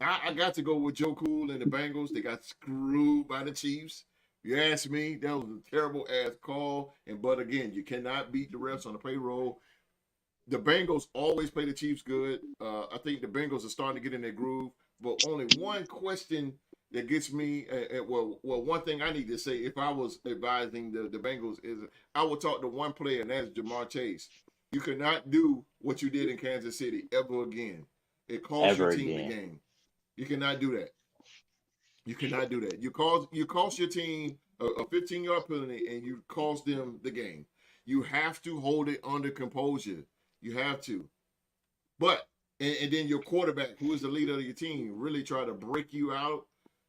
I got to go with Joe Cool and the Bengals. They got screwed by the Chiefs. You ask me, that was a terrible ass call. But again, you cannot beat the refs on the payroll. The Bengals always play the Chiefs good. I think the Bengals are starting to get in their groove. But only one question that gets me, well, one thing I need to say if I was advising the Bengals is I would talk to one player, and that's Jamar Chase. You cannot do what you did in Kansas City ever again. It cost your team the game. You cannot do that. You cannot do that. You cost your team a 15-yard penalty, and you cost them the game. You have to hold it under composure. You have to. But and then your quarterback, who is the leader of your team, really try to break you out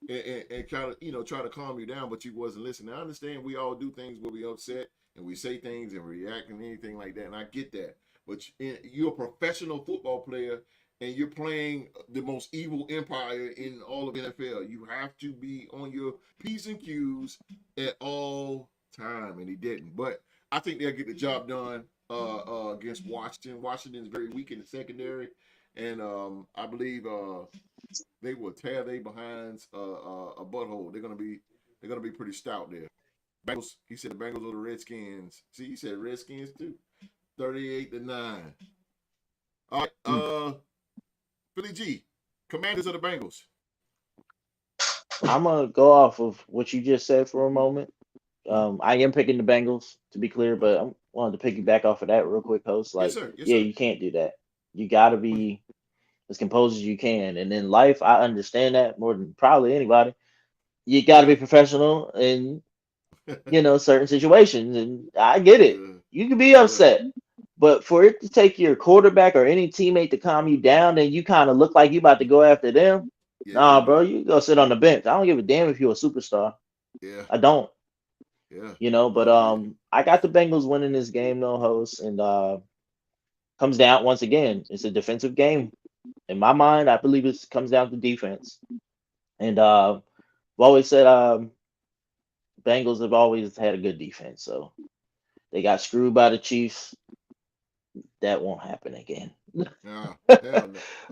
and try to calm you down, but you wasn't listening. I understand we all do things where we upset and we say things and react and anything like that, and I get that. But you're a professional football player, and you're playing the most evil empire in all of NFL. You have to be on your P's and Q's at all time, and he didn't. But I think they'll get the job done against Washington. Washington is very weak in the secondary, and I believe they will tear their behinds a butthole. They're gonna be pretty stout there. Bengals, he said the Bengals or the Redskins. See, he said Redskins too. 38-9. All right, Philly G, Commanders of the Bengals.
I'm gonna go off of what you just said for a moment. I am picking the Bengals, to be clear, but I wanted to piggyback off of that real quick, host. Like,
yes, sir. Yes,
yeah,
sir.
you can't do that. You got to be as composed as you can. And in life, I understand that more than probably anybody. You got to be professional in, certain situations. And I get it. You can be upset. But for it to take your quarterback or any teammate to calm you down, then you kind of look like you about to go after them.
Yeah,
nah, bro, you go sit on the bench. I don't give a damn if you're a superstar.
Yeah.
I don't.
Yeah.
But I got the Bengals winning this game, no host, and comes down once again. It's a defensive game. In my mind, I believe it comes down to defense. And I've always said Bengals have always had a good defense, so they got screwed by the Chiefs. That won't happen again.
No.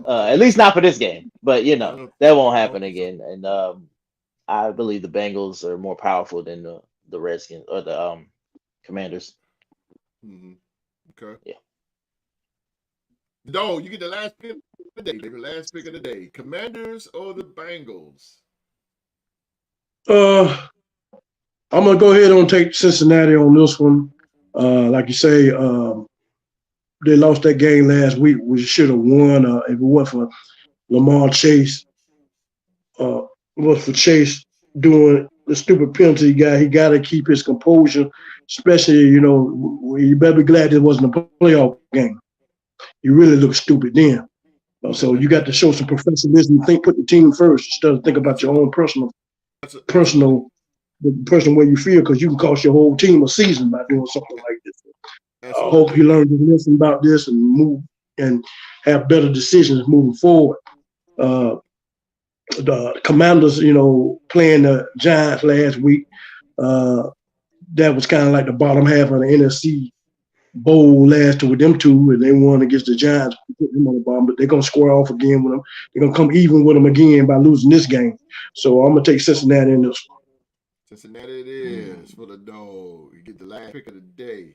At least not for this game. But that won't happen again. And I believe the Bengals are more powerful than the Redskins or the Commanders.
Mm-hmm. Okay.
Yeah.
No, you get the last pick of the day, baby. Last pick of the day. Commanders or the Bengals?
I'm gonna go ahead and take Cincinnati on this one. Like you say, they lost that game last week. We should have won if it wasn't for Lamar Chase. Was for Chase doing the stupid penalty he got. He got to keep his composure, especially, you better be glad it wasn't a playoff game. You really look stupid then. So you got to show some professionalism. Put the team first instead of think about your own personal way you feel, because you can cost your whole team a season by doing something like this. I hope you learn to listen about this and move and have better decisions moving forward. The Commanders, playing the Giants last week, that was kind of like the bottom half of the NFC Bowl last year with them two, and they won against the Giants, put them on the bottom, but they're going to square off again with them. They're going to come even with them again by losing this game. So I'm going to take Cincinnati in this one.
Cincinnati it is for the dog. You get the last pick of the day.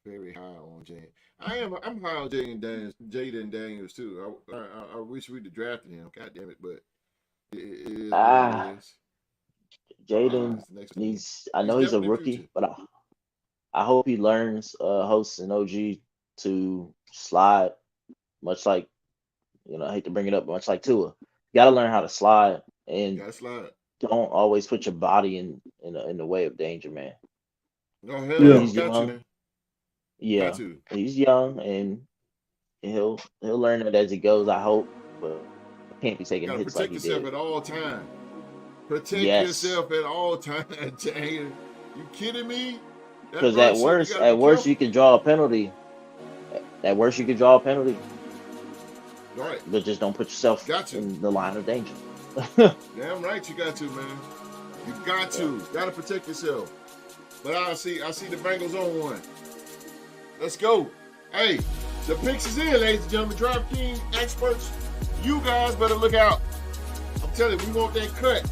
Very high on Jay. I'm high on Jaden Daniels too. I wish we'd have drafted him. God damn it, but it is what it is.
Jaden I know he's a rookie, but I hope he learns hosts and OG to slide, much like I hate to bring it up, but much like Tua. You gotta learn how to slide, and don't always put your body in the way of danger, man.
No, hell, he's young.
Yeah, he's young, and he'll learn it as he goes, I hope, but can't be taking hits like he did.
Protect yourself at all times. Protect yourself at all times, Jay. You kidding me?
Because at worst, you can draw a penalty. At worst, you can draw a penalty.
Right.
But just don't put yourself in the line of danger.
Damn right you got to, man. You got to. You got to protect yourself. But I see the Bengals on one. Let's go. Hey, the picks is in, ladies and gentlemen. DraftKings experts, you guys better look out. I'm telling you, we want that cut.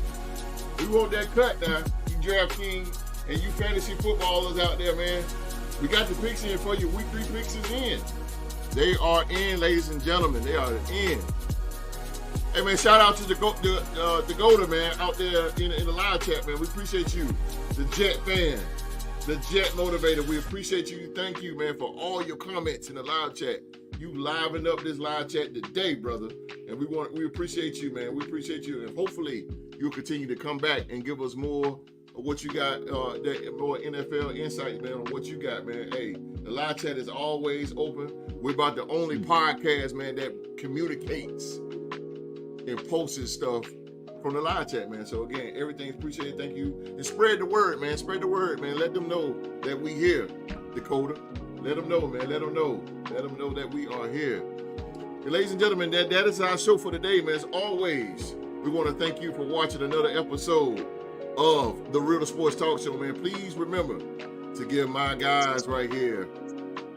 We want that cut now. You DraftKings and you fantasy footballers out there, man. We got the picks in for you. Week 3 picks is in. They are in, ladies and gentlemen. They are in. Hey, man, shout out to the Goater, man, out there in the live chat, man. We appreciate you. The Jet fan. The Jet Motivator. We appreciate you. Thank you, man, for all your comments in the live chat. You livened up this live chat today, brother. And we appreciate you, man. We appreciate you. And hopefully you'll continue to come back and give us more of what you got, more NFL insight, man, on what you got, man. Hey, the live chat is always open. We're about the only podcast, man, that communicates and posts stuff from the live chat, man. So again, everything's appreciated. Thank you. And spread the word, man. Spread the word, man. Let them know that we here, Dakota. Let them know, man. Let them know. Let them know that we are here. And ladies and gentlemen, that is our show for today, man. As always, we want to thank you for watching another episode of the Real Sports Talk Show, man. Please remember to give my guys right here,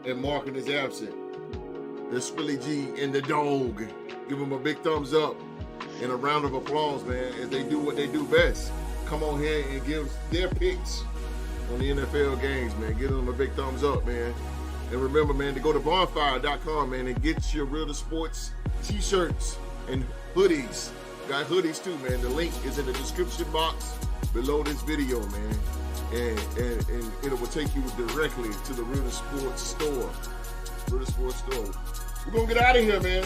and Mark in his absent, the Spilly G and the dog, give them a big thumbs up and a round of applause, man, as they do what they do best. Come on here and give their picks on the NFL games, man. Give them a big thumbs up, man. And remember, man, to go to bonfire.com, man, and get your Real Sports t-shirts and hoodies. Got hoodies too, man. The link is in the description box below this video, man. And it will take you directly to the Real Sports store. Real Sports store. We're going to get out of here, man.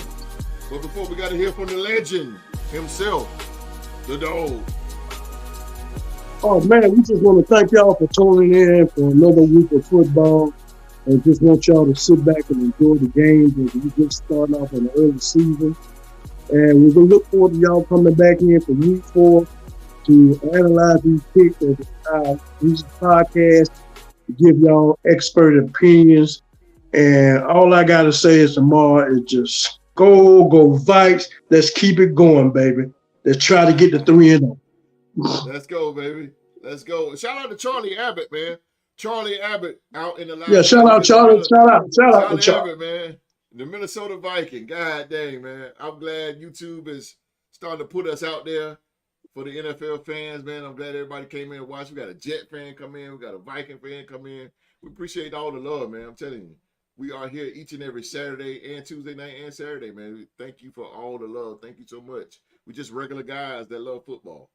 But before, we got to hear from the legend himself, the dog.
Oh, man, we just want to thank y'all for tuning in for another week of football. And just want y'all to sit back and enjoy the games as we just starting off in the early season. And we're going to look forward to y'all coming back in for week 4 to analyze these picks of these podcasts, to give y'all expert opinions. And all I got to say is tomorrow is just go Vikes. Let's keep it going, baby. Let's try to get the 3-0.
Let's go, baby. Let's go. Shout out to Charlie Abbott, man. Charlie Abbott out in the line.
Yeah, shout out Charlie. Shout out to Charlie
Abbott, man. The Minnesota Viking. God dang, man. I'm glad YouTube is starting to put us out there for the NFL fans, man. I'm glad everybody came in and watched. We got a Jet fan come in. We got a Viking fan come in. We appreciate all the love, man. I'm telling you. We are here each and every Saturday and Tuesday night and Saturday, man. Thank you for all the love. Thank you so much. We're just regular guys that love football.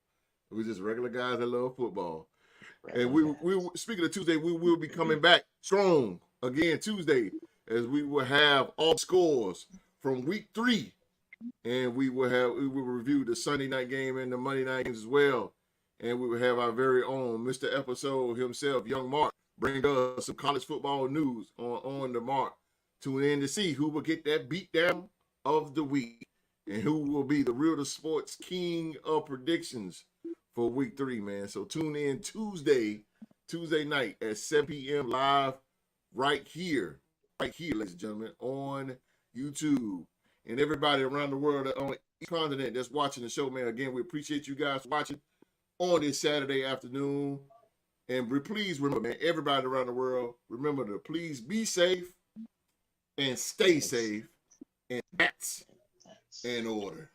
We're just regular guys that love football. And we speaking of Tuesday, we will be coming back strong again Tuesday, as we will have all scores from week 3, and we will review the Sunday night game and the Monday night games as well, and we will have our very own Mr. Episode himself, Young Mark, bring us some college football news on the mark. Tune in to see who will get that beatdown of the week and who will be the Real Sports King of predictions for week 3, man. So tune in Tuesday night at 7 p.m. live right here, ladies and gentlemen, on YouTube. And everybody around the world on each continent that's watching the show, man, again, we appreciate you guys watching on this Saturday afternoon. And please remember, man, everybody around the world, remember to please be safe and stay safe. And that's in order.